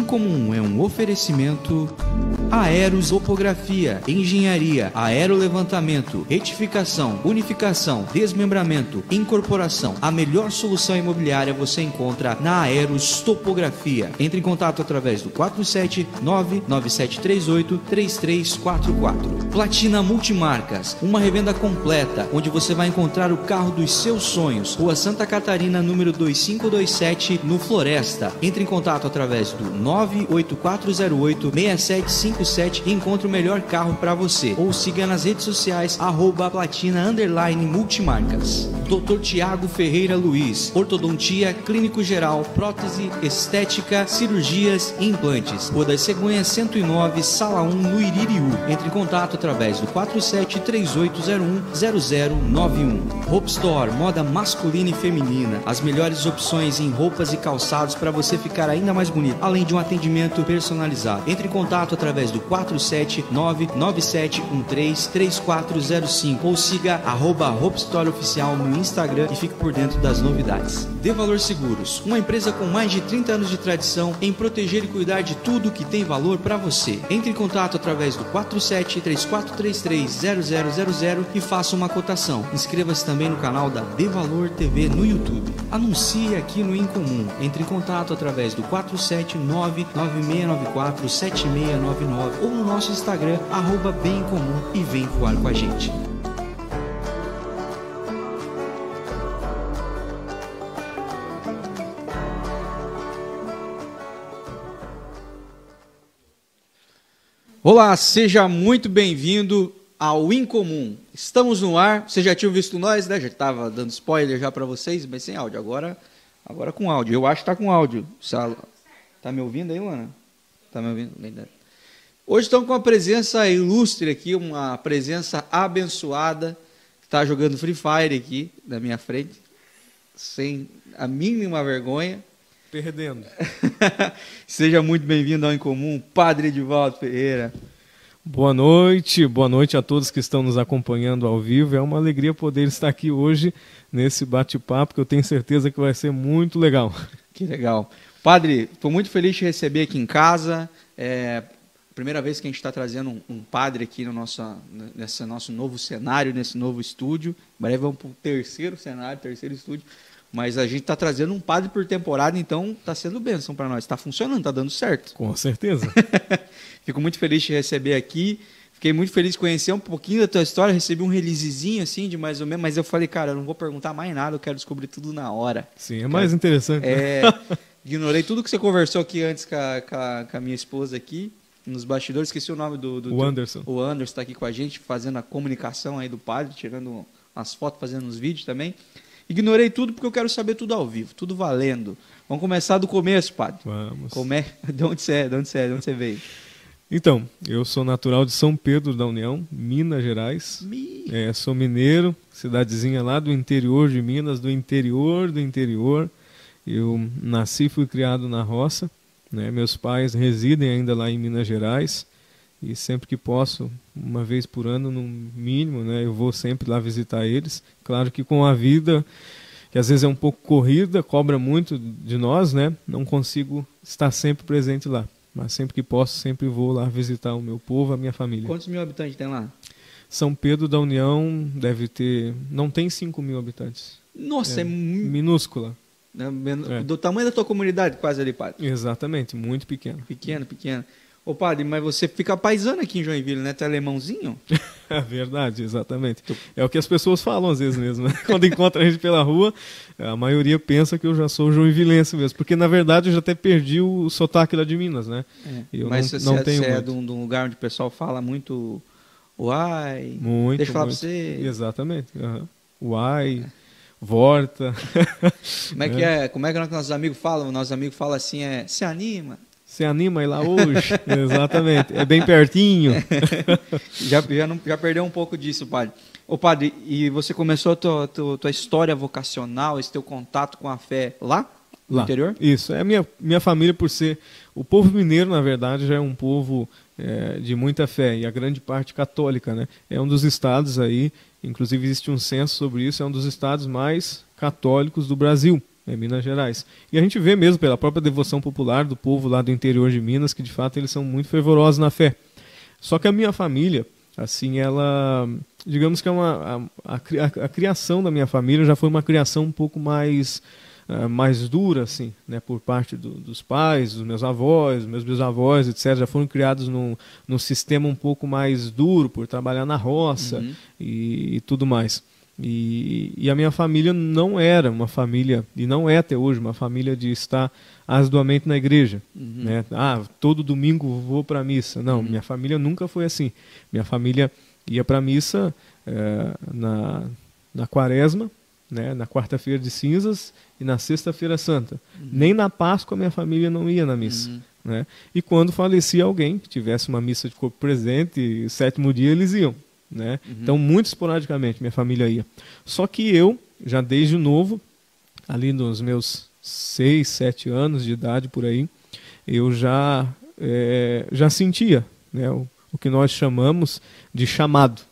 Incomum é um oferecimento Aeros Topografia, Engenharia, Aerolevantamento, Retificação, Unificação, Desmembramento, Incorporação. A melhor solução imobiliária você encontra na Aeros Topografia. Entre em contato através do 47997383344. Platina Multimarcas, uma revenda completa, onde você vai encontrar o carro dos seus sonhos. Rua Santa Catarina, número 2527, no Floresta. Entre em contato através do 98408-6757 e encontre o melhor carro para você. Ou siga nas redes sociais, @platina_multimarcas. Dr. Tiago Ferreira Luiz, ortodontia, clínico geral, prótese, estética, cirurgias e implantes. Rua das Cegonhas 109, Sala 1, no Iririú. Entre em contato através do 4738010091. Hope Store, moda masculina e feminina. As melhores opções em roupas e calçados para você ficar ainda mais bonito, além de um atendimento personalizado. Entre em contato através do 47997133405 ou siga @Hope Store Oficial no Instagram e fique por dentro das novidades. De Valor Seguros, uma empresa com mais de 30 anos de tradição em proteger e cuidar de tudo que tem valor para você. Entre em contato através do 4734330000 e faça uma cotação. Inscreva-se também no canal da De Valor TV no YouTube. Anuncie aqui no Incomum. Entre em contato através do 47996947699 ou no nosso Instagram @BemIncomum e vem voar com a gente. Olá, seja muito bem-vindo ao Incomum. Estamos no ar. Você já tinha visto nós, né? Já estava dando spoiler já para vocês, mas sem áudio. Agora com áudio. Eu acho que está com áudio. Tá me ouvindo aí, Luana? Tá me ouvindo? Hoje estamos com uma presença ilustre aqui, uma presença abençoada, que está jogando Free Fire aqui na minha frente, sem a mínima vergonha. Perdendo. Seja muito bem-vindo ao Incomum, Padre Edivaldo Ferreira. Boa noite a todos que estão nos acompanhando ao vivo. É uma alegria poder estar aqui hoje nesse bate-papo, que eu tenho certeza que vai ser muito legal. Que legal. Padre, estou muito feliz de te receber aqui em casa. Primeira vez que a gente está trazendo um padre aqui nesse nosso novo cenário, nesse novo estúdio. Em breve vamos para o terceiro estúdio. Mas a gente está trazendo um padre por temporada, então está sendo bênção para nós. Está funcionando, está dando certo. Com certeza. Fico muito feliz de te receber aqui. Fiquei muito feliz de conhecer um pouquinho da tua história. Recebi um releasezinho assim, de mais ou menos, mas eu falei, cara, eu não vou perguntar mais nada, eu quero descobrir tudo na hora. Sim, é mais interessante. Ignorei tudo que você conversou aqui antes com a minha esposa aqui, nos bastidores. Esqueci o nome do Anderson. O Anderson está aqui com a gente, fazendo a comunicação aí do padre, tirando umas fotos, fazendo uns vídeos também. Ignorei tudo porque eu quero saber tudo ao vivo, tudo valendo. Vamos começar do começo, padre. Vamos. De onde você é? De onde você veio? Então, eu sou natural de São Pedro da União, Minas Gerais. Sou mineiro, cidadezinha lá do interior de Minas, do interior do interior. Eu nasci e fui criado na roça, né? Meus pais residem ainda lá em Minas Gerais. E sempre que posso, uma vez por ano no mínimo, né, eu vou sempre lá visitar eles. Claro que com a vida, que às vezes é um pouco corrida, cobra muito de nós, né, não consigo estar sempre presente lá. Mas sempre que posso, sempre vou lá visitar o meu povo, a minha família. Quantos mil habitantes tem lá? São Pedro da União deve ter... Não tem 5.000 habitantes. Nossa, é minúscula. Do tamanho da tua comunidade, quase ali, padre. Exatamente, muito pequeno. Pequeno. Ô padre, mas você fica paisano aqui em Joinville, né? Tá alemãozinho? É verdade, exatamente. É o que as pessoas falam às vezes mesmo, né? Quando encontram a gente pela rua, a maioria pensa que eu já sou joinvilense mesmo. Porque, na verdade, eu já até perdi o sotaque lá de Minas, né? Mas não tenho você é de um lugar onde o pessoal fala muito uai, muito, deixa eu falar muito. Pra você. Exatamente. Uai, volta. Como é que é? Como é que nossos amigos falam? Nossos amigos falam assim, se anima. Se anima a ir lá hoje. Exatamente. É bem pertinho. Já perdeu um pouco disso, padre. Ô, padre, e você começou a tua história vocacional, esse teu contato com a fé lá? No interior? Isso. É minha família, por ser... O povo mineiro, na verdade, já é um povo de muita fé, e a grande parte católica, né? É um dos estados aí, inclusive existe um censo sobre isso, é um dos estados mais católicos do Brasil. Minas Gerais. E a gente vê mesmo pela própria devoção popular do povo lá do interior de Minas, que de fato eles são muito fervorosos na fé. Só que a minha família, assim, ela, digamos que a criação da minha família já foi uma criação um pouco mais dura, assim, né, por parte dos pais, dos meus avós, dos meus bisavós, etc. Já foram criados num sistema um pouco mais duro, por trabalhar na roça e tudo mais. E a minha família não era uma família, e não é até hoje, uma família de estar assiduamente na igreja. Né? Todo domingo vou para a missa. Não, minha família nunca foi assim. Minha família ia para a missa na quaresma, né? Na quarta-feira de cinzas e na sexta-feira santa. Nem na Páscoa minha família não ia na missa. Né? E quando falecia alguém, que tivesse uma missa de corpo presente, e o 7º dia eles iam. Né? Então, muito esporadicamente, minha família ia. Só que eu, já desde novo, ali nos meus 6, 7 anos de idade, por aí, eu já sentia, né, o que nós chamamos de chamado.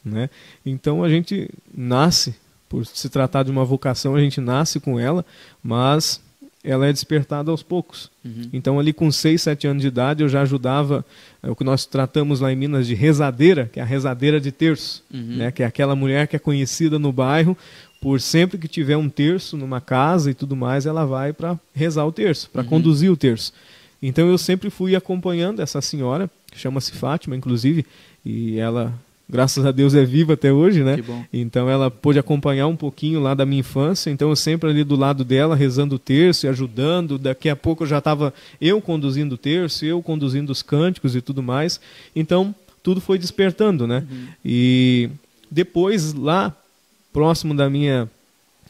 Né? Então, a gente nasce, por se tratar de uma vocação, a gente nasce com ela, mas ela é despertada aos poucos. Então, ali com 6, 7 anos de idade, eu já ajudava o que nós tratamos lá em Minas de rezadeira, que é a rezadeira de terço, né? Que é aquela mulher que é conhecida no bairro por sempre que tiver um terço numa casa e tudo mais, ela vai para rezar o terço, para conduzir o terço. Então, eu sempre fui acompanhando essa senhora, que chama-se Fátima, inclusive, e ela, graças a Deus, é viva até hoje, né? Que bom. Então ela pôde acompanhar um pouquinho lá da minha infância, então eu sempre ali do lado dela, rezando o terço e ajudando. Daqui a pouco eu já estava eu conduzindo o terço, eu conduzindo os cânticos e tudo mais. Então tudo foi despertando, né? E depois, lá próximo da minha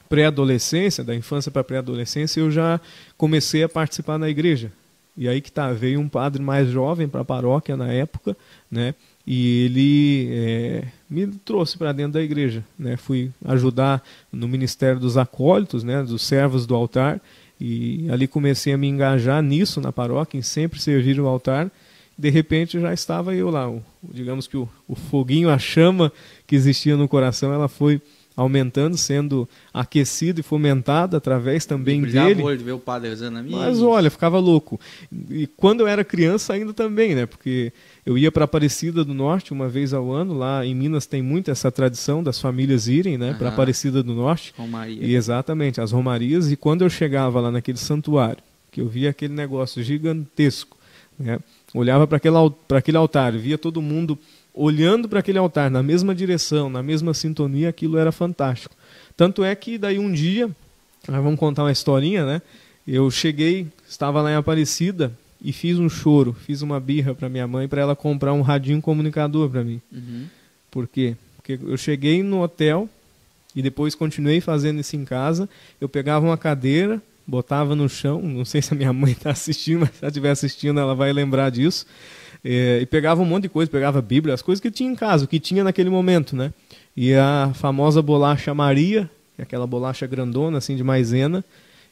pré-adolescência, da infância para a pré-adolescência, eu já comecei a participar na igreja. E aí que veio um padre mais jovem para a paróquia na época, né? E ele me trouxe para dentro da igreja. Né? Fui ajudar no ministério dos acólitos, né? Dos servos do altar, e ali comecei a me engajar nisso na paróquia, em sempre servir o altar. De repente já estava eu lá. Digamos que o foguinho, a chama que existia no coração, ela foi aumentando, sendo aquecido e fomentado através também dele. O olho de ver o padre rezando a mim. Mas olha, ficava louco. E quando eu era criança ainda também, né? Porque eu ia para Aparecida do Norte uma vez ao ano. Lá em Minas tem muito essa tradição das famílias irem, né, para Aparecida do Norte. Romaria. E exatamente, as romarias. E quando eu chegava lá naquele santuário, que eu via aquele negócio gigantesco, né, olhava para aquele altar, via todo mundo olhando para aquele altar, na mesma direção, na mesma sintonia, aquilo era fantástico. Tanto é que daí um dia, vamos contar uma historinha, né? Eu cheguei, estava lá em Aparecida e fiz um choro, fiz uma birra para minha mãe para ela comprar um radinho comunicador para mim. Por quê? Porque eu cheguei no hotel e depois continuei fazendo isso em casa. Eu pegava uma cadeira, botava no chão, não sei se a minha mãe está assistindo, mas se ela estiver assistindo ela vai lembrar disso. E pegava um monte de coisa, pegava a Bíblia, as coisas que tinha em casa, o que tinha naquele momento, né? E a famosa bolacha Maria, aquela bolacha grandona, assim, de maisena,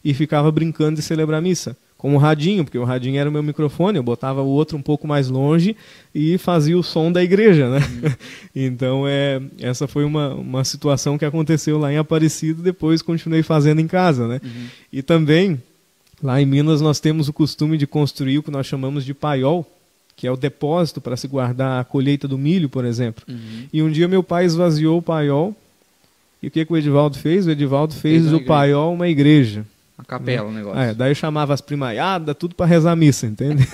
e ficava brincando de celebrar a missa, com o radinho, porque o radinho era o meu microfone, eu botava o outro um pouco mais longe e fazia o som da igreja, né? Então, essa foi uma situação que aconteceu lá em Aparecida, depois continuei fazendo em casa, né? E também, lá em Minas, nós temos o costume de construir o que nós chamamos de paiol, que é o depósito para se guardar a colheita do milho, por exemplo. E um dia meu pai esvaziou o paiol, e o que o Edivaldo fez? O Edivaldo fez do paiol uma igreja. Uma capela, um negócio. Daí eu chamava as primaiadas, tudo para rezar a missa, entende?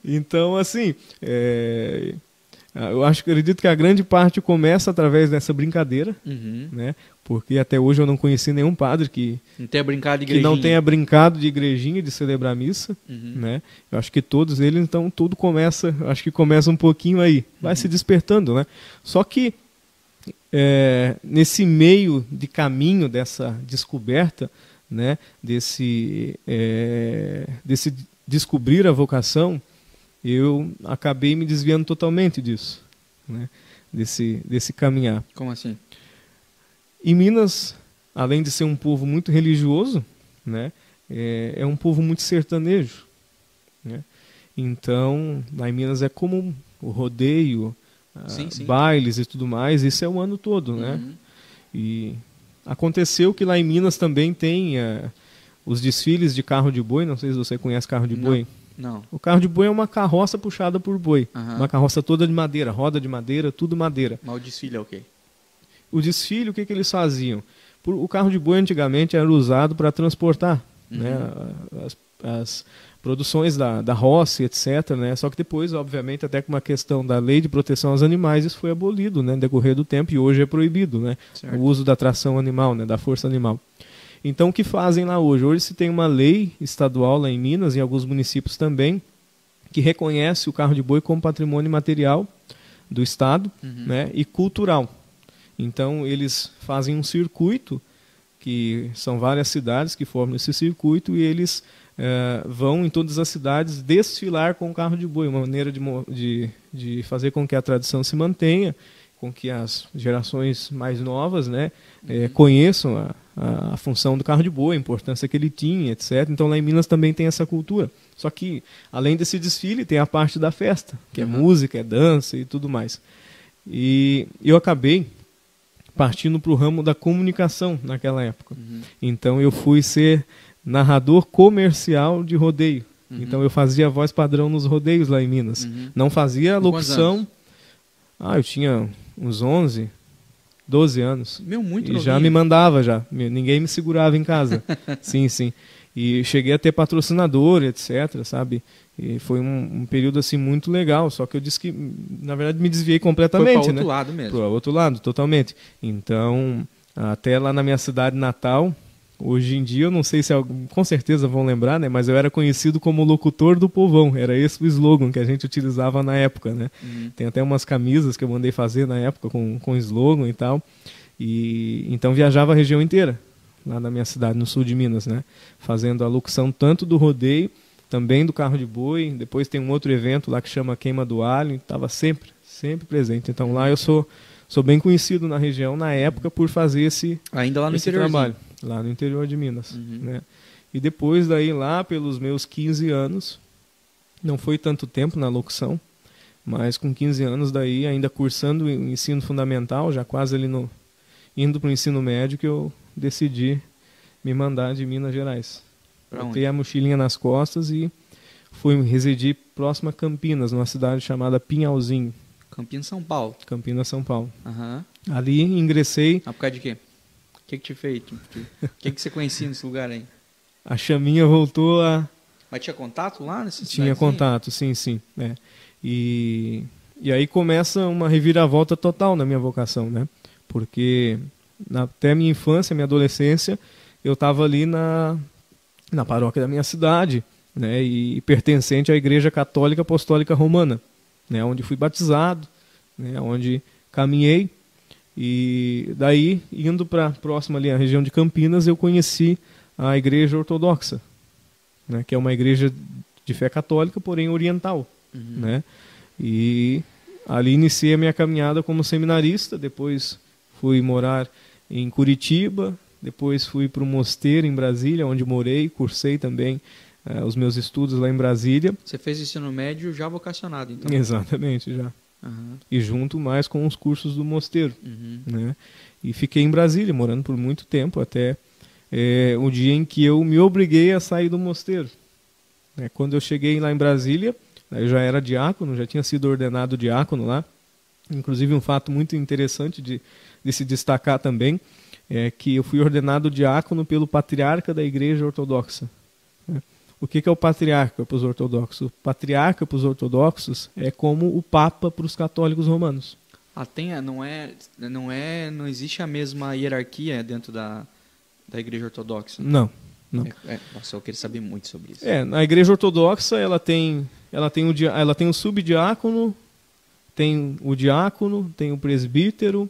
Então, assim, eu acredito que a grande parte começa através dessa brincadeira, né? Porque até hoje eu não conheci nenhum padre que não tenha brincado de que igrejinha. não tenha brincado de igrejinha, de celebrar a missa, né? Eu acho que todos eles, então, tudo começa, acho que começa um pouquinho aí, vai se despertando, né? Só que nesse meio de caminho dessa descoberta, né? Desse descobrir a vocação, eu acabei me desviando totalmente disso, né? Desse caminhar. Como assim? Em Minas, além de ser um povo muito religioso, né, é um povo muito sertanejo, né? Então, lá em Minas é comum o rodeio, Sim. bailes e tudo mais, isso é o ano todo, né? E aconteceu que lá em Minas também tem os desfiles de carro de boi. Não sei se você conhece carro de boi. Não. O carro de boi é uma carroça puxada por boi. Aham. Uma carroça toda de madeira, roda de madeira, tudo madeira. Mas o desfile é o quê? O desfile, o que eles faziam? O carro de boi antigamente era usado para transportar, né, as produções da roça, etc. Né? Só que depois, obviamente, até com uma questão da lei de proteção aos animais, isso foi abolido, né, no decorrer do tempo, e hoje é proibido, né, o uso da tração animal, né, da força animal. Então, o que fazem lá hoje? Hoje se tem uma lei estadual lá em Minas, em alguns municípios também, que reconhece o carro de boi como patrimônio material do Estado, né, e cultural. Então, eles fazem um circuito, que são várias cidades que formam esse circuito, e eles vão em todas as cidades desfilar com o carro de boi, uma maneira de fazer com que a tradição se mantenha, com que as gerações mais novas, né, conheçam a função do carro de boi, a importância que ele tinha, etc. Então, lá em Minas também tem essa cultura. Só que, além desse desfile, tem a parte da festa, que é música, é dança e tudo mais. E eu acabei partindo para o ramo da comunicação naquela época. Então eu fui ser narrador comercial de rodeio. Então eu fazia a voz padrão nos rodeios lá em Minas. Não fazia locução. Eu tinha uns 11, 12 anos. Muito e novinho. já me mandava, já. Ninguém me segurava em casa. Sim, sim. E cheguei a ter patrocinador, etc, sabe? E foi um período assim muito legal, só que eu disse que, na verdade, me desviei completamente, Foi para né? outro lado mesmo. Para outro lado, totalmente. Então, até lá na minha cidade natal, hoje em dia, eu não sei se com certeza vão lembrar, né? Mas eu era conhecido como locutor do povão. Era esse o slogan que a gente utilizava na época, né? Tem até umas camisas que eu mandei fazer na época com slogan e tal. E então viajava a região inteira, lá na minha cidade, no sul de Minas, né? Fazendo a locução tanto do rodeio, também do carro de boi. Depois tem um outro evento lá que chama Queima do Alho. Estava sempre presente. Então lá eu sou bem conhecido na região na época por fazer esse trabalho. Lá no interior de Minas. Né? E depois daí lá pelos meus 15 anos, não foi tanto tempo na locução, mas com 15 anos daí, ainda cursando o ensino fundamental, já quase ali indo para o ensino médio, que eu decidi me mandar de Minas Gerais. Botei a mochilinha nas costas e fui residir próximo a Campinas, numa cidade chamada Pinhalzinho. Campinas, São Paulo. Campinas, São Paulo. Uhum. Ali ingressei... Por causa de quê? O que te fez? O que você conhecia nesse lugar aí? A chaminha voltou a... Mas tinha contato lá nessa Tinha contato, sim. É. E aí começa uma reviravolta total na minha vocação, né? Porque até a minha infância, minha adolescência, eu estava ali na paróquia da minha cidade, né? E pertencente à Igreja Católica Apostólica Romana, né? Onde fui batizado, né? Onde caminhei. E daí, indo para próxima ali, a região de Campinas, eu conheci a Igreja Ortodoxa, né? Que é uma igreja de fé católica, porém oriental. Né? E ali iniciei a minha caminhada como seminarista, depois fui morar em Curitiba, depois fui para o Mosteiro, em Brasília, onde morei, cursei também os meus estudos lá em Brasília. Você fez ensino médio já vocacionado, então? Exatamente, já. E junto mais com os cursos do Mosteiro. Né? E fiquei em Brasília, morando por muito tempo, até o dia em que eu me obriguei a sair do Mosteiro. Quando eu cheguei lá em Brasília, eu já era diácono, já tinha sido ordenado diácono lá. Inclusive um fato muito interessante de se destacar também é que eu fui ordenado diácono pelo patriarca da Igreja Ortodoxa. O que é o patriarca para os ortodoxos? O patriarca para os ortodoxos é como o papa para os católicos romanos. Não existe a mesma hierarquia dentro da Igreja Ortodoxa? Não. Nossa, eu queria saber muito sobre isso. Na Igreja Ortodoxa ela tem o subdiácono, tem o diácono, tem o presbítero,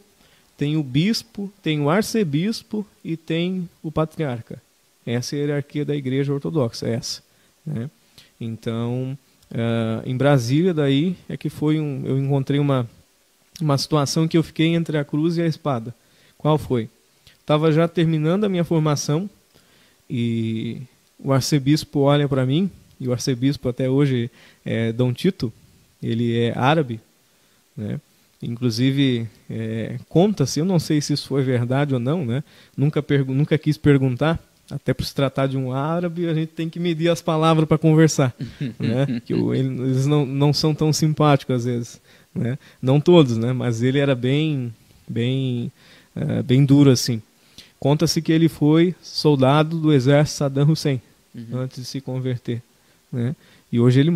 tem o bispo, tem o arcebispo e tem o patriarca. Essa é a hierarquia da Igreja Ortodoxa, né? Então, em Brasília daí é que eu encontrei uma situação em que eu fiquei entre a cruz e a espada. Qual foi? Estava já terminando a minha formação e o arcebispo olha para mim, e o arcebispo até hoje é Dom Tito, ele é árabe, né? Inclusive, conta-se, eu não sei se isso foi verdade ou não, né? Nunca quis perguntar, até por se tratar de um árabe, a gente tem que medir as palavras para conversar, né? Que eles não são tão simpáticos às vezes, né? Não todos, né? Mas ele era bem duro assim. Conta-se que ele foi soldado do exército Saddam Hussein, antes de se converter, né? E hoje ele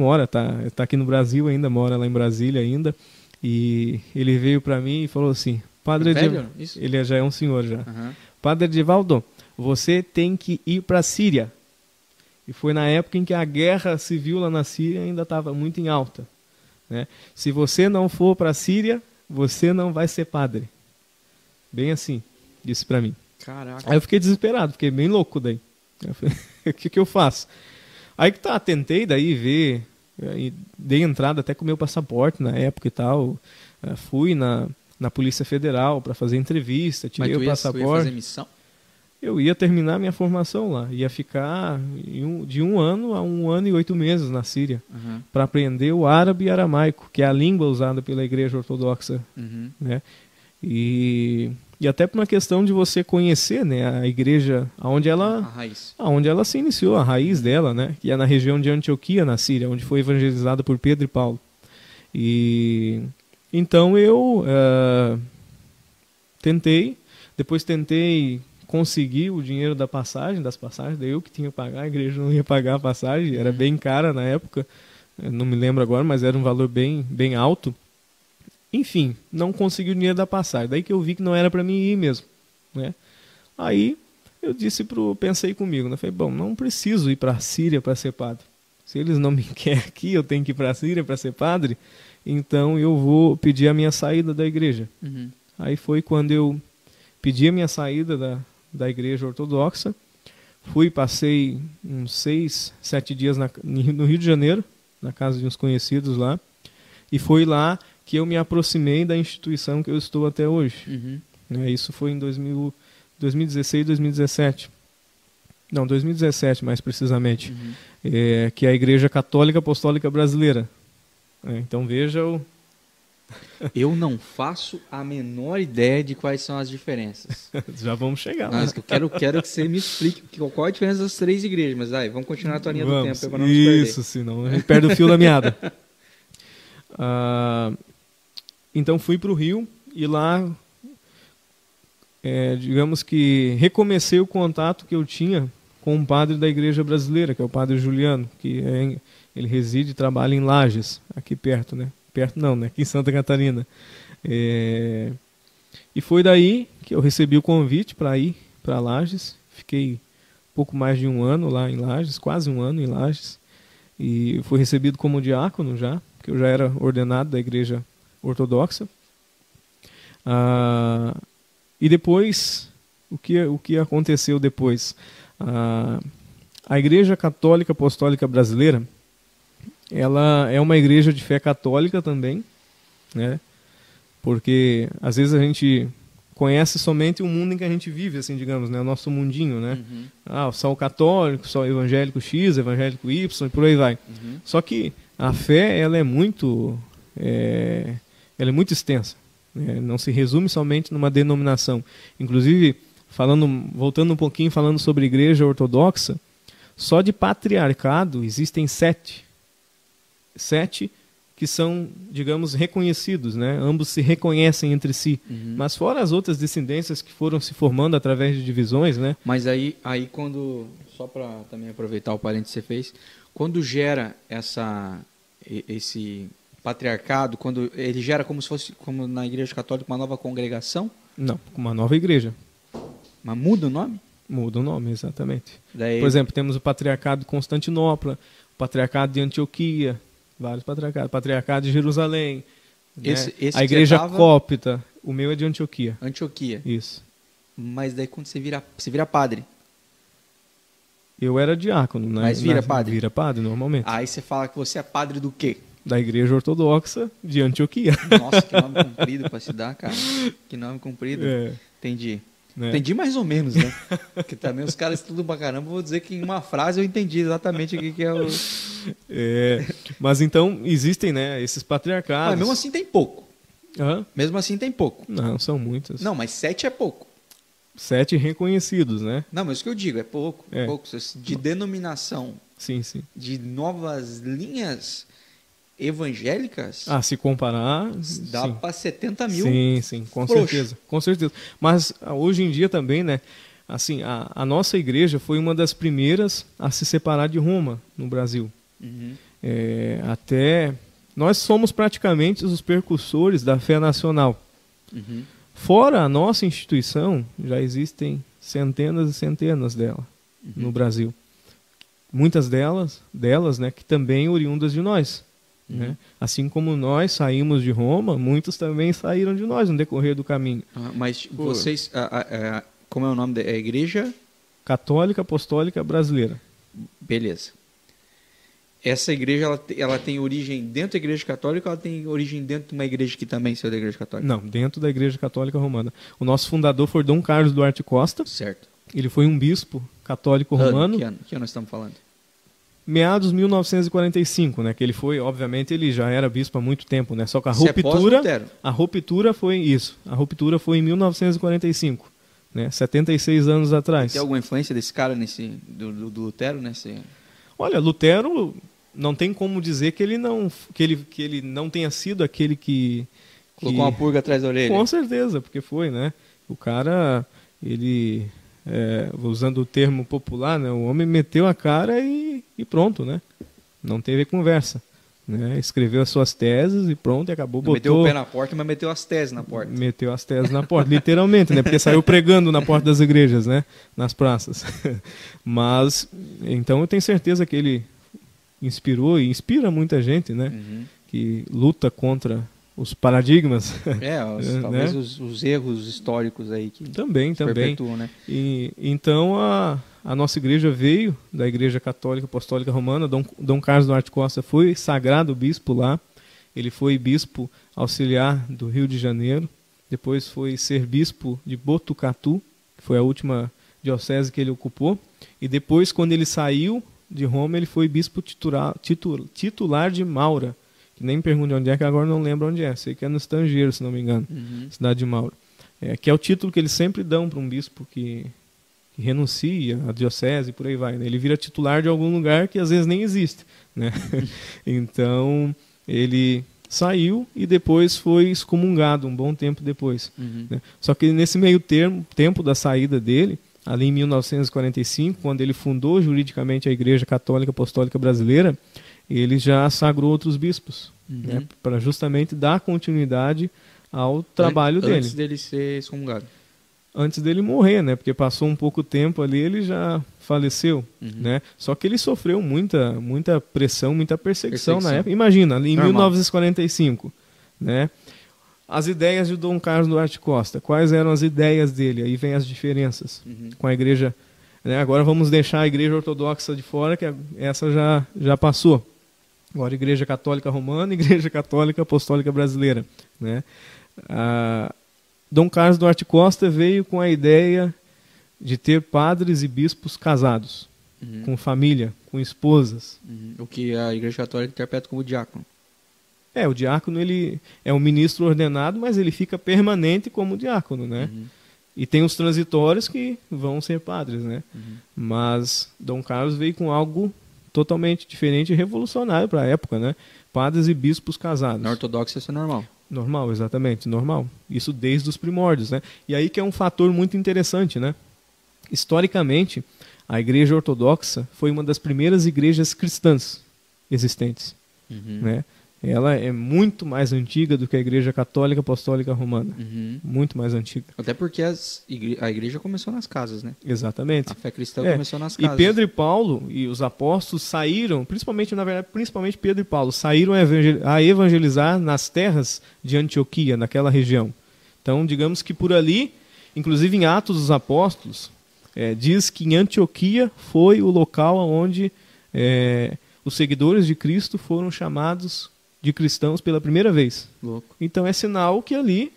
tá aqui no Brasil ainda, mora lá em Brasília ainda. E ele veio para mim e falou assim, Padre ele já é um senhor já. Padre Edivaldo, você tem que ir para a Síria. E foi na época em que a guerra civil lá na Síria ainda estava muito em alta, né? Se você não for para a Síria, você não vai ser padre. Bem assim, disse para mim. Caraca. Aí eu fiquei desesperado, fiquei bem louco daí. Eu falei, o que eu faço? Aí que tentei daí ver, dei entrada até com o meu passaporte na época e tal. Fui na Polícia Federal para fazer entrevista, tirei o passaporte. Mas tu ia fazer missão? Eu ia terminar minha formação lá. Ia ficar de 1 ano a 1 ano e 8 meses na Síria. Para aprender o árabe e aramaico, que é a língua usada pela Igreja Ortodoxa. Né? E até por uma questão de você conhecer, né, a igreja aonde ela se iniciou, a raiz dela, né, que é na região de Antioquia, na Síria, onde foi evangelizada por Pedro e Paulo. E então eu tentei conseguir o dinheiro das passagens, daí eu que tinha que pagar, a igreja não ia pagar a passagem, era bem cara na época, não me lembro agora, mas era um valor bem alto. Enfim, não consegui o dinheiro da passagem. Daí que eu vi que não era para mim ir mesmo, né? Aí eu pensei comigo, né? Falei, bom, não preciso ir para a Síria para ser padre. Se eles não me querem aqui, eu tenho que ir para a Síria para ser padre, então eu vou pedir a minha saída da igreja. Aí foi quando eu pedi a minha saída da igreja ortodoxa, passei uns 6, 7 dias no Rio de Janeiro, na casa de uns conhecidos lá, e foi lá que eu me aproximei da instituição que eu estou até hoje. Isso foi em 2016, 2017. Não, 2017 mais precisamente. Que é a Igreja Católica Apostólica Brasileira. Então veja Eu não faço a menor ideia de quais são as diferenças. Já vamos chegar lá. Mas eu quero que você me explique qual a diferença das 3 igrejas. Mas vamos continuar a tua linha do tempo para não nos perder. Isso, senão a gente perde o fio da meada. Então fui para o Rio e lá, digamos que recomecei o contato que eu tinha com um padre da igreja brasileira, que é o padre Juliano, que ele reside e trabalha em Lages, aqui perto, né? Perto não, né? Aqui em Santa Catarina. E foi daí que eu recebi o convite para ir para Lages. Fiquei pouco mais de 1 ano lá em Lages, quase 1 ano em Lages. E fui recebido como diácono já, porque eu já era ordenado da igreja ortodoxa. E depois, o que aconteceu depois? A Igreja Católica Apostólica Brasileira, ela é uma igreja de fé católica também, né? Porque às vezes a gente conhece somente o mundo em que a gente vive, assim, digamos, né? O nosso mundinho, né? Só o católico, só o evangélico X, evangélico Y, e por aí vai. Só que a fé, ela é muito extensa, né? Não se resume somente numa denominação. Inclusive, voltando um pouquinho, falando sobre a igreja ortodoxa, só de patriarcado existem 7 que são, digamos, reconhecidos, né? Ambos se reconhecem entre si. Mas fora as outras descendências que foram se formando através de divisões, né? Mas aí quando, só para também aproveitar o parênteses que você fez, quando gera esse patriarcado, quando ele gera como se fosse, como na Igreja Católica, uma nova congregação? Não, uma nova igreja. Mas muda o nome? Muda o nome, exatamente. Por exemplo, temos o Patriarcado de Constantinopla, o Patriarcado de Antioquia, vários patriarcados, o Patriarcado de Jerusalém, esse a Igreja Cópita, o meu é de Antioquia. Antioquia. Isso. Mas daí quando você vira padre? Eu era diácono, né? Mas vira padre? Vira padre, normalmente. Aí você fala que você é padre do quê? Da Igreja Ortodoxa de Antioquia. Nossa, que nome comprido para se dar, cara. Que nome comprido. Entendi. Entendi mais ou menos, né? Porque também os caras estudam pra caramba. Vou dizer que em uma frase eu entendi exatamente o que é o... Mas então existem, né, esses patriarcados. Mas mesmo assim tem pouco. Hã? Mesmo assim tem pouco. Não, são muitas. Não, mas 7 é pouco. 7 reconhecidos, né? Não, mas o que eu digo, é pouco. É. Pouco. De denominação, Sim, sim. de novas linhas evangélicas, Se comparar, dá sim. para 70 mil. Sim, sim, com frouxo. certeza, com certeza. Mas hoje em dia também, né? Assim, a nossa igreja foi uma das primeiras a se separar de Roma no Brasil. Uhum. Até nós somos praticamente os precursores da fé nacional. Uhum. Fora a nossa instituição, já existem centenas e centenas dela no Brasil. Muitas delas, né, que também oriundas de nós. Né? Assim como nós saímos de Roma, muitos também saíram de nós no decorrer do caminho. Mas vocês, como é o nome da igreja? Católica Apostólica Brasileira. Beleza. Essa igreja, ela tem origem dentro da igreja católica ou ela tem origem dentro de uma igreja que também é da igreja católica? Não, dentro da igreja católica romana. O nosso fundador foi Dom Carlos Duarte Costa. Certo. Ele foi um bispo católico romano. Que ano nós estamos falando? Meados de 1945, né? Que ele foi, obviamente, ele já era bispo há muito tempo, né? Só que a Isso ruptura foi isso. A ruptura foi em 1945, né? 76 anos atrás. Tem alguma influência desse cara do Lutero nesse? Olha, Lutero não tem como dizer que ele não tenha sido aquele que colocou uma pulga atrás da orelha. Com certeza, porque foi, né? O cara, ele usando o termo popular, né? O homem meteu a cara e pronto, né? Não teve conversa, né? Escreveu as suas teses e pronto, e acabou. Meteu o pé na porta, mas meteu as teses na porta. Meteu as teses na porta, literalmente, né? Porque saiu pregando na porta das igrejas, né? Nas praças. Mas, então eu tenho certeza que ele inspirou e inspira muita gente, né? Que luta contra os paradigmas. Talvez os erros históricos aí que também perpetuam, né? E então a nossa igreja veio da Igreja Católica Apostólica Romana. Dom Carlos Duarte Costa foi sagrado bispo lá. Ele foi bispo auxiliar do Rio de Janeiro. Depois foi ser bispo de Botucatu, que foi a última diocese que ele ocupou. E depois, quando ele saiu de Roma, ele foi bispo titular de Maura. Nem me pergunte onde é, que agora não lembro onde é. Sei que é no Estrangeiro, se não me engano. Cidade de Maura. Que é o título que eles sempre dão para um bispo que renuncia à diocese e por aí vai. Né? Ele vira titular de algum lugar que às vezes nem existe. Né? Então, ele saiu e depois foi excomungado um bom tempo depois. Né? Só que nesse meio tempo da saída dele, ali em 1945, quando ele fundou juridicamente a Igreja Católica Apostólica Brasileira, ele já sagrou outros bispos, né, para justamente dar continuidade ao trabalho dele. Antes dele ser excomungado. Antes dele morrer, né? Porque passou um pouco tempo ali, ele já faleceu, né? Só que ele sofreu muita pressão, muita perseguição na época. Imagina, ali em 1945, né? As ideias de Dom Carlos Duarte Costa, quais eram as ideias dele? Aí vem as diferenças com a igreja. Né? Agora vamos deixar a igreja ortodoxa de fora, que essa já passou. Agora, Igreja Católica Romana e Igreja Católica Apostólica Brasileira. Né? Dom Carlos Duarte Costa veio com a ideia de ter padres e bispos casados, com família, com esposas. O que a Igreja Católica interpreta como diácono. O diácono ele é um ministro ordenado, mas ele fica permanente como diácono, né? E tem os transitórios que vão ser padres, né? Mas Dom Carlos veio com algo totalmente diferente e revolucionário para a época, né? Padres e bispos casados. Na ortodoxa isso é normal. Normal, exatamente, normal. Isso desde os primórdios, né? E aí que é um fator muito interessante, né? Historicamente, a Igreja Ortodoxa foi uma das primeiras igrejas cristãs existentes, né? Ela é muito mais antiga do que a Igreja Católica Apostólica Romana. Muito mais antiga. Até porque a igreja começou nas casas, né? Exatamente. A fé cristã começou nas casas. E Pedro e Paulo e os apóstolos saíram, principalmente Pedro e Paulo, saíram a evangelizar nas terras de Antioquia, naquela região. Então, digamos que por ali, inclusive em Atos dos Apóstolos, diz que em Antioquia foi o local onde os seguidores de Cristo foram chamados de cristãos pela primeira vez. Louco. Então é sinal que ali,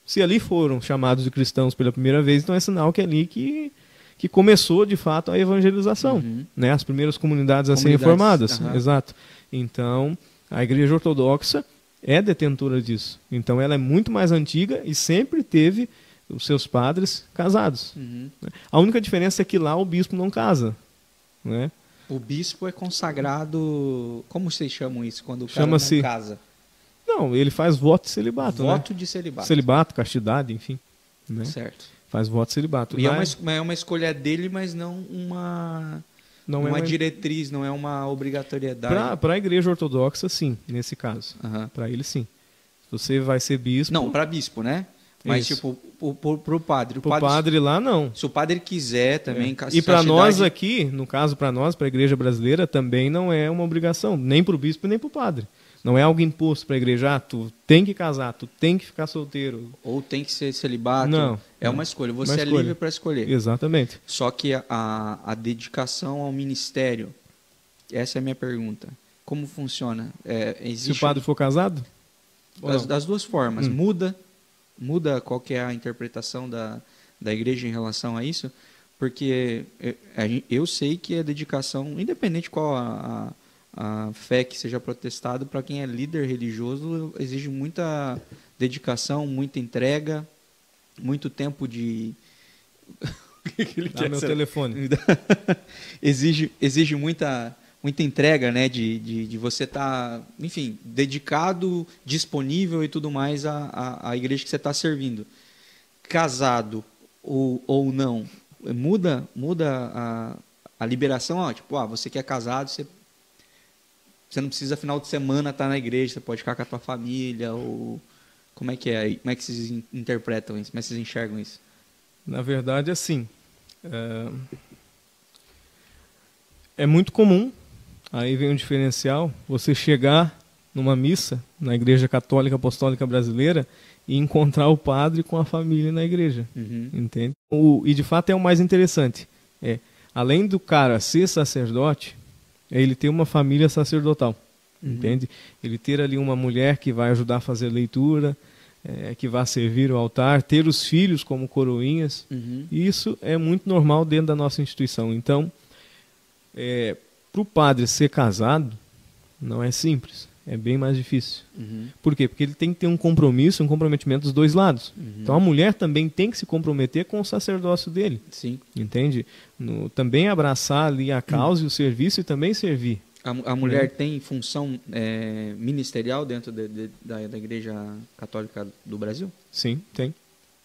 se ali foram chamados de cristãos pela primeira vez, então é sinal que é ali que começou de fato a evangelização, né? As primeiras comunidades a serem formadas. Exato. Então a Igreja Ortodoxa é detentora disso. Então ela é muito mais antiga e sempre teve os seus padres casados. Uhum. A única diferença é que lá o bispo não casa, né? O bispo é consagrado... Como vocês chamam isso quando o cara Chama-se- não casa? Não, ele faz voto de celibato, Voto de celibato. Celibato, castidade, enfim. Né? Certo. Faz voto de celibato. E Lá é uma escolha dele, mas não uma não é uma uma... diretriz, não é uma obrigatoriedade. Para a igreja ortodoxa, sim, nesse caso. Aham. Para ele, sim. Você vai ser bispo. Não, para bispo, né? Mas, Isso. tipo, pro padre. Para o padre lá, não. Se o padre quiser também... E para nós castidade- aqui, no caso para nós, para a igreja brasileira, também não é uma obrigação, nem para o bispo nem para o padre. Não é algo imposto para a igreja, tu tem que casar, tu tem que ficar solteiro. Ou tem que ser celibato. Não, É não. uma escolha. Você Uma é escolha. livre para escolher. Exatamente. Só que a dedicação ao ministério, essa é a minha pergunta. Como funciona? Se Existe o padre for casado? ou não? das duas formas. Muda qual que é a interpretação da igreja em relação a isso, porque eu sei que a dedicação, independente qual a fé que seja protestada, para quem é líder religioso, exige muita dedicação, muita entrega, muito tempo de... O que ele Dá quer meu saber? telefone. exige muita entrega, né, de você estar, enfim, dedicado, disponível e tudo mais à igreja que você está servindo. Casado ou não, muda a liberação, tipo, você que é casado, você não precisa final de semana estar na igreja, você pode ficar com a tua família, ou como é que é? Como é que vocês interpretam isso? Como é que vocês enxergam isso? Na verdade, assim, é muito comum, aí vem um diferencial, você chegar numa missa na Igreja Católica Apostólica Brasileira e encontrar o padre com a família na igreja, Uhum. entende? E de fato é o mais interessante, além do cara ser sacerdote, é ele ter uma família sacerdotal, entende? Ele ter ali uma mulher que vai ajudar a fazer leitura, que vai servir o altar, ter os filhos como coroinhas. Uhum. E isso é muito normal dentro da nossa instituição. Então, para o padre ser casado, não é simples, é bem mais difícil. Uhum. Por quê? Porque ele tem que ter um compromisso, um comprometimento dos dois lados. Então a mulher também tem que se comprometer com o sacerdócio dele, Sim. entende? Também abraçar ali a causa e o serviço e também servir. A mulher tem função ministerial dentro da Igreja Católica do Brasil? Sim, tem.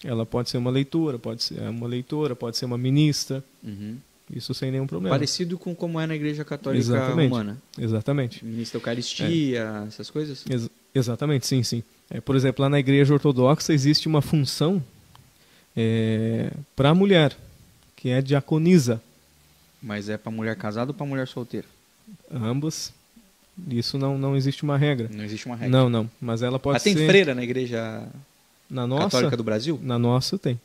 Ela pode ser uma leitora, pode ser uma ministra, Uhum. isso sem nenhum problema. Parecido com como é na Igreja Católica Exatamente. Romana. Exatamente. Ministra Eucaristia, essas coisas? Exatamente, sim, sim. Por exemplo, lá na Igreja Ortodoxa existe uma função para a mulher, que é diaconisa. Mas é para mulher casada ou para mulher solteira? Ambas. Isso não existe uma regra. Não existe uma regra. Não. Mas ela pode Tem ser... freira na Igreja Na nossa, Católica do Brasil? Na nossa tem.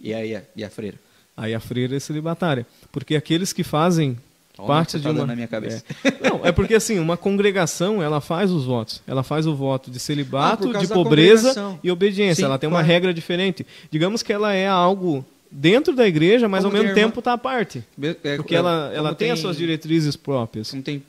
E aí, e a freira? Aí a freira é celibatária. Porque aqueles que fazem Olha parte o que você de tá uma... dando na minha cabeça. Não, é porque assim, uma congregação, ela faz os votos. Ela faz o voto de celibato, por causa de da pobreza congregação. e obediência. Sim, Ela tem uma claro. regra diferente. Digamos que ela é algo dentro da igreja, mas Como ao mesmo tem a irmã- tempo está à parte. Porque ela tem as suas diretrizes próprias. Como tem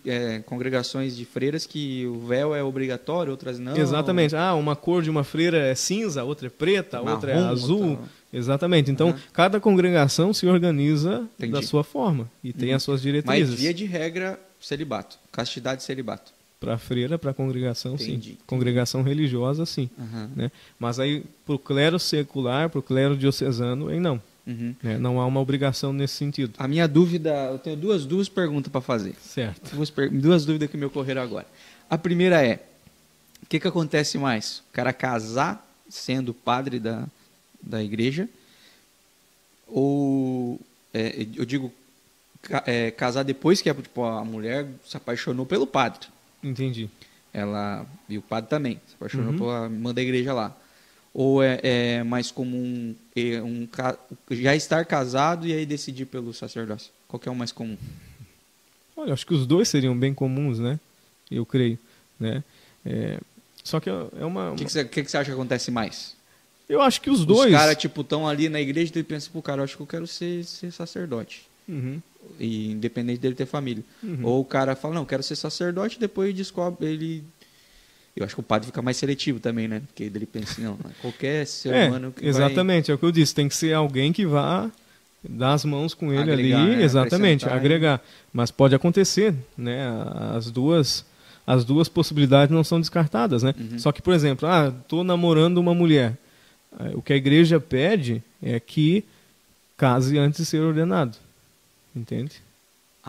congregações de freiras que o véu é obrigatório, outras não. Exatamente. Uma cor de uma freira é cinza, outra é preta, outra é Marrom, azul. outra- Exatamente. Então, Uhum. cada congregação se organiza Entendi. da sua forma e tem as suas Mas diretrizes. via de regra, celibato. Castidade e celibato. Para a freira, para a congregação, Entendi. sim. Congregação religiosa, sim. Uhum. Né? Mas aí, para o clero secular, para o clero diocesano, aí não. Uhum. Né? Não há uma obrigação nesse sentido. A minha dúvida, eu tenho duas perguntas para fazer. Certo. Duas dúvidas que me ocorreram agora. A primeira é, o que acontece mais? O cara casar sendo padre da igreja? Ou, eu digo, casar depois que a mulher se apaixonou pelo padre. Entendi. E o padre também, se apaixonou Uhum. pela irmã da igreja lá. Ou é mais comum já estar casado e aí decidir pelo sacerdócio? Qual que é o mais comum? Olha, acho que os dois seriam bem comuns, né? Eu creio. Né? Só que é uma... O que você acha que acontece mais? Eu acho que os dois... Os caras, estão ali na igreja e pensam, cara, eu acho que eu quero ser sacerdote. Uhum. E independente dele ter família. Uhum. Ou o cara fala, não, eu quero ser sacerdote, depois descobre, Eu acho que o padre fica mais seletivo também, né? Porque ele pensa assim, não, qualquer ser humano que exatamente, é o que eu disse, tem que ser alguém que vá dar as mãos com ele agregar, ali, né? exatamente, agregar. Mas pode acontecer, né? As duas possibilidades não são descartadas, né? Só que, por exemplo, estou namorando uma mulher. O que a igreja pede é que case antes de ser ordenado, entende?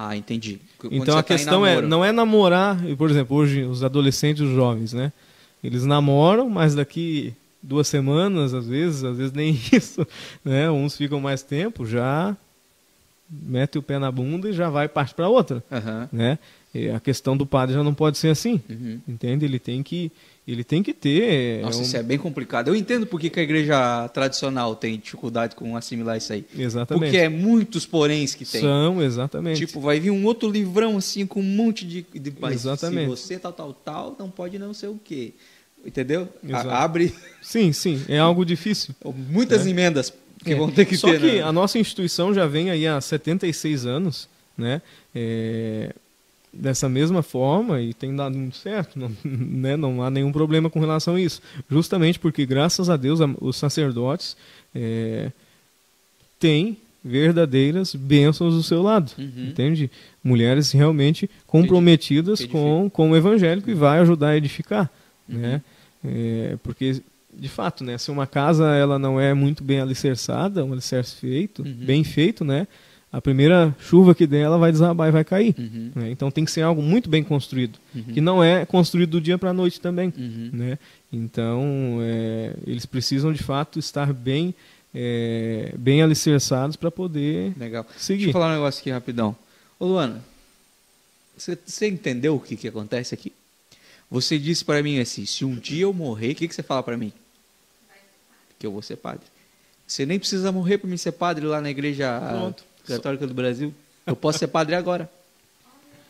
Ah, entendi. Quando Então você a tá em questão namoro. não é namorar, por exemplo, hoje os adolescentes, os jovens, né? Eles namoram, mas daqui 2 semanas, às vezes nem isso, né? Uns ficam mais tempo, já mete o pé na bunda e já vai parte para outra, Aham. né? E a questão do padre já não pode ser assim, Uhum. entende? Ele tem que ter... Nossa, isso é bem complicado. Eu entendo por que a igreja tradicional tem dificuldade com assimilar isso aí. Exatamente. Porque é muitos poréns que tem. São, exatamente. Tipo, vai vir um outro livrão assim com um monte de mas Exatamente. se você tal, não pode não sei o quê. Entendeu? Exato. Abre Sim, é algo difícil. muitas emendas que vão ter que Só ter. que né? a nossa instituição já vem aí há 76 anos, né? Dessa mesma forma e tem dado muito certo, não, né? Não há nenhum problema com relação a isso. Justamente porque, graças a Deus, os sacerdotes têm verdadeiras bênçãos do seu lado, entende? Mulheres realmente comprometidas com o evangelho que vai ajudar a edificar, né? Porque, de fato, né? Se uma casa ela não é muito bem alicerçada, um alicerce feito, bem feito, né? A primeira chuva que der, ela vai desabar e vai cair. Né? Então tem que ser algo muito bem construído, que não é construído do dia para a noite também. Né? Então eles precisam de fato estar bem alicerçados para poder Legal. seguir. Deixa eu falar um negócio aqui rapidão. Ô Luana, você entendeu o que acontece aqui? Você disse para mim assim, se um dia eu morrer, o que você fala para mim? Que eu vou ser padre. Você nem precisa morrer para mim ser padre lá na igreja católica do Brasil. Eu posso ser padre agora.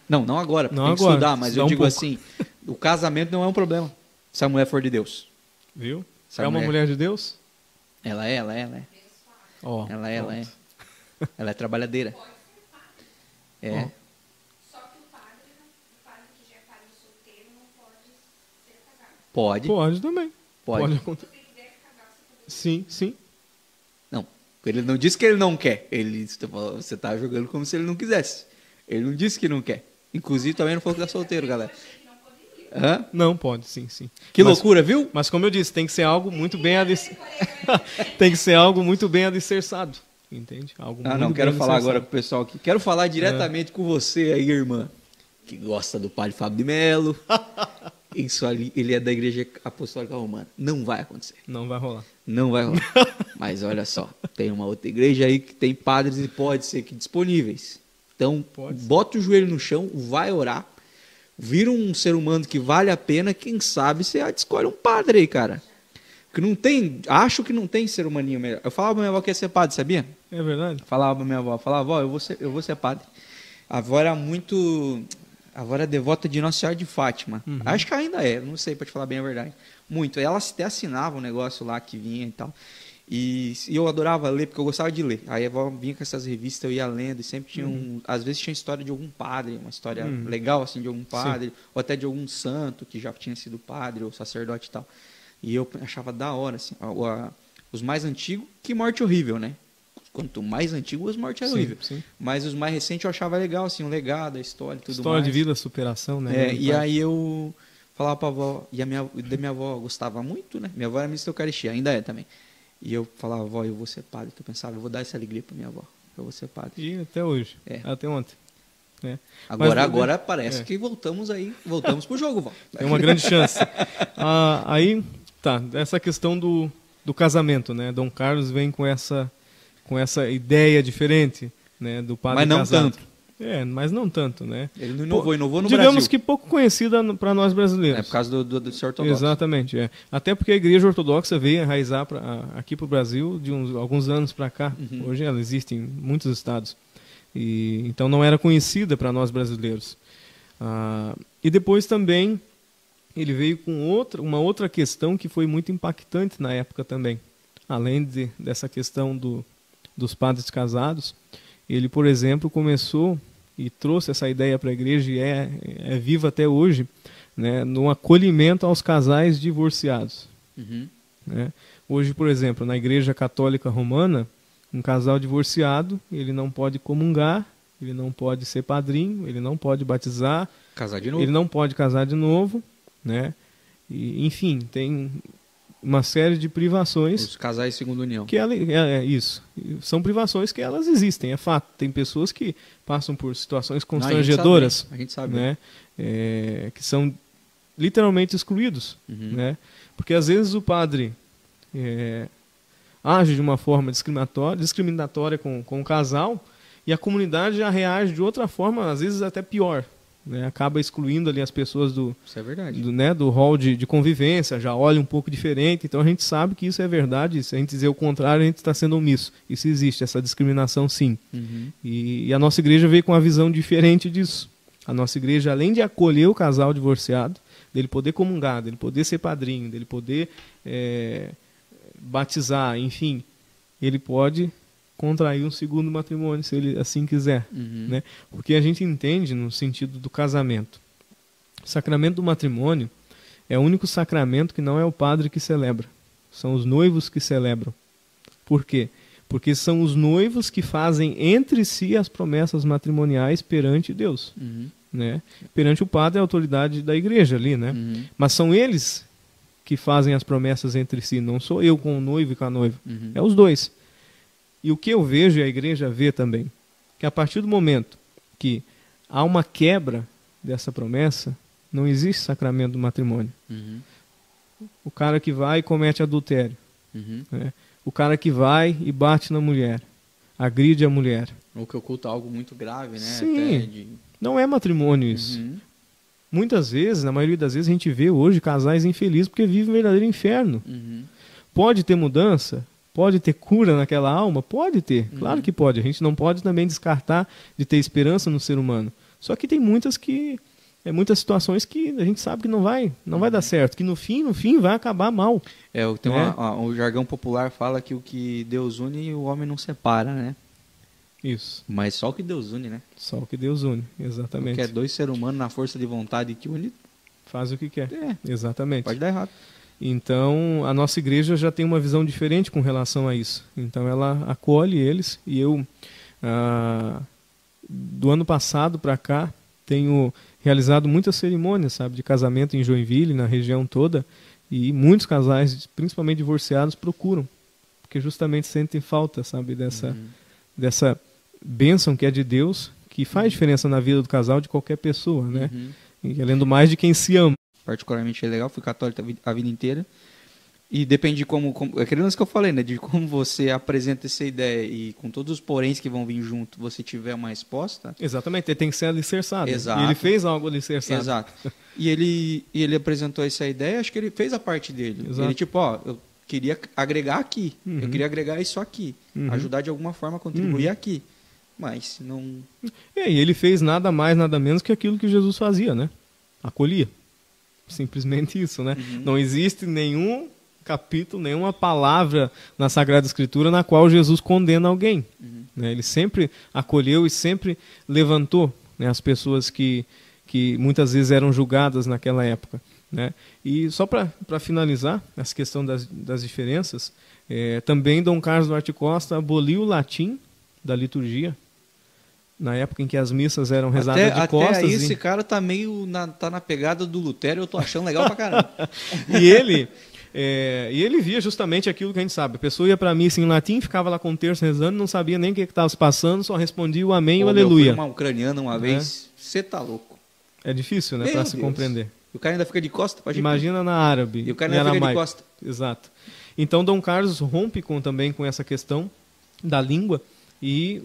Não agora, porque tem que estudar, mas eu digo assim, o casamento não é um problema, se a mulher for de Deus. Viu? É uma mulher de Deus? Ela é. Oh, ela é. Ela é trabalhadeira. É. Oh. Só que o padre que já é padre solteiro não pode ser casado. Pode também. Pode. Se você quiser casar, você pode. Sim. Não, ele não disse que ele não quer. Você está jogando como se ele não quisesse. Ele não disse que não quer. Inclusive também não falou que está solteiro, galera. Hã? Não, pode, sim. Que loucura, viu? Mas como eu disse, tem que ser algo muito bem tem que ser algo muito bem alicerçado, entende? Algo muito Não quero bem falar alicerçado. agora com o pessoal aqui. Quero falar diretamente com você aí, irmã, que gosta do padre Fábio de Melo. Isso ali, ele é da Igreja Apostólica Romana. Não vai acontecer. Não vai rolar. Não vai rolar. Mas olha só, tem uma outra igreja aí que tem padres e pode ser que disponíveis. Então, bota o joelho no chão, vai orar, vira um ser humano que vale a pena, quem sabe você escolhe um padre aí, cara. Porque não tem, acho que não tem ser humaninho melhor. Eu falava pra minha avó que ia ser padre, sabia? É verdade? Falava pra minha avó, eu vou ser padre. A avó era devota de Nossa Senhora de Fátima. Acho que ainda é, não sei, pra te falar bem a verdade. Muito. Ela até assinava um negócio lá que vinha e tal. E eu adorava ler, porque eu gostava de ler. Aí a avó vinha com essas revistas, eu ia lendo, e sempre tinha às vezes tinha história de algum padre, uma história legal, assim, de algum padre, ou até de algum santo que já tinha sido padre ou sacerdote e tal. E eu achava da hora, assim, os mais antigos, que morte horrível, né? Quanto mais antigo, as mortes é horrível. Sim. Mas os mais recentes eu achava legal, assim, o legado, a história e tudo mais. História de vida, superação, né? E aí eu falava pra avó, e minha avó gostava muito, né? Minha avó era ministra da Eucaristia, ainda é também. E eu falava, avó, eu vou ser padre. Eu pensava, eu vou dar essa alegria pra minha avó, eu vou ser padre. E até hoje, até ontem. Agora parece que voltamos pro jogo, vó. Tem uma grande chance. Aí, essa questão do casamento, né? Dom Carlos vem com essa ideia diferente, né? Do padre Mas não casado. tanto. Mas não tanto, né? Ele não inovou no Digamos Brasil. que pouco conhecida para nós brasileiros. É por causa do ser ortodoxo. Exatamente, Até porque a igreja ortodoxa veio enraizar aqui para o Brasil de alguns anos para cá. Hoje ela existe em muitos estados. Então não era conhecida para nós brasileiros. E depois também ele veio com uma outra questão que foi muito impactante na época também. Além dessa questão dos padres casados, ele, por exemplo, começou e trouxe essa ideia para a igreja e é viva até hoje, né, no acolhimento aos casais divorciados. Uhum. Né? Hoje, por exemplo, na Igreja Católica Romana, um casal divorciado, ele não pode comungar, ele não pode ser padrinho, ele não pode batizar, Casar de novo. ele não pode casar de novo, né? E, enfim, tem uma série de privações Os casais segundo união. que isso. São privações que elas existem, é fato. Tem pessoas que passam por situações constrangedoras, A gente sabe. né? Que são literalmente excluídos, Uhum. né? Porque às vezes o padre age de uma forma discriminatória com o casal e a comunidade já reage de outra forma, às vezes até pior, né? Acaba excluindo ali as pessoas Isso é verdade. do hall de convivência, já olha um pouco diferente. Então a gente sabe que isso é verdade. Se a gente dizer o contrário, a gente está sendo omisso. Isso existe, essa discriminação, sim. Uhum. E a nossa igreja veio com uma visão diferente disso. A nossa igreja, além de acolher o casal divorciado, dele poder comungar, dele poder ser padrinho, dele poder batizar, enfim, ele pode contrair um segundo matrimônio, se ele assim quiser. Uhum. Né? Porque a gente entende no sentido do casamento. O sacramento do matrimônio é o único sacramento que não é o padre que celebra. São os noivos que celebram. Por quê? Porque são os noivos que fazem entre si as promessas matrimoniais perante Deus. Uhum. Né? Perante o padre, a autoridade da igreja ali, né? Uhum. Mas são eles que fazem as promessas entre si, não sou eu com o noivo e com a noiva. Uhum. É os dois. E o que eu vejo e a igreja vê também, que a partir do momento que há uma quebra dessa promessa, não existe sacramento do matrimônio. Uhum. O cara que vai e comete adultério, Uhum. né? O cara que vai e bate na mulher, agride a mulher. Ou que oculta algo muito grave, né? Sim. Até de... Não é matrimônio isso. Uhum. Muitas vezes, na maioria das vezes, a gente vê hoje casais infelizes porque vivem um verdadeiro inferno. Uhum. Pode ter mudança? Pode ter cura naquela alma? Pode ter, Uhum. claro que pode. A gente não pode também descartar de ter esperança no ser humano. Só que tem muitas situações que a gente sabe que não vai dar certo, que no fim vai acabar mal. Tem Né? o jargão popular fala que o que Deus une, o homem não separa, né? Isso, Mas só o que Deus une, né? só o que Deus une, Porque exatamente. é dois seres humanos na força de vontade que une, Faz o que quer, é, exatamente. pode dar errado. Então, a nossa igreja já tem uma visão diferente com relação a isso. Então, ela acolhe eles e eu, do ano passado para cá, tenho realizado muitas cerimônias, sabe, de casamento em Joinville, na região toda, e muitos casais, principalmente divorciados, procuram, porque justamente sentem falta, sabe, dessa bênção que é de Deus, que faz diferença na vida do casal de qualquer pessoa, né? Uhum. E além do mais, de quem se ama. Particularmente é legal, fui católico a vida inteira. E depende de como é aquele lance que eu falei, né? De como você apresenta essa ideia e com todos os poréns que vão vir junto, você tiver uma resposta. Exatamente, ele tem que ser alicerçado. Exato. E ele fez algo alicerçado. Exato. E ele apresentou essa ideia, acho que ele fez a parte dele. Exato. Ele tipo, eu queria agregar aqui, Uhum. eu queria agregar isso aqui, Uhum. ajudar de alguma forma a contribuir aqui. Mas não... E ele fez nada mais, nada menos que aquilo que Jesus fazia, né? Acolhia. Simplesmente isso, né? Uhum. Não existe nenhum capítulo, nenhuma palavra na Sagrada Escritura na qual Jesus condena alguém. Uhum. Né? Ele sempre acolheu e sempre levantou, né, as pessoas que muitas vezes eram julgadas naquela época. Né? E só para finalizar essa questão das diferenças, também Dom Carlos Duarte Costa aboliu o latim da liturgia, na época em que as missas eram rezadas de costas. Até aí esse cara tá meio na pegada do Lutero, eu tô achando legal pra caramba. E ele via justamente aquilo que a gente sabe. A pessoa ia para a missa em latim, ficava lá com o terço rezando, não sabia nem o que estava se passando, só respondia o amém e o aleluia. Eu fui uma ucraniana uma vez, você tá louco. É difícil, né, Meu para se Deus. compreender. O cara ainda fica de costa pra gente. Imagina na árabe. E o cara em ainda fica de aramaico. costa. Exato. Então Dom Carlos rompe também com essa questão da língua, e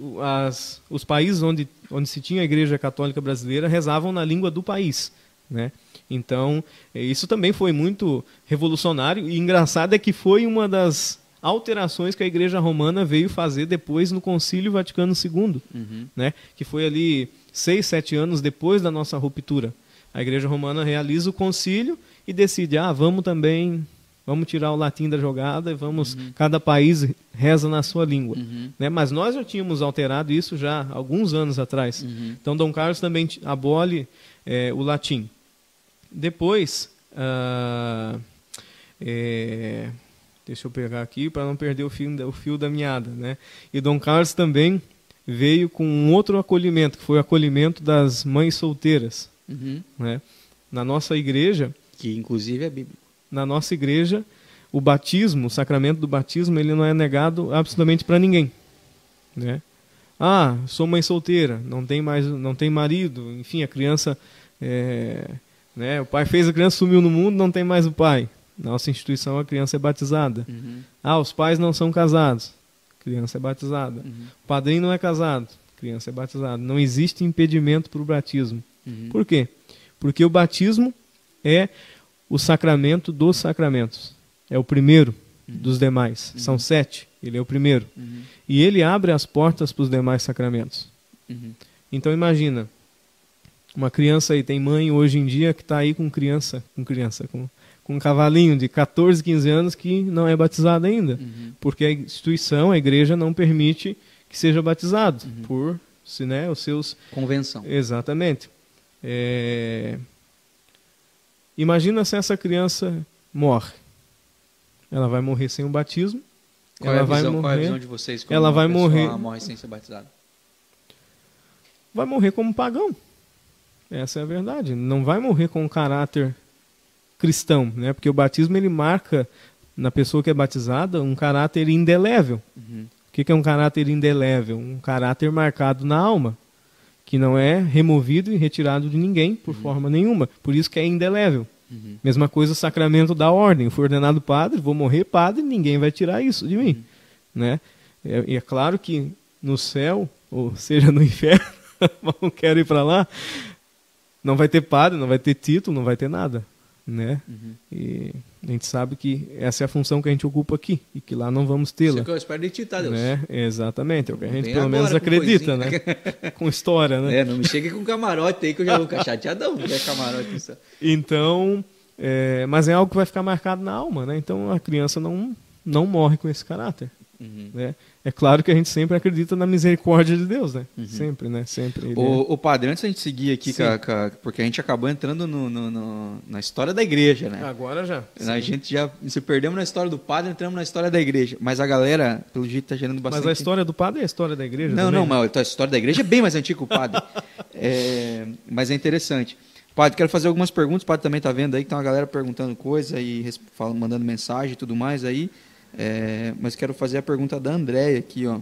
os países onde se tinha a Igreja Católica Brasileira rezavam na língua do país, né? Então, isso também foi muito revolucionário, e engraçado é que foi uma das alterações que a Igreja Romana veio fazer depois no Concílio Vaticano II, Uhum. né? Que foi ali 6, 7 anos depois da nossa ruptura. A Igreja Romana realiza o concílio e decide, vamos tirar o latim da jogada e cada país reza na sua língua. Uhum. Né? Mas nós já tínhamos alterado isso já há alguns anos atrás. Uhum. Então Dom Carlos também abole o latim. Depois, deixa eu pegar aqui para não perder o fio da meada, né? E Dom Carlos também veio com um outro acolhimento, que foi o acolhimento das mães solteiras, né? Na nossa igreja, que inclusive é bíblico. Na nossa igreja, o batismo, o sacramento do batismo, ele não é negado absolutamente para ninguém, né? Ah, sou mãe solteira, não tem marido, enfim, a criança, né? O pai fez a criança, sumiu no mundo, não tem mais o pai. Na nossa instituição a criança é batizada. Ah, os pais não são casados, criança é batizada. O padrinho não é casado, criança é batizada. Não existe impedimento para o batismo. Por quê? Porque o batismo é o sacramento dos sacramentos. É o primeiro dos demais. São 7, ele é o primeiro. E ele abre as portas para os demais sacramentos. Então imagina, uma criança aí, tem mãe hoje em dia que está aí com um cavalinho de 14, 15 anos que não é batizado ainda. Porque a instituição, a igreja, não permite que seja batizado. Por, né, os seus... Convenção. Exatamente. Imagina se essa criança morre. Ela vai morrer sem o batismo. Qual é a visão de vocês? Ela vai morrer. Morre sem ser batizada. Vai morrer como pagão. Essa é a verdade. Não vai morrer com um caráter cristão, né? Porque o batismo ele marca na pessoa que é batizada um caráter indelével. O que é um caráter indelével? Um caráter marcado na alma, que não é removido e retirado de ninguém por forma nenhuma. Por isso que é indelével. Mesma coisa o sacramento da ordem. Eu fui ordenado padre, vou morrer padre, ninguém vai tirar isso de mim. Né? É claro que no céu, ou seja, no inferno, não quero ir para lá, não vai ter padre, não vai ter título, não vai ter nada. Né? E a gente sabe que essa é a função que a gente ocupa aqui e que lá não vamos tê-la. Isso que eu espero de ti, tá, Deus? Né? Exatamente, é o que a gente pelo menos acredita, né? Com história, né? Não me chegue com camarote aí que eu já vou ficar chateadão, que é camarote isso. Então, mas é algo que vai ficar marcado na alma, né? Então a criança não morre com esse caráter. Né? É claro que a gente sempre acredita na misericórdia de Deus, né? Sempre, né? Sempre. O padre, antes da gente seguir aqui, porque a gente acabou entrando na história da igreja, né? Agora já. A gente já se perdemos na história do padre, entramos na história da igreja. Mas a galera, pelo jeito, tá gerando bastante... Mas a história do padre é a história da igreja Não, também, não, mas a história da igreja é bem mais antiga que o padre. Mas é interessante. Padre, quero fazer algumas perguntas. O padre também tá vendo aí que tem uma galera perguntando coisa e mandando mensagem e tudo mais aí. Mas quero fazer a pergunta da Andréia aqui, ó.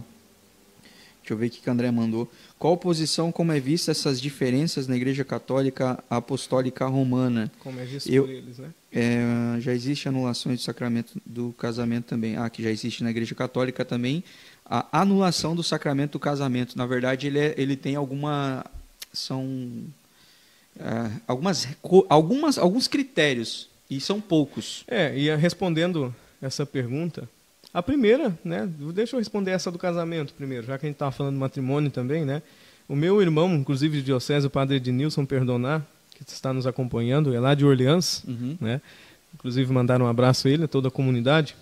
Deixa eu ver o que a Andréia mandou. Qual posição, como é vista essas diferenças na Igreja Católica Apostólica Romana? Como é visto por eles, né? Já existe anulações do sacramento do casamento também. Que já existe na Igreja Católica também a anulação do sacramento do casamento. Na verdade, ele tem alguns critérios e são poucos. E respondendo essa pergunta, a primeira, né? Deixa eu responder essa do casamento primeiro, já que a gente estava falando de matrimônio também, né? O meu irmão, inclusive de diocese, o padre Ednilson Perdonar, que está nos acompanhando, é lá de Orleans, né? Inclusive mandaram um abraço a ele, a toda a comunidade.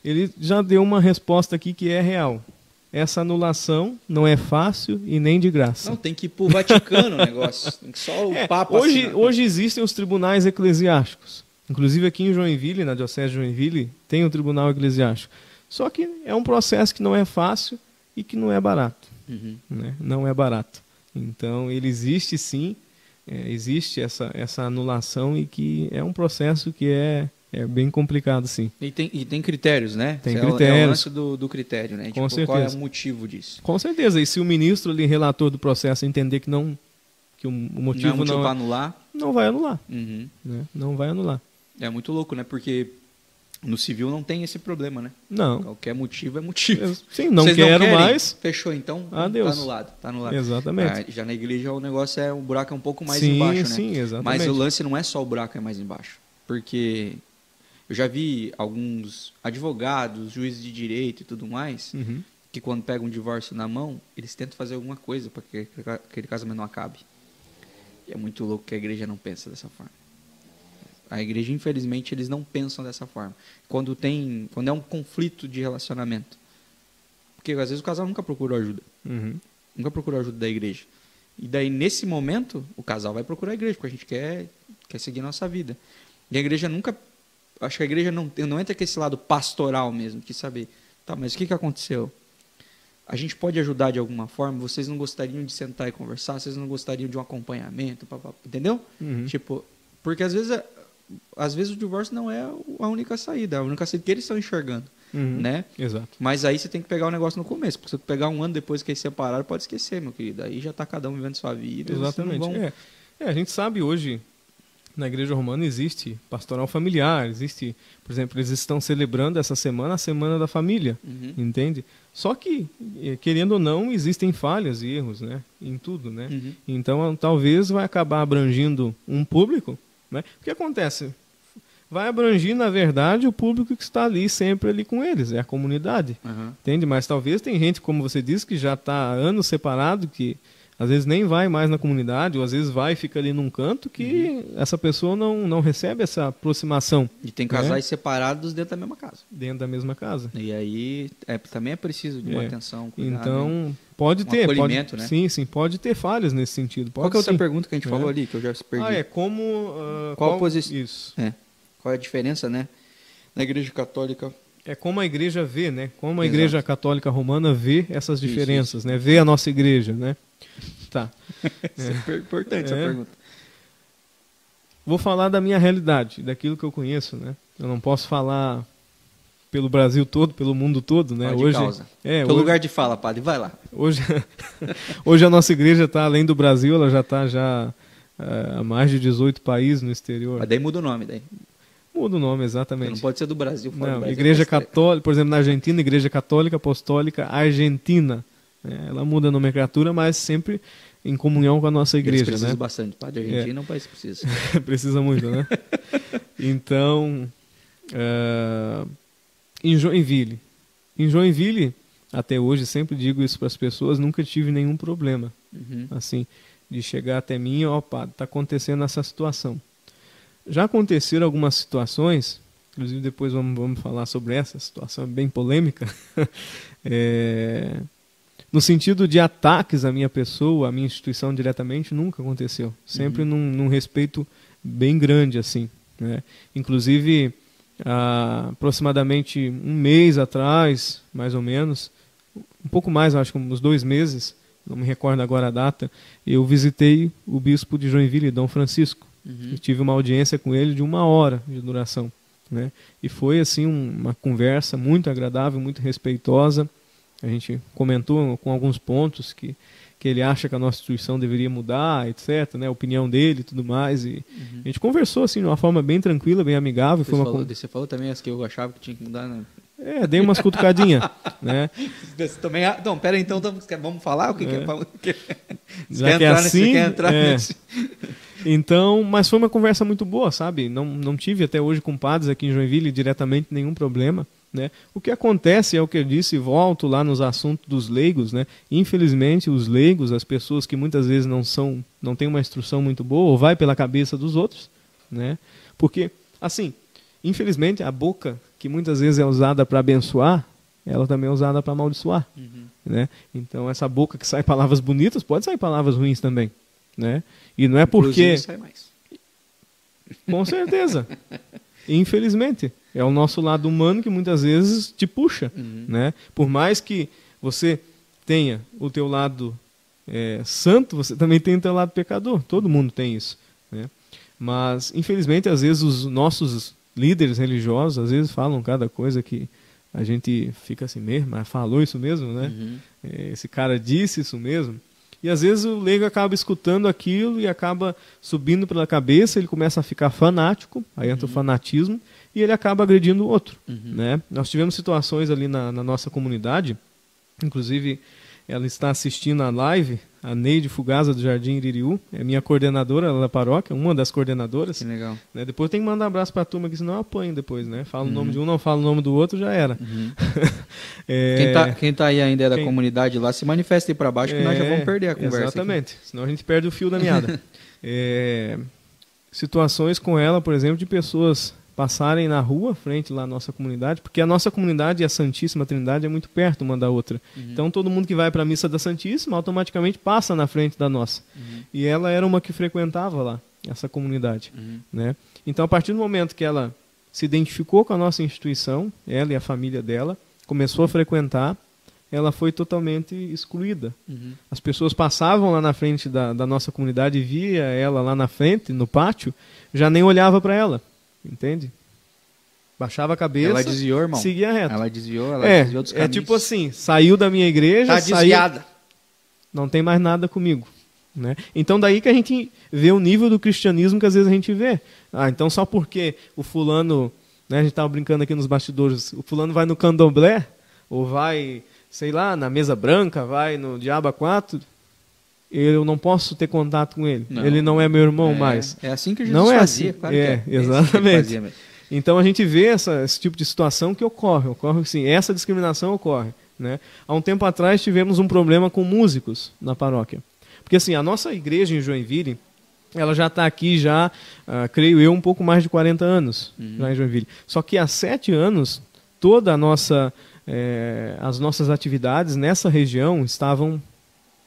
Ele já deu uma resposta aqui que é real. Essa anulação não é fácil e nem de graça. Não, tem que ir para o Vaticano o negócio. Tem que só o Papa hoje existem os tribunais eclesiásticos. Inclusive aqui em Joinville, na Diocese de Joinville, tem um tribunal eclesiástico. Só que é um processo que não é fácil e que não é barato. Né? Não é barato. Então, ele existe sim, existe essa anulação e que é um processo que é bem complicado, sim. E tem critérios, né? Tem critérios. É o lance do critério, né? Com certeza. Qual é o motivo disso? Com certeza. E se o ministro, ali, relator do processo, entender que o motivo não para anular, não vai anular. Né? Não vai anular. É muito louco, né? Porque no civil não tem esse problema, né? Não. Qualquer motivo é motivo. Sim, não quero mais. Fechou, então. Adeus. Tá anulado. Exatamente. Já na igreja o negócio o buraco é um pouco mais sim, embaixo, né? Sim, exatamente. Mas o lance não é só o buraco é mais embaixo. Porque eu já vi alguns advogados, juízes de direito e tudo mais, que quando pegam um divórcio na mão, eles tentam fazer alguma coisa para que aquele casamento não acabe. E é muito louco que a igreja não pensa dessa forma. A igreja, infelizmente, eles não pensam dessa forma. Quando é um conflito de relacionamento. Porque às vezes o casal nunca procurou ajuda. Nunca procurou ajuda da igreja. E daí, nesse momento, o casal vai procurar a igreja, porque a gente quer seguir a nossa vida. E a igreja nunca... Acho que a igreja não entra com esse lado pastoral mesmo, que saber, tá, mas o que aconteceu? A gente pode ajudar de alguma forma? Vocês não gostariam de sentar e conversar? Vocês não gostariam de um acompanhamento? Entendeu? Tipo, porque às vezes o divórcio não é a única saída que eles estão enxergando, né? Exato. Mas aí você tem que pegar o negócio no começo, porque se você pegar um ano depois que eles separaram, pode esquecer, meu querido. Aí já está cada um vivendo sua vida. Exatamente. Vão... A gente sabe hoje, na Igreja Romana existe pastoral familiar, existe, por exemplo, eles estão celebrando essa semana a Semana da Família, entende? Só que, querendo ou não, existem falhas e erros, né? Em tudo, né? Então, talvez vai acabar abrangindo um público, né? O que acontece? Vai abrangir, na verdade, o público que está ali, sempre ali com eles, é a comunidade, entende? Mas talvez tem gente, como você disse, que já está há anos separado, que às vezes nem vai mais na comunidade, ou às vezes vai e fica ali num canto, que essa pessoa não recebe essa aproximação. E tem casais separados dentro da mesma casa. Dentro da mesma casa. E aí também é preciso de uma atenção, cuidado. Então, pode ter. Acolhimento, né? Sim, pode ter falhas nesse sentido. Qual que é a outra pergunta que a gente falou ali, que eu já perdi? Qual a posição? Isso. Qual é a diferença, né? Na Igreja Católica... É como a igreja vê, né? Como a Igreja Católica Romana vê essas diferenças, né? Vê a nossa igreja, né? Tá. É importante essa pergunta. Vou falar da minha realidade, daquilo que eu conheço, né? Eu não posso falar pelo Brasil todo, pelo mundo todo, né? Hoje, causa. Teu lugar de fala, padre, vai lá. Hoje a nossa igreja está além do Brasil, ela já está há mais de 18 países no exterior. Mas daí muda o nome, daí. Muda o nome, exatamente. Não pode ser do Brasil. Fora não, do Brasil Igreja Católica, por exemplo, na Argentina, Igreja Católica Apostólica Argentina. Ela muda a nomenclatura, mas sempre em comunhão com a nossa igreja. Eles precisam né? bastante. Padre Argentina é um país que precisa. Precisa muito, né? Então, em Joinville, até hoje, sempre digo isso para as pessoas, nunca tive nenhum problema. Assim, de chegar até mim e, padre, está acontecendo essa situação. Já aconteceram algumas situações, inclusive depois vamos falar sobre essa situação, é bem polêmica, no sentido de ataques à minha pessoa, à minha instituição diretamente, nunca aconteceu. Sempre num respeito bem grande, assim. Né? Inclusive, aproximadamente um mês atrás, mais ou menos, um pouco mais, acho que uns 2 meses, não me recordo agora a data, eu visitei o bispo de Joinville, Dom Francisco. Eu tive uma audiência com ele de 1 hora de duração, né? E foi assim uma conversa muito agradável, muito respeitosa. A gente comentou com alguns pontos que ele acha que a nossa instituição deveria mudar, etc, né? A opinião dele e tudo mais. E a gente conversou assim de uma forma bem tranquila, bem amigável. Você falou também as que eu achava que tinha que mudar, né? Dei umas cutucadinhas, né? Também, não, pera aí, então vamos falar o que é? Já que é assim, Então, mas foi uma conversa muito boa, sabe? Não tive até hoje com padres aqui em Joinville diretamente nenhum problema, né? O que acontece é o que eu disse, volto lá nos assuntos dos leigos, né? Infelizmente, os leigos, as pessoas que muitas vezes não têm uma instrução muito boa, ou vai pela cabeça dos outros, né? Porque, assim, infelizmente, a boca, que muitas vezes é usada para abençoar, ela também é usada para amaldiçoar, né? Então, essa boca que sai palavras bonitas, pode sair palavras ruins também, né? E não é porque... sai mais. Com certeza. Infelizmente. É o nosso lado humano que muitas vezes te puxa, né? Por mais que você tenha o teu lado santo, você também tem o teu lado pecador. Todo mundo tem isso, né? Mas, infelizmente, às vezes os nossos líderes religiosos, às vezes falam cada coisa que a gente fica assim mesmo, mas falou isso mesmo, né? Esse cara disse isso mesmo. E às vezes o leigo acaba escutando aquilo e acaba subindo pela cabeça, ele começa a ficar fanático, aí entra o fanatismo, e ele acaba agredindo o outro. Né? Nós tivemos situações ali na nossa comunidade, inclusive ela está assistindo a live, a Neide Fugaza do Jardim Iririú, é minha coordenadora da paróquia, uma das coordenadoras. Que legal. Né? Depois tem que mandar um abraço para a turma, que senão eu apanho depois, né? Fala o nome de um, não fala o nome do outro, já era. Quem tá aí ainda da comunidade lá, se manifesta aí para baixo, que nós já vamos perder a conversa. Exatamente, aqui. Senão a gente perde o fio da meada. Situações com ela, por exemplo, de pessoas passarem na rua, frente lá à nossa comunidade, porque a nossa comunidade e a Santíssima Trindade é muito perto uma da outra. Então todo mundo que vai para a missa da Santíssima automaticamente passa na frente da nossa. E ela era uma que frequentava lá, essa comunidade. Né? Então a partir do momento que ela se identificou com a nossa instituição, ela e a família dela, começou a frequentar, ela foi totalmente excluída. As pessoas passavam lá na frente da nossa comunidade e via ela lá na frente, no pátio, já nem olhava para ela. Entende? Baixava a cabeça, Ela desviou, irmão. seguia reto. Ela desviou dos caminhos. É tipo assim, saiu da minha igreja, Tá desviada. não tem mais nada comigo. Né? Então daí que a gente vê o nível do cristianismo que às vezes a gente vê. Então só porque o fulano, né, a gente estava brincando aqui nos bastidores, o fulano vai no candomblé, ou vai, sei lá, na mesa branca, vai no Diaba 4, eu não posso ter contato com ele. Ele não é meu irmão mais. É assim que Jesus não é fazia, assim. claro que é. Exatamente. Então a gente vê esse tipo de situação que ocorre sim, essa discriminação ocorre. Né? Há um tempo atrás tivemos um problema com músicos na paróquia. Porque assim, a nossa igreja em Joinville, ela já está aqui creio eu, um pouco mais de 40 anos, já em Joinville. Só que há 7 anos, toda as nossas atividades nessa região estavam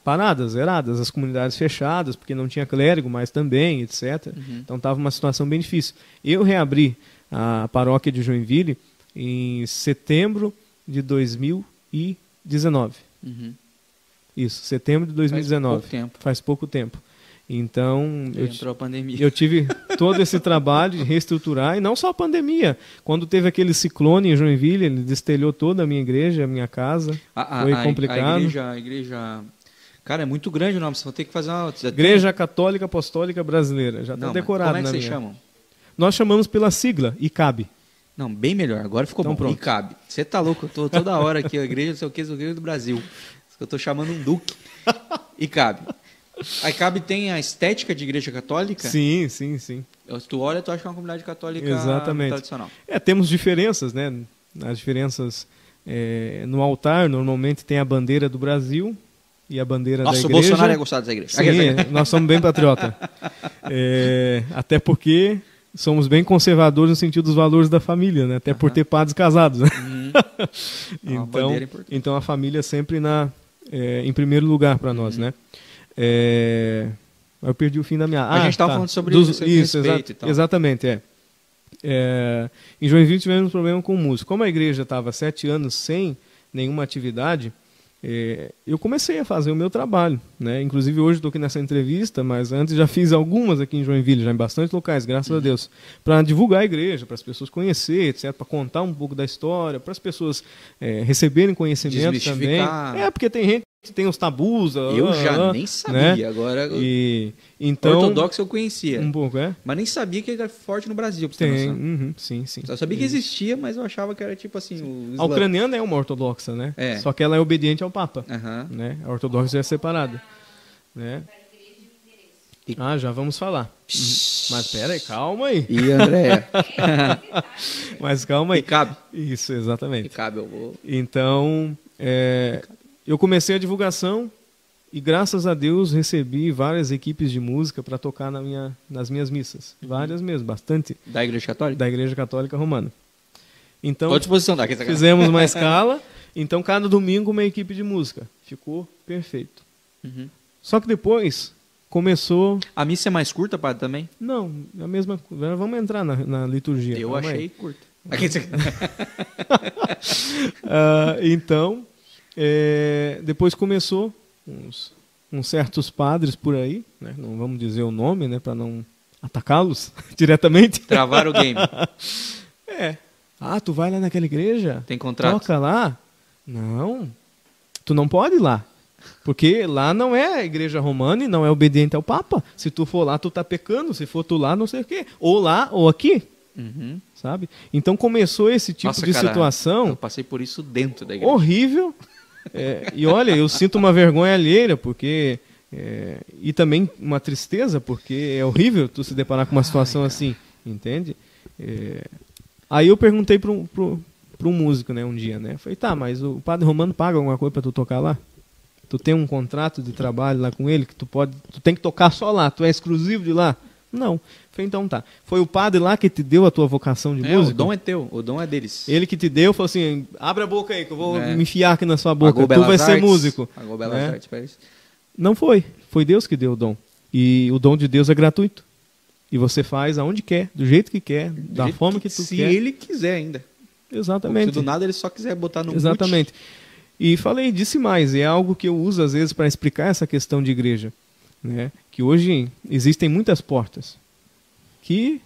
paradas, zeradas, as comunidades fechadas, porque não tinha clérigo mais também, etc. Então estava uma situação bem difícil. Eu reabri a paróquia de Joinville em setembro de 2019. Isso, setembro de 2019. Faz pouco tempo. Então, entrou a pandemia. Eu tive todo esse trabalho de reestruturar, e não só a pandemia. Quando teve aquele ciclone em Joinville, ele destelhou toda a minha igreja, a minha casa. Foi complicado. A igreja... Cara, é muito grande o nome, você vai ter que fazer uma... Igreja Católica Apostólica Brasileira. Já está decorado. Como é que vocês chamam? Nós chamamos pela sigla, ICAB. Não, bem melhor. Agora ficou então, bom. Pronto. ICAB. Você tá louco, eu tô toda hora aqui, a igreja, não sei o que, do Brasil. Eu tô chamando um duque. ICAB. A ICAB tem a estética de igreja católica? Sim. Se tu olha, tu acha que é uma comunidade católica tradicional. Temos diferenças, né? As diferenças no altar, normalmente tem a bandeira do Brasil e a bandeira da igreja. Nossa, o Bolsonaro ia gostar dessa igreja. Sim, nós somos bem patriota. Até porque somos bem conservadores no sentido dos valores da família, né? Até por ter padres casados. Né? Então a família sempre em primeiro lugar para nós, né? Eu perdi o fim da minha... A gente estava falando sobre isso, respeito e tal. Exatamente, em Joinville tivemos um problema com o músico. Como a igreja estava 7 anos sem nenhuma atividade, eu comecei a fazer o meu trabalho, né? Inclusive hoje estou aqui nessa entrevista, mas antes já fiz algumas aqui em Joinville, já em bastante locais, graças a Deus, para divulgar a igreja, para as pessoas conhecerem, etc., para contar um pouco da história, para as pessoas receberem conhecimento também. Porque tem gente que tem os tabus. Eu já nem sabia, né? Agora... Então, ortodoxo eu conhecia. Um pouco, Mas nem sabia que ele era forte no Brasil, pra você ter noção. Sim. Eu sabia que existia, mas eu achava que era tipo assim... A ucraniana é uma ortodoxa, né? Só que ela é obediente ao Papa. Né? A ortodoxa é separada. Né? Já vamos falar. Mas pera aí, calma aí. E André? Mas calma aí. ICAB. Isso, exatamente. ICAB, eu vou... Então, eu comecei a divulgação e, graças a Deus, recebi várias equipes de música para tocar nas minhas missas. Várias mesmo, bastante. Da Igreja Católica? Da Igreja Católica Romana. Então, à disposição da fizemos uma escala. Então, cada domingo, uma equipe de música. Ficou perfeito. Só que depois começou... A missa é mais curta, padre, também? Não, a mesma coisa. Vamos entrar na liturgia. Eu achei curta. Então, depois começou uns certos padres por aí, né? Não vamos dizer o nome, né, para não atacá-los diretamente. Travar o game. Tu vai lá naquela igreja? Tem contrato? Toca lá? Não, tu não pode ir lá. Porque lá não é a igreja romana e não é obediente ao Papa. Se tu for lá, tu tá pecando. Se for tu lá, não sei o quê. Ou lá, ou aqui. Sabe? Então começou esse tipo de situação. Eu passei por isso dentro da igreja. Horrível. E olha, eu sinto uma vergonha alheia, porque... e também uma tristeza, porque é horrível tu se deparar com uma situação assim. Entende? Aí eu perguntei para um músico, né, um dia, né? Falei, mas o padre romano paga alguma coisa para tu tocar lá? Tu tem um contrato de trabalho lá com ele que tu tem que tocar só lá, tu é exclusivo de lá? Não. Falei, então tá. Foi o padre lá que te deu a tua vocação de músico? O dom é teu, o dom é deles. Ele que te deu, falou assim, abre a boca aí que eu vou me enfiar aqui na sua boca. Pagou Tu vai Belas ser Artes, músico. Pagou Belas né? Artes pra isso. Não foi. Foi Deus que deu o dom. E o dom de Deus é gratuito. E você faz aonde quer, do jeito que quer, da jeito forma que tu se quer. Se ele quiser ainda. Exatamente. Se do nada ele só quiser botar no Exatamente. E falei, disse mais, é algo que eu uso às vezes para explicar essa questão de igreja. Né? Que hoje existem muitas portas. Que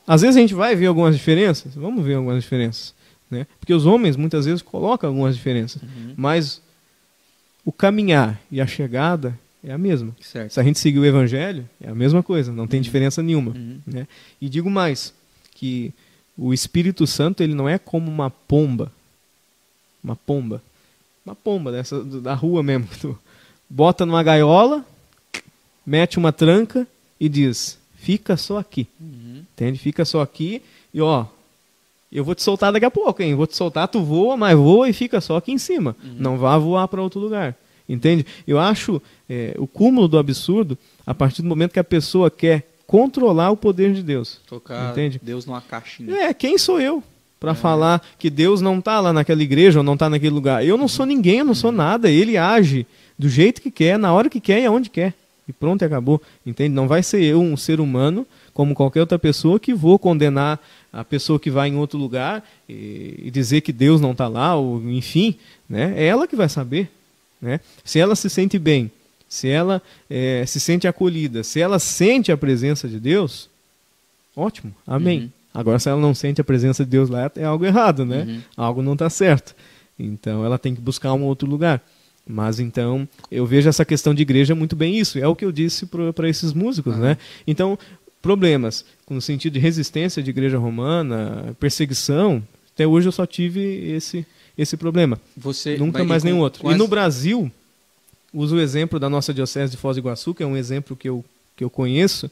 às vezes a gente vai ver algumas diferenças, vamos ver algumas diferenças. Né? Porque os homens muitas vezes colocam algumas diferenças. Mas o caminhar e a chegada é a mesma. Certo. Se a gente seguir o evangelho, é a mesma coisa, não tem diferença nenhuma. Né? E digo mais, que o Espírito Santo ele não é como uma pomba. Uma pomba dessa, da rua mesmo. Tu bota numa gaiola, mete uma tranca e diz, fica só aqui. Entende? Fica só aqui e ó, eu vou te soltar daqui a pouco, hein? Vou te soltar, tu voa, mas voa e fica só aqui em cima. Não vá voar para outro lugar. Entende? Eu acho o cúmulo do absurdo a partir do momento que a pessoa quer controlar o poder de Deus. Tocar entende? Deus numa caixinha. Quem sou eu para falar que Deus não está lá naquela igreja ou não está naquele lugar? Eu não sou ninguém, eu não sou nada. Ele age do jeito que quer, na hora que quer e aonde quer. E pronto, acabou. Entende? Não vai ser eu, um ser humano, como qualquer outra pessoa, que vou condenar a pessoa que vai em outro lugar e dizer que Deus não está lá, ou enfim, né? É ela que vai saber. Né? Se ela se sente bem, se ela se sente acolhida, se ela sente a presença de Deus, ótimo, amém. Agora, se ela não sente a presença de Deus lá, é algo errado, né? Algo não está certo. Então, ela tem que buscar um outro lugar. Mas, então, eu vejo essa questão de igreja muito bem isso. É o que eu disse para esses músicos, né? Então, problemas no sentido de resistência de igreja romana, perseguição, até hoje eu só tive esse problema. Nunca mais nenhum outro. E no Brasil, uso o exemplo da nossa diocese de Foz do Iguaçu, que é um exemplo que eu conheço.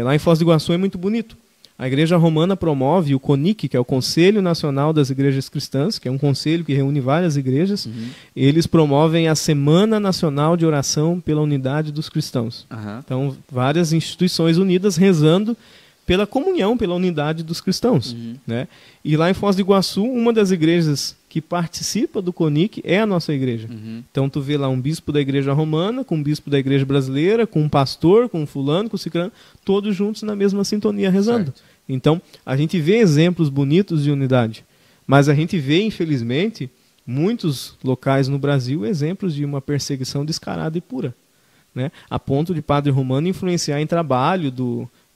Lá em Foz do Iguaçu é muito bonito. A Igreja Romana promove o CONIC, que é o Conselho Nacional das Igrejas Cristãs, que é um conselho que reúne várias igrejas. Eles promovem a Semana Nacional de Oração pela Unidade dos Cristãos. Então, várias instituições unidas rezando pela comunhão, pela unidade dos cristãos. Né? E lá em Foz do Iguaçu, uma das igrejas que participa do CONIC é a nossa igreja. Então tu vê lá um bispo da igreja romana, com um bispo da igreja brasileira, com um pastor, com um fulano, com um ciclano, todos juntos na mesma sintonia rezando. Certo. Então a gente vê exemplos bonitos de unidade, mas a gente vê, infelizmente, muitos locais no Brasil exemplos de uma perseguição descarada e pura, né? A ponto de padre romano influenciar em trabalho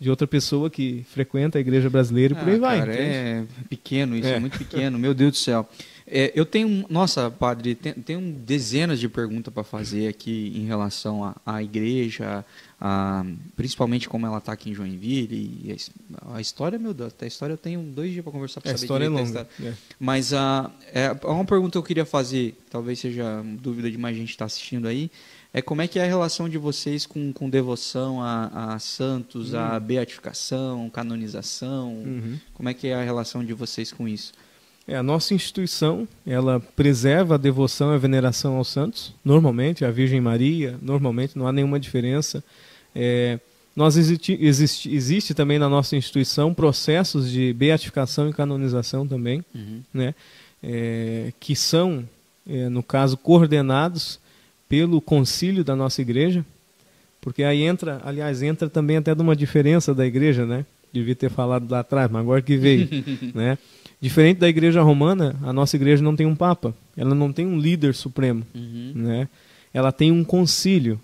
de outra pessoa que frequenta a igreja brasileira e por aí vai. Cara, é pequeno isso, é muito pequeno, meu Deus do céu. Eu tenho, nossa, padre, tenho dezenas de perguntas para fazer aqui em relação à igreja, principalmente como ela está aqui em Joinville. E a história, meu Deus, a história eu tenho 2 dias para conversar para saber. A história é longa. Mas uma pergunta que eu queria fazer, talvez seja dúvida de mais gente que está assistindo aí, como é que é a relação de vocês com devoção a santos, a beatificação, canonização? Como é que é a relação de vocês com isso? A nossa instituição, ela preserva a devoção e a veneração aos santos, normalmente, a Virgem Maria, normalmente, não há nenhuma diferença. Existe também na nossa instituição processos de beatificação e canonização também, né? Que são, no caso, coordenados pelo concílio da nossa igreja, porque aí entra também até de uma diferença da igreja, né? Devia ter falado lá atrás, mas agora que veio, né? Diferente da igreja romana, a nossa igreja não tem um papa, ela não tem um líder supremo, né? Ela tem um concílio.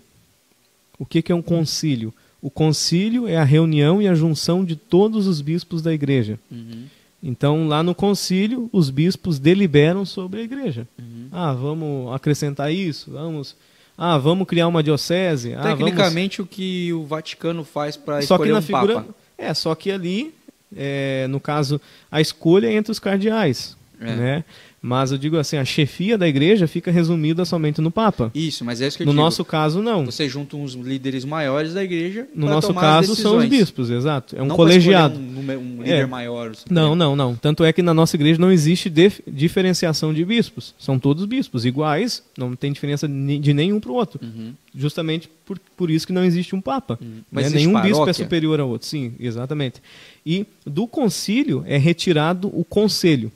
O que é um concílio? O concílio é a reunião e a junção de todos os bispos da igreja. Então, lá no concílio, os bispos deliberam sobre a igreja. Vamos acrescentar isso, vamos criar uma diocese. Tecnicamente, o que o Vaticano faz para escolher um papa. Só que ali, no caso, a escolha é entre os cardeais, né? Mas eu digo assim, a chefia da igreja fica resumida somente no Papa. Isso, mas é isso que eu digo. No nosso caso, não. Você junta uns líderes maiores da igreja. No nosso caso, são os bispos, exato. É um colegiado. líder maior. Não. Tanto é que na nossa igreja não existe diferenciação de bispos. São todos bispos iguais, não tem diferença de nenhum para o outro. Justamente por isso que não existe um papa. Mas né? Nenhum paróquia? bispo é superior ao outro. Sim, exatamente. E do concílio é retirado o conselho,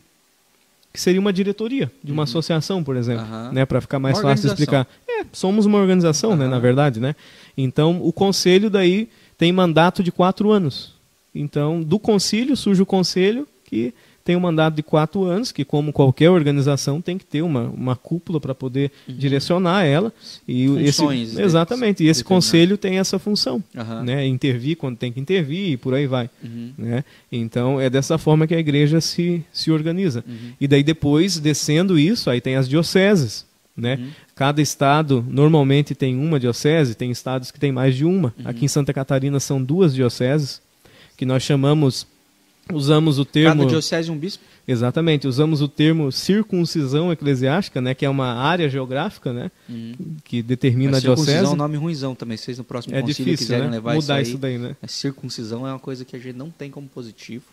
que seria uma diretoria de uma associação, por exemplo, né, para ficar mais fácil de explicar. Somos uma organização, né, na verdade, né? Então, o conselho daí tem mandato de 4 anos. Então, do concílio surge o conselho, que tem um mandato de 4 anos, que como qualquer organização tem que ter uma cúpula para poder direcionar ela. E funções. Exatamente, e esse conselho tem essa função, né, intervir quando tem que intervir e por aí vai. Né? Então, é dessa forma que a igreja se organiza. E daí depois, descendo isso, aí tem as dioceses. Né? Cada estado normalmente tem uma diocese, tem estados que tem mais de uma. Aqui em Santa Catarina são 2 dioceses, que nós usamos o termo... Cada diocese um bispo? Exatamente, usamos o termo circuncisão eclesiástica, né, que é uma área geográfica, né, que determina a diocese. Circuncisão é um nome ruimzão também, se vocês no próximo concílio difícil, quiserem né? levar Mudar isso isso daí, né? Circuncisão é uma coisa que a gente não tem como positivo.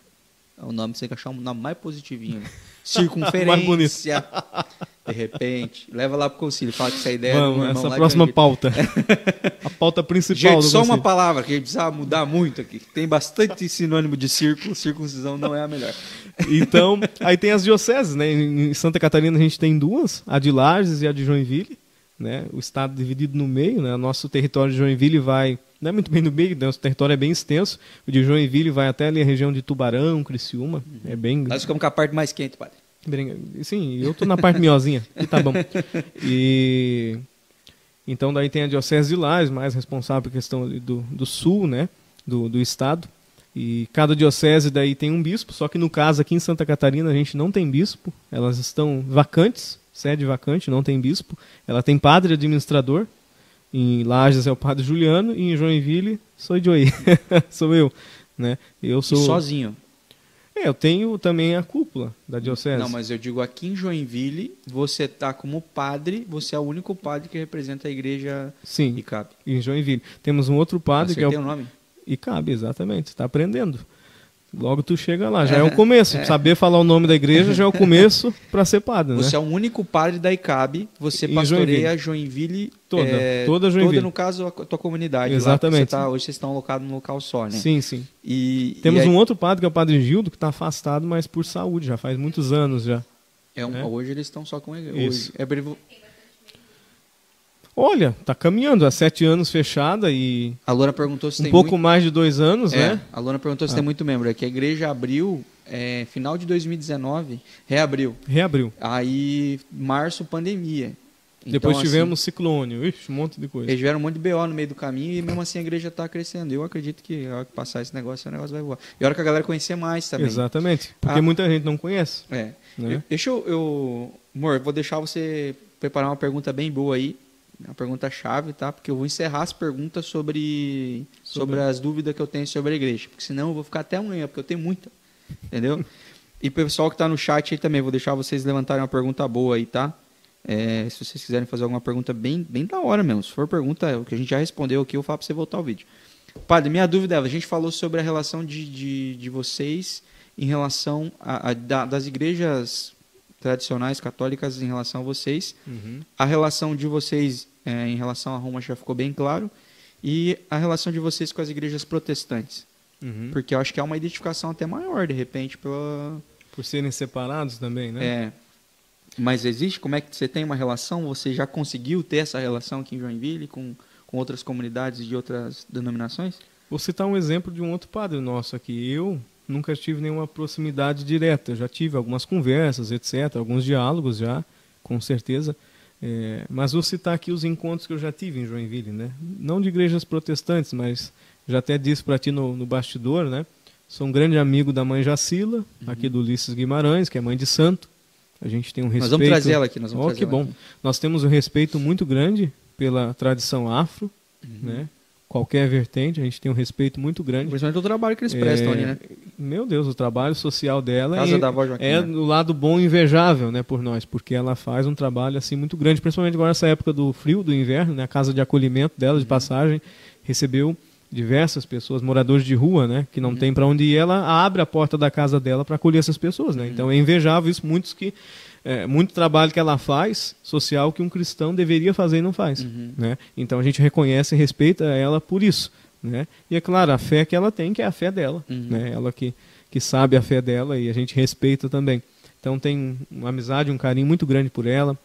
É um nome, você tem que achar um nome mais positivinho. Circunferência. De repente. Leva lá pro concílio. Fala que essa ideia Vamos, do meu irmão essa lá próxima pauta. A pauta principal gente, do só concílio. uma palavra que a gente precisa mudar muito aqui. Tem bastante sinônimo de círculo. Circuncisão não é a melhor. Então, aí tem as dioceses, né? Em Santa Catarina a gente tem 2, a de Lages e a de Joinville. Né? O estado dividido no meio, né? Nosso território de Joinville vai... Não é muito bem no meio, nosso território é bem extenso. O de Joinville vai até ali a região de Tubarão, Criciúma. É bem... Nós ficamos com a parte mais quente, padre. Sim, eu tô na parte miozinha, que tá bom. E então daí tem a diocese de Lages, mais responsável pela questão do sul, né, do estado. E cada diocese daí tem um bispo, só que no caso aqui em Santa Catarina a gente não tem bispo, elas estão vacantes, sede vacante, não tem bispo. Ela tem padre administrador, em Lages é o padre Juliano e em Joinville sou eu, sou eu, né? Eu sou E sozinho. Eu tenho também a cúpula da diocese. Não, mas eu digo aqui em Joinville, você tá como padre, você é o único padre que representa a igreja. Sim, ICAB. em Joinville. Temos um outro padre que é o nome? ICAB, exatamente, está aprendendo. Logo tu chega lá, já é o começo. Saber falar o nome da igreja já é o começo para ser padre, né? Você é o único padre da ICAB, você pastoreia Joinville toda Joinville. Toda, no caso, a tua comunidade. Exatamente. Lá, hoje vocês estão alocados num local só, né? Sim, sim. Temos um outro padre, que é o padre Gildo, que está afastado, mas por saúde, já faz muitos anos já. Hoje eles estão só com ele. Isso. Olha, tá caminhando há 7 anos fechada e a Lona perguntou se tem pouco mais de 2 anos, né? A Lona perguntou se tem muito membro. É que a igreja abriu, final de 2019, reabriu. Aí, março, pandemia. Depois então, tivemos ciclone, um monte de coisa. Eles tiveram um monte de BO no meio do caminho e mesmo assim a igreja está crescendo. Eu acredito que a hora que passar esse negócio, o negócio vai voar. E a hora que a galera conhecer mais também. Exatamente, porque muita gente não conhece. Né? Deixa amor, vou deixar você preparar uma pergunta bem boa aí. Uma pergunta-chave, tá? Porque eu vou encerrar as perguntas sobre as dúvidas que eu tenho sobre a igreja. Porque senão eu vou ficar até amanhã, porque eu tenho muita. Entendeu? E o pessoal que está no chat aí também, vou deixar vocês levantarem uma pergunta boa aí, tá? Se vocês quiserem fazer alguma pergunta bem da hora mesmo. Se for pergunta, o que a gente já respondeu aqui, eu falo para você voltar o vídeo. Padre, minha dúvida é, a gente falou sobre a relação de vocês em relação das igrejas tradicionais católicas em relação a vocês. A relação de vocês em relação a Roma já ficou bem claro. E a relação de vocês com as igrejas protestantes. Porque eu acho que há uma identificação até maior, de repente, por serem separados também, né? Mas existe? Como é que você tem uma relação? Você já conseguiu ter essa relação aqui em Joinville com outras comunidades de outras denominações? Vou citar um exemplo de um outro padre nosso aqui. Eu nunca tive nenhuma proximidade direta. Eu já tive algumas conversas, etc., alguns diálogos já, com certeza. Mas vou citar aqui os encontros que eu já tive em Joinville, né? Não de igrejas protestantes, mas já até disse para ti no bastidor, né? Sou um grande amigo da mãe Jacila, aqui do Ulisses Guimarães, que é mãe de santo. A gente tem um respeito... Nós vamos trazer ela aqui. Que bom. Nós temos um respeito muito grande pela tradição afro, né? Qualquer vertente, a gente tem um respeito muito grande. Principalmente o trabalho que eles prestam ali, né? Meu Deus, o trabalho social dela Casa da avó Joaquim, é do lado bom e invejável, né, por nós, porque ela faz um trabalho assim muito grande, principalmente agora nessa época do frio, do inverno, né? A casa de acolhimento dela, de passagem, recebeu diversas pessoas, moradores de rua, né, que não tem para onde ir, ela abre a porta da casa dela para acolher essas pessoas, né? Então é invejável isso, muito trabalho que ela faz, social, que um cristão deveria fazer e não faz, né? Então a gente reconhece e respeita ela por isso, né? E é claro, a fé que ela tem, que é a fé dela, né? Ela que sabe a fé dela e a gente respeita também. Então tem uma amizade, um carinho muito grande por ela,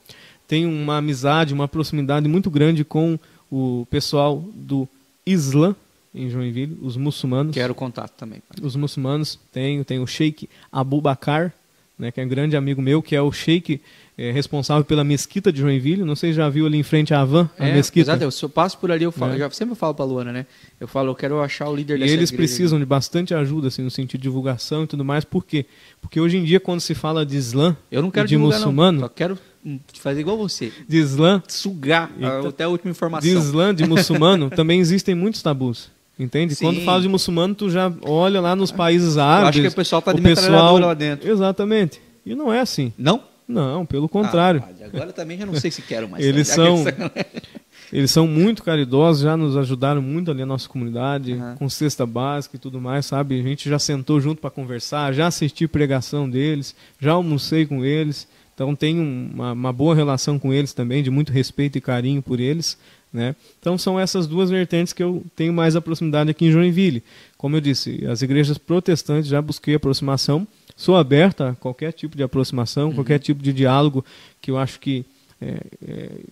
tem uma amizade, uma proximidade muito grande com o pessoal do Islã, em Joinville, os muçulmanos. Quero contato também. Os muçulmanos, tem o Sheikh Abu Bakar, né, que é um grande amigo meu, que é o Sheikh responsável pela mesquita de Joinville. Não sei se já viu ali em frente à Havan, a mesquita. Exato, eu passo por ali, eu falo, eu sempre falo pra Luana, né? Eu falo, eu quero achar o líder e dessa eles igreja precisam aqui. de bastante ajuda, assim, no sentido de divulgação e tudo mais. Por quê? Porque hoje em dia, quando se fala de Islã, Eu não quero e de divulgar, muçulmano, não. Só quero fazer igual você. de Islã, Sugar Então, até a última informação. de Islã, de muçulmano, também existem muitos tabus. Entende? Sim. Quando fala de muçulmano, tu já olha lá nos países árabes. Eu acho que o pessoal tá de metralhadora lá dentro. Exatamente. E não é assim. Não? Não, pelo contrário. Agora também já não sei se quero mais. Eles Já são- que- Eles são muito caridosos, já nos ajudaram muito ali na nossa comunidade, Aham. com cesta básica e tudo mais, sabe? A gente já sentou junto para conversar, já assisti pregação deles, já almocei com eles. Então tenho uma boa relação com eles também, de muito respeito e carinho por eles, né? Então são essas duas vertentes que eu tenho mais a proximidade aqui em Joinville. Como eu disse, as igrejas protestantes já busquei aproximação, sou aberta a qualquer tipo de aproximação, qualquer tipo de diálogo, que eu acho que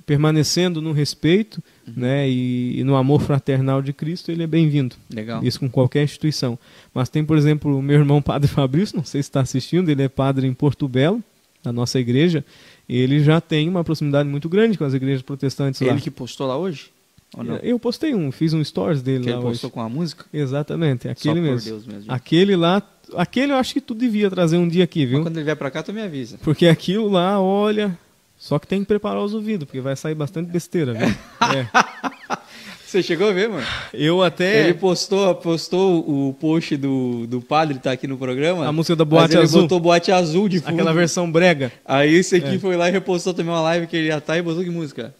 permanecendo no respeito, né, e no amor fraternal de Cristo, ele é bem-vindo. Legal. Isso com qualquer instituição. Mas tem, por exemplo, o meu irmão Padre Fabrício, não sei se está assistindo, ele é padre em Porto Belo, na nossa igreja, e ele já tem uma proximidade muito grande com as igrejas protestantes lá. Ele que postou lá hoje? Ou não? Eu postei fiz um stories dele Que lá ele postou hoje. com a música? Exatamente, Só aquele por mesmo. Deus mesmo. Aquele lá, aquele eu acho que tu devia trazer um dia aqui, Mas viu? quando ele vier pra cá, tu me avisa. Porque aquilo lá, olha, só que tem que preparar os ouvidos, porque vai sair bastante besteira, viu? Você chegou a ver, mano? Eu até... Ele postou o post do padre, tá aqui no programa. A música da mas Boate ele Azul. botou Boate Azul de fundo. Aquela versão brega. Aí esse aqui foi lá e repostou também uma live que ele já tá e botou que música?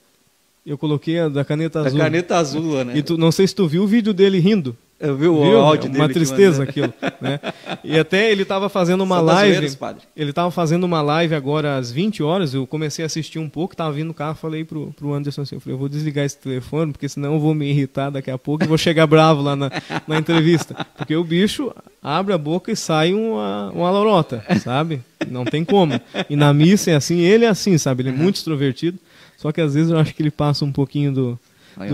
Eu coloquei a da caneta Da azul. caneta azul, né? E tu, não sei se tu viu o vídeo dele rindo. Eu vi o Viu? áudio É dele. uma que tristeza mandou. aquilo, né? E até ele estava fazendo uma Só das live. zoeiras, padre. Ele estava fazendo uma live agora às 20 horas. Eu comecei a assistir um pouco, estava vindo no carro, falei pro Anderson assim, eu falei, eu vou desligar esse telefone, porque senão eu vou me irritar daqui a pouco e vou chegar bravo lá na entrevista. Porque o bicho abre a boca e sai uma lorota, sabe? Não tem como. E na missa é assim, ele é assim, sabe? Ele é muito extrovertido. Só que às vezes eu acho que ele passa um pouquinho do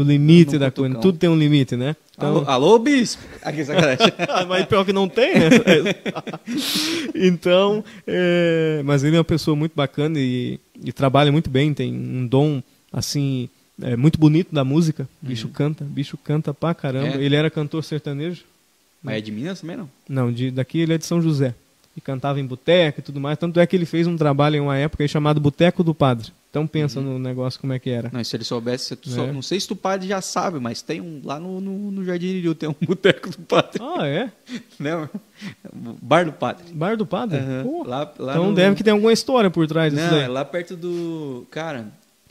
limite da coisa. Tudo tem um limite, né? Então... Alô, bispo! Aqui, sacanagem. Mas pior que não tem, né? Então, mas ele é uma pessoa muito bacana e trabalha muito bem, tem um dom, assim, muito bonito da música. Bicho canta pra caramba. É. Ele era cantor sertanejo. Mas é de Minas também, não? Não, daqui ele é de São José. E cantava em boteco e tudo mais. Tanto é que ele fez um trabalho em uma época aí chamado Boteco do Padre. Então pensa no negócio como é que era. Não, se ele soubesse, não sei se o padre já sabe, mas tem lá no Jardim Iriu, tem um boteco do padre. Ah, é? Né? Bar do padre. Bar do Padre? Aham. Pô, Lá então no- deve que ter alguma história por trás disso Não, daí. é lá perto do... Cara,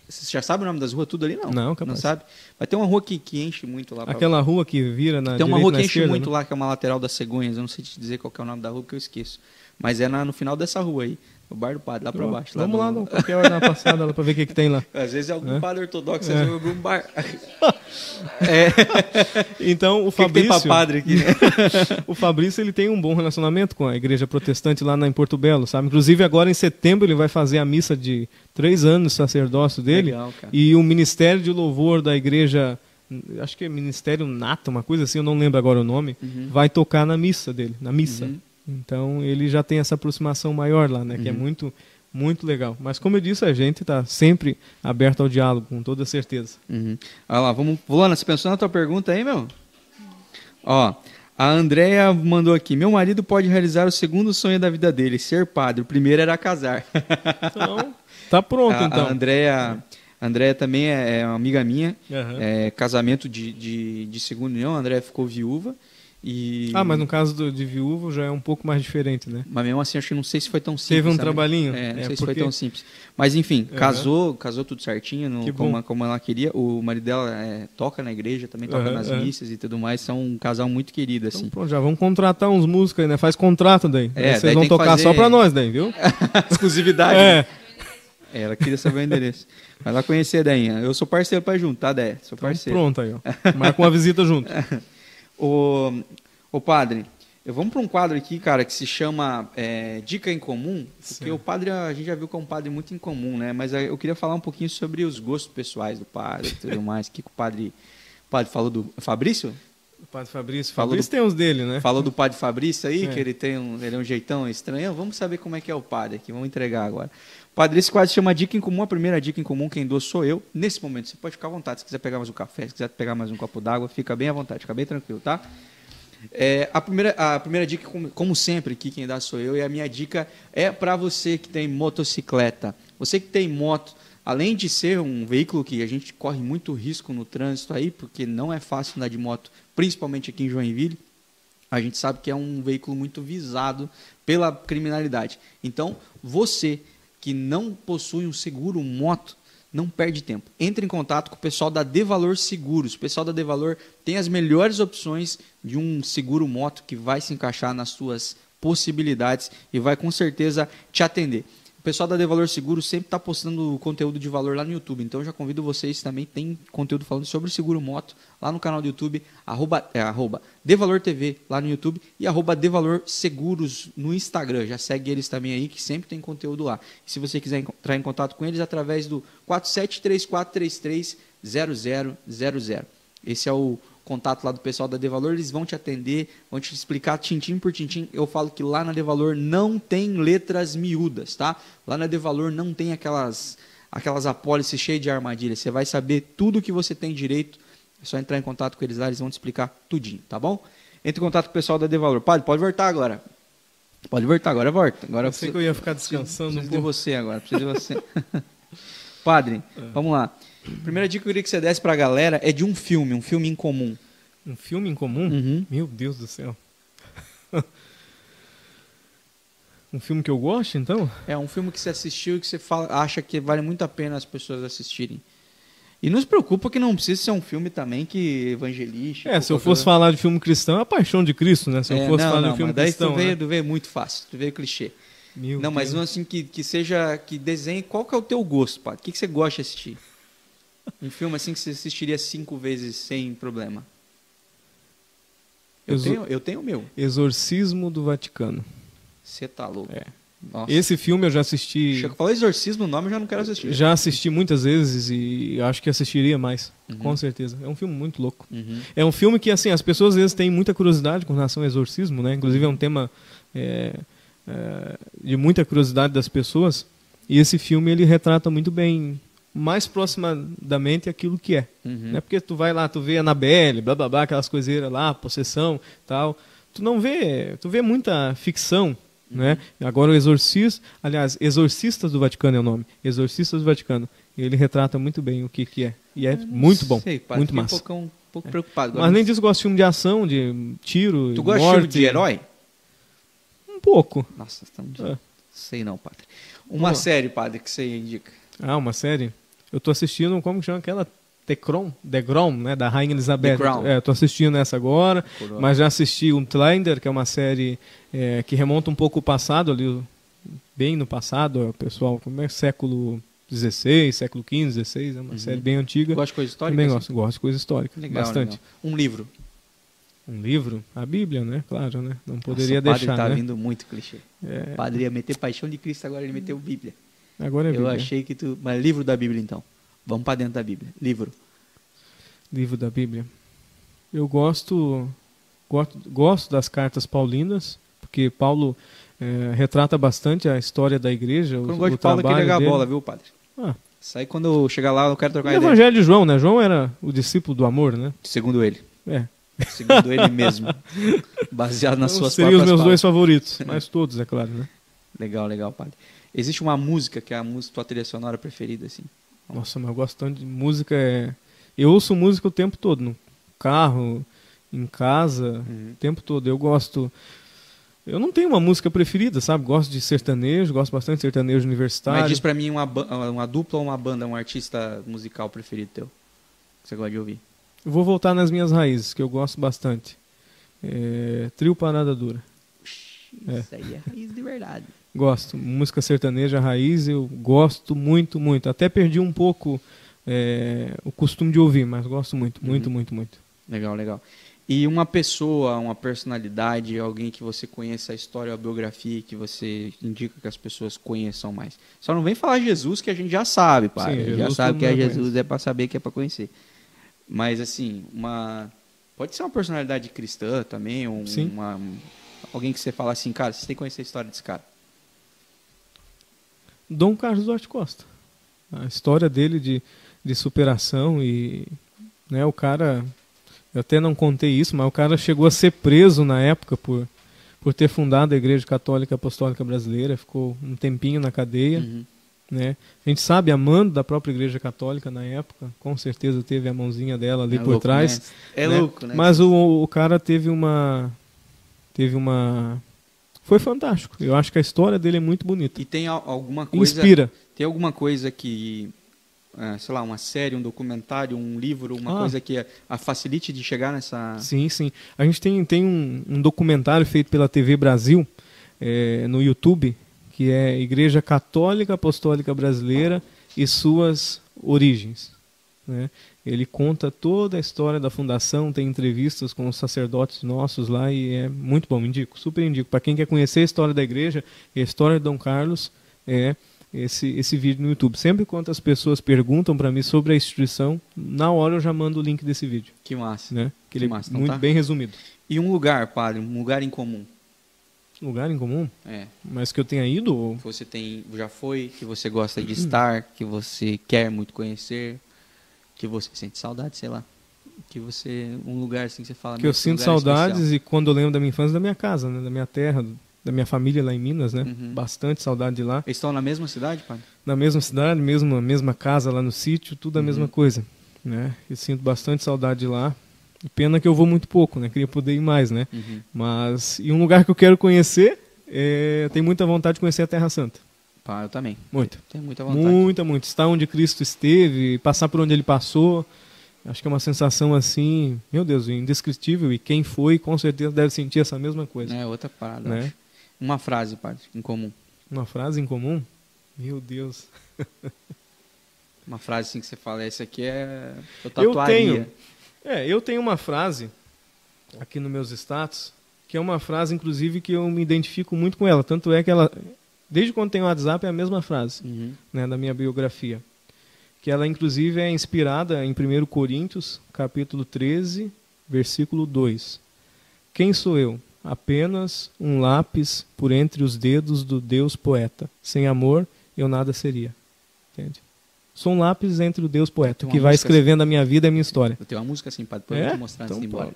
você já sabe o nome das ruas tudo ali, não? Não, capaz. Não sabe? Mas tem uma rua que enche muito lá. Aquela rua que vira na Tem uma direita rua e na que enche esquerda, muito né? lá, que é uma lateral das Cegonhas. Eu não sei te dizer qual que é o nome da rua, porque eu esqueço. Mas é no final dessa rua aí. O Bar do Padre, lá pra baixo. Vamos lá, qualquer hora na passada lá pra ver o que tem lá. Às vezes é algum padre ortodoxo, É. às vezes é algum bar. Então o O que tem Fabrício, pra padre aqui, né? o Fabrício ele tem um bom relacionamento com a igreja protestante lá em Porto Belo, sabe? Inclusive agora em setembro ele vai fazer a missa de 3 anos de sacerdócio dele. Legal, cara. E o ministério de louvor da igreja, acho que é Ministério Nato, uma coisa assim, eu não lembro agora o nome, vai tocar na missa dele, na missa. Então ele já tem essa aproximação maior lá, né? Que é muito, muito legal. Mas como eu disse, a gente está sempre aberto ao diálogo, com toda certeza. Olha lá, vamos... Luana, você pensou na tua pergunta aí, meu? Ó, a Andrea mandou aqui. Meu marido pode realizar o segundo sonho da vida dele, ser padre. O primeiro era casar. Então, tá pronto então. A Andrea também é uma amiga minha. Aham. Casamento de segunda união. A Andrea ficou viúva. Mas no caso de viúvo já é um pouco mais diferente, né? Mas mesmo assim, acho que não sei se foi tão simples. Teve um sabe? trabalhinho? Não sei se foi tão simples. Mas enfim, casou tudo certinho, como ela queria. O marido dela toca na igreja, também toca nas missas e tudo mais. São um casal muito querido, assim. Então, pronto, já vamos contratar uns músicos aí, né? Faz contrato daí. Aí vocês vão tocar fazer... só pra nós daí, viu? Exclusividade. Né? Ela queria saber o endereço. Vai lá conhecer a Deinha. Eu sou parceiro pra ir junto, tá, Deia? Sou parceiro. Então, pronto aí, ó. Marca uma visita junto. Ô padre, vamos para um quadro aqui, cara, que se chama Dica em Comum, porque o padre, a gente já viu que é um padre muito incomum, né? Mas eu queria falar um pouquinho sobre os gostos pessoais do padre e tudo mais. O que o padre falou do Fabrício? O padre Fabrício. Fabrício tem uns dele, né? Falou do padre Fabrício aí, que ele é um jeitão estranho. Vamos saber como é que é o padre aqui, vamos entregar agora. Padre, esse quadro se chama Dica em Comum. A primeira dica em comum quem dou sou eu. Nesse momento, você pode ficar à vontade. Se quiser pegar mais um café, se quiser pegar mais um copo d'água, fica bem à vontade, fica bem tranquilo, tá? A primeira dica, como sempre, aqui quem dá sou eu, e a minha dica é para você que tem motocicleta. Você que tem moto, além de ser um veículo que a gente corre muito risco no trânsito aí, porque não é fácil andar de moto, principalmente aqui em Joinville, a gente sabe que é um veículo muito visado pela criminalidade. Então, você que não possui um seguro moto, não perde tempo. Entre em contato com o pessoal da De Valor Seguros. O pessoal da De Valor tem as melhores opções de um seguro moto que vai se encaixar nas suas possibilidades e vai com certeza te atender. O pessoal da De Valor Seguros sempre está postando conteúdo de valor lá no YouTube. Então eu já convido vocês também, tem conteúdo falando sobre seguro moto lá no canal do YouTube, arroba De Valor TV lá no YouTube e arroba De Valor Seguros no Instagram. Já segue eles também aí, que sempre tem conteúdo lá. E se você quiser entrar em contato com eles, através do 4734330000. Esse é o contato lá do pessoal da De Valor, eles vão te atender, vão te explicar tintim por tintim. Eu falo que lá na De Valor não tem letras miúdas, tá? Lá na De Valor não tem aquelas apólices cheias de armadilhas. Você vai saber tudo que você tem direito. É só entrar em contato com eles lá, eles vão te explicar tudinho, tá bom? Entre em contato com o pessoal da De Valor. Padre, pode voltar agora. Pode voltar, agora volta. Agora eu sei que eu ia ficar descansando. Preciso de você agora, preciso de você. Padre, vamos lá. A primeira dica que eu queria que você desse pra galera é de um filme em comum. Um filme em comum? Uhum. Meu Deus do céu. Um filme que eu gosto, então? É um filme que você assistiu e que você acha que vale muito a pena as pessoas assistirem. E não se preocupa que não precisa ser um filme também que evangelístico. Se eu fosse falar de filme cristão, é a Paixão de Cristo, né? Se eu fosse falar de filme cristão. Daí tu veio muito fácil, tu veio clichê. Mas não assim que seja, que desenhe. Qual que é o teu gosto, Padre? O que você gosta de assistir? Um filme assim que você assistiria 5 vezes sem problema. Eu tenho o meu. Exorcismo do Vaticano. Você tá louco. Nossa. Esse filme eu já assisti. Chega a falar exorcismo, o nome eu já não quero assistir. Já assisti muitas vezes e acho que assistiria mais, com certeza. É um filme muito louco. É um filme que assim as pessoas às vezes têm muita curiosidade com relação ao exorcismo, né? Inclusive é um tema de muita curiosidade das pessoas. E esse filme ele retrata muito bem, mais proximamente aquilo que é. Não é porque tu vai lá, tu vê Annabelle, blá blá blá, aquelas coiseiras lá, possessão, tal. Tu vê muita ficção. Né? Agora o Exorcistas do Vaticano é o nome. Exorcistas do Vaticano. Ele retrata muito bem o que é. E é muito bom. Muito massa. Um pouco preocupado. Mas nem disso, gosto de filme de ação, de tiro, tu gosta de filme de herói? Um pouco. Nossa, sei não, Padre. Uma série, Padre, que você indica. Uma série? Eu tô assistindo, como que chama aquela? The Crown, né, da Rainha Elizabeth. Tô assistindo essa agora, mas já assisti Outlander, que é uma série que remonta um pouco o passado, ali, bem no passado, pessoal, como é século XVI, século XV, XVI, é uma série bem antiga. Gosta de coisa histórica? Também gosto de coisa histórica, bastante. Legal. Um livro? Um livro? A Bíblia, né? Claro, né? Não poderia deixar, o padre tá né? vindo muito clichê. O padre ia meter Paixão de Cristo, agora ele meteu Bíblia. Agora é Bíblia. Eu achei que tu... Mas livro da Bíblia, então. Vamos para dentro da Bíblia. Livro da Bíblia. Eu gosto das cartas paulinas, porque Paulo retrata bastante a história da igreja. Quando eu gosto de Paulo, é que jogar a bola, viu, Padre? Isso aí, quando eu chegar lá, eu quero trocar ideia. O Evangelho de João, né? João era o discípulo do amor, né? Segundo ele. Segundo ele mesmo. Baseado nas suas próprias seriam os meus dois favoritos, mas todos, é claro, né? Legal, Padre. Existe uma música que é a tua trilha sonora preferida, assim? Nossa, mas eu gosto tanto de música. Eu ouço música o tempo todo, no carro, em casa, o tempo todo. Eu gosto... Eu não tenho uma música preferida, sabe? Gosto de sertanejo, gosto bastante de sertanejo universitário. Mas diz pra mim uma dupla ou uma banda, um artista musical preferido teu, que você gosta de ouvir. Eu vou voltar nas minhas raízes, que eu gosto bastante. Trio Parada Dura. Isso aí é raiz de verdade. Gosto. Música sertaneja, raiz, eu gosto muito, muito. Até perdi um pouco o costume de ouvir, mas gosto muito, muito, muito, muito. Legal, legal. E uma pessoa, uma personalidade, alguém que você conheça a história, a biografia, que você indica que as pessoas conheçam mais. Só não vem falar Jesus, que a gente já sabe, pai. A gente já sabe que é Jesus, é para saber que é para conhecer. Mas, assim, pode ser uma personalidade cristã também, alguém que você fala assim, cara, você tem que conhecer a história desse cara. Dom Carlos Duarte Costa. A história dele de superação e, né, o cara... Eu até não contei isso, mas o cara chegou a ser preso na época por ter fundado a Igreja Católica Apostólica Brasileira, ficou um tempinho na cadeia. Né? A gente sabe, a mando da própria Igreja Católica na época, com certeza teve a mãozinha dela ali por trás. Né? É louco, né? Mas o cara teve uma... Foi fantástico. Eu acho que a história dele é muito bonita. E tem alguma coisa... Inspira. Tem alguma coisa que... sei lá, uma série, um documentário, um livro, uma coisa que a facilite de chegar nessa... Sim, sim. A gente tem um documentário feito pela TV Brasil, no YouTube, que é Igreja Católica Apostólica Brasileira e suas origens. Né? Ele conta toda a história da fundação, tem entrevistas com os sacerdotes nossos lá e é muito bom, super indico. Para quem quer conhecer a história da igreja e a história de Dom Carlos, esse vídeo no YouTube. Sempre quando as pessoas perguntam para mim sobre a instituição, na hora eu já mando o link desse vídeo. Que massa. Né? Que ele massa. É muito bem resumido. E um lugar, padre, um lugar em comum? Lugar em comum? Mas que eu tenha ido? Ou... Que você já foi, que você gosta de estar, que você quer muito conhecer, que você sente saudade, sei lá. Um lugar assim que você fala... Que eu sinto saudades e quando eu lembro da minha infância, da minha casa, né? Da minha terra, da minha família lá em Minas, né? Bastante saudade de lá. Eles estão na mesma cidade, padre? Na mesma cidade, mesma casa lá no sítio, tudo a mesma coisa, né? Eu sinto bastante saudade de lá. Pena que eu vou muito pouco, né? Queria poder ir mais, né? Mas, e um lugar que eu quero conhecer, tenho muita vontade de conhecer a Terra Santa. Eu também. Muito. Tenho muita vontade. Muito. Estar onde Cristo esteve, passar por onde Ele passou. Acho que é uma sensação assim, meu Deus, indescritível. E quem foi, com certeza deve sentir essa mesma coisa. É outra parada, né? Acho. Uma frase, padre, em comum. Uma frase em comum? Meu Deus. Uma frase assim que você fala, essa aqui eu tatuaria. Eu tenho uma frase aqui nos meus status, que é uma frase, inclusive, que eu me identifico muito com ela. Tanto é que ela, desde quando tem o WhatsApp, é a mesma frase, né, da minha biografia. Que ela, inclusive, é inspirada em 1 Coríntios, capítulo 13, versículo 2. Quem sou eu? Apenas um lápis por entre os dedos do Deus poeta. Sem amor, eu nada seria. Entende? Sou um lápis entre o Deus poeta, que vai escrevendo a minha vida e a minha história. Eu tenho uma música assim, padre, depois eu vou te mostrar antes de ir embora.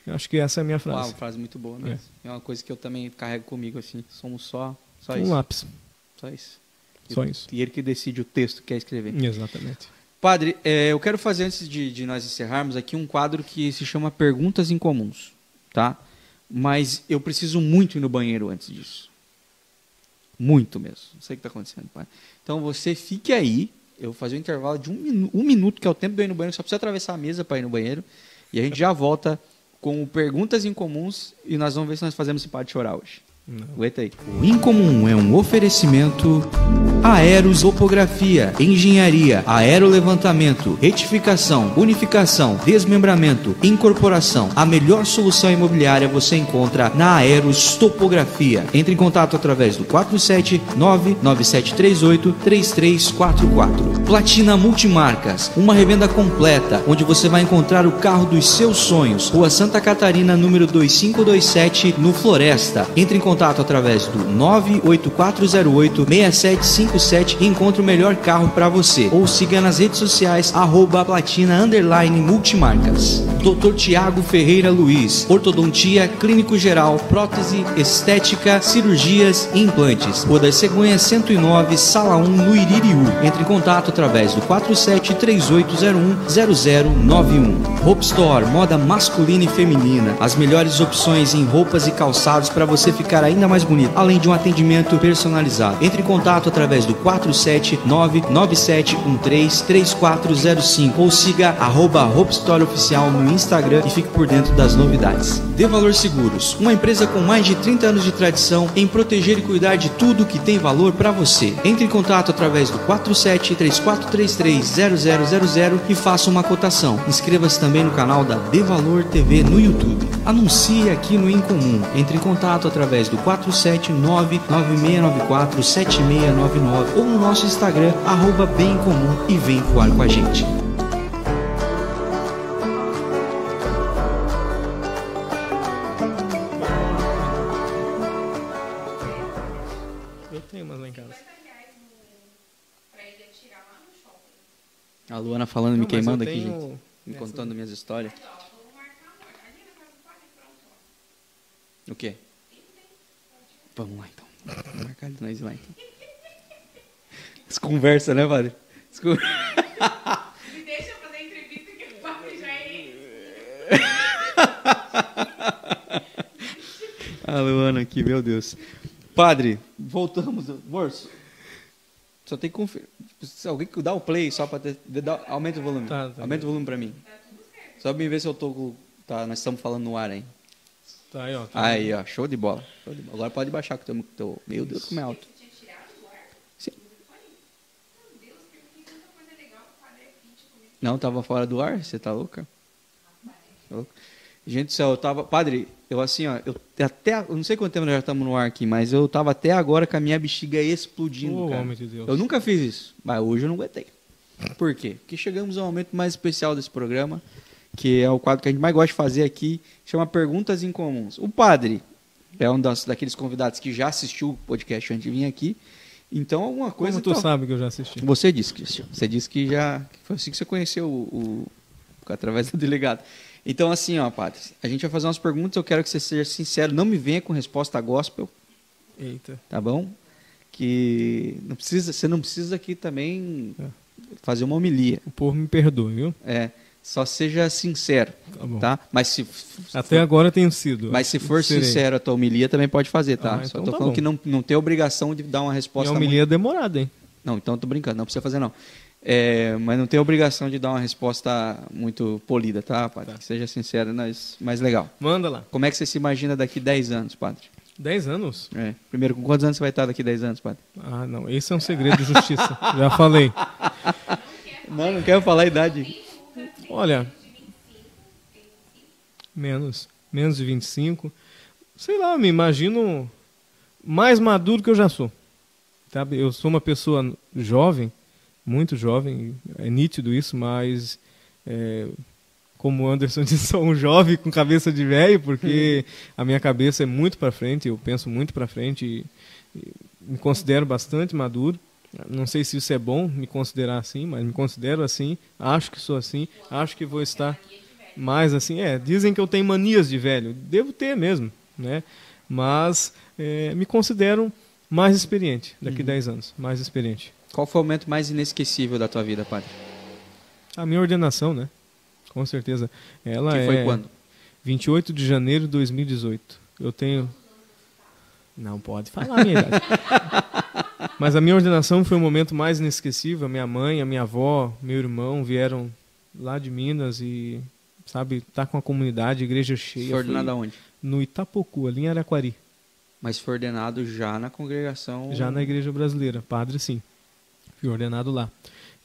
Eu acho que essa é a minha frase. Uma frase muito boa, né? É uma coisa que eu também carrego comigo, assim. Somos só isso. Um lápis. Só isso. Só isso. E ele que decide o texto que quer escrever. Exatamente. Padre, eu quero fazer, antes de nós encerrarmos aqui, um quadro que se chama Perguntas Incomuns, tá? Mas eu preciso muito ir no banheiro antes disso. Muito mesmo. Não sei o que está acontecendo, padre. Então você fique aí, eu vou fazer um intervalo de um minuto, que é o tempo de eu ir no banheiro, só precisa atravessar a mesa para ir no banheiro, e a gente já volta com Perguntas Incomuns, e nós vamos ver se nós fazemos esse padre chorar hoje. Aguenta aí. O Incomum é um oferecimento aerotopografia, engenharia, aerolevantamento, retificação, unificação, desmembramento, incorporação. A melhor solução imobiliária você encontra na Aerotopografia. Entre em contato através do 479-9738-3344. Platina Multimarcas, uma revenda completa, onde você vai encontrar o carro dos seus sonhos. Rua Santa Catarina, número 2527, no Floresta. Entre em contato através do 98408-6757 e encontre o melhor carro para você. Ou siga nas redes sociais @platina_multimarcas. Dr. Tiago Ferreira Luiz, ortodontia, clínico geral, prótese, estética, cirurgias e implantes. Rua das Cegonhas 109, Sala 1, no Iririú. Entre em contato através do 4738010091. Hope Store, moda masculina e feminina. As melhores opções em roupas e calçados para você ficar ainda mais bonito, além de um atendimento personalizado. Entre em contato através do 47997133405 ou siga @Hope Store Oficial no Instagram e fique por dentro das novidades. De Valor Seguros, uma empresa com mais de 30 anos de tradição em proteger e cuidar de tudo que tem valor para você. Entre em contato através do 4734330000 e faça uma cotação. Inscreva-se também no canal da De Valor TV no YouTube. Anuncie aqui no Incomum. Entre em contato através do 47996947699 ou no nosso Instagram @BemIncomum e vem voar com a gente. Eu tenho umas lá em casa. Pra ele atirar lá no shopping. A Luana falando, me Não, mas queimando eu aqui, tenho gente. Me essa contando minhas histórias. Ó, vou marcar ali na casa do padre, pronto, ó. O quê? Vamos lá então. Vamos marcar de nós lá então. Desconversa, né, padre? Me deixa fazer entrevista que o padre já é isso. A Luana aqui, meu Deus. Padre, voltamos. Morso, só tem que conferir. Se alguém dá o play só para aumenta o volume. Tá, Aumenta o volume para mim. Só pra mim ver se eu tô com... Tá, nós estamos falando no ar, hein? Tá aí, ó. Tá Aí, ó, show de bola. Show de bola. Agora pode baixar que o teu... Meu Deus, como é alto. Tinha tirado do ar? Sim. Meu Deus, que tanta coisa legal que o padre é fit comigo. Não, tava fora do ar? Você tá louca? Tá louca? Gente do céu, eu tava... Padre, eu assim, ó, eu não sei quanto tempo nós já estamos no ar aqui, mas eu tava até agora com a minha bexiga explodindo, Ô, cara. homem de Deus. Eu nunca fiz isso, mas hoje eu não aguentei. Por quê? Porque chegamos ao momento mais especial desse programa, que é o quadro que a gente mais gosta de fazer aqui, chama Perguntas Incomuns. O padre é um daqueles convidados que já assistiu o podcast antes de vir aqui, então alguma coisa... Como tu então, sabe que eu já assisti? Você disse, Cristian. Você disse que já... Foi assim que você conheceu através do delegado. Então, assim, ó, padre, a gente vai fazer umas perguntas, eu quero que você seja sincero, não me venha com resposta gospel, Eita. tá bom? Que você não precisa aqui também fazer uma homilia. O povo me perdoe, viu? Só seja sincero, Tá bom. tá? Mas se Até agora tenho sido. Mas se for Serei. sincero a tua homilia, também pode fazer, tá? Ah, Só então tô tá falando bom. que não tem obrigação de dar uma resposta Minha homilia é demorada, hein? Não, então eu tô brincando, não precisa fazer não. Mas não tem obrigação de dar uma resposta muito polida, tá, padre? Tá. Que seja sincero, mais legal. Manda lá. Como é que você se imagina daqui 10 anos, padre? 10 anos? Primeiro, com quantos anos você vai estar daqui 10 anos, padre? Ah, não. Esse é um segredo de justiça. Já falei. Não quero falar a idade. Olha, menos de 25. Sei lá, me imagino mais maduro que eu já sou. Sabe? Eu sou uma pessoa jovem, muito jovem, é nítido isso, mas como o Anderson disse, sou um jovem com cabeça de velho, porque a minha cabeça é muito para frente, eu penso muito para frente e me considero bastante maduro. Não sei se isso é bom, me considerar assim, mas me considero assim, acho que sou assim, acho que vou estar mais assim. Dizem que eu tenho manias de velho, devo ter mesmo, né? Mas me considero mais experiente daqui 10 anos, mais experiente. Qual foi o momento mais inesquecível da tua vida, padre? A minha ordenação, né? Com certeza. Ela Que foi quando? 28 de janeiro de 2018. Eu tenho... Não pode falar a minha idade. Mas a minha ordenação foi o momento mais inesquecível. A minha mãe, a minha avó, meu irmão vieram lá de Minas e, sabe, tá com a comunidade, igreja cheia. Foi ordenado aonde? No Itapocu, ali em Araquari. Mas foi ordenado já na congregação... Já na igreja brasileira. Padre, sim. Fui ordenado lá.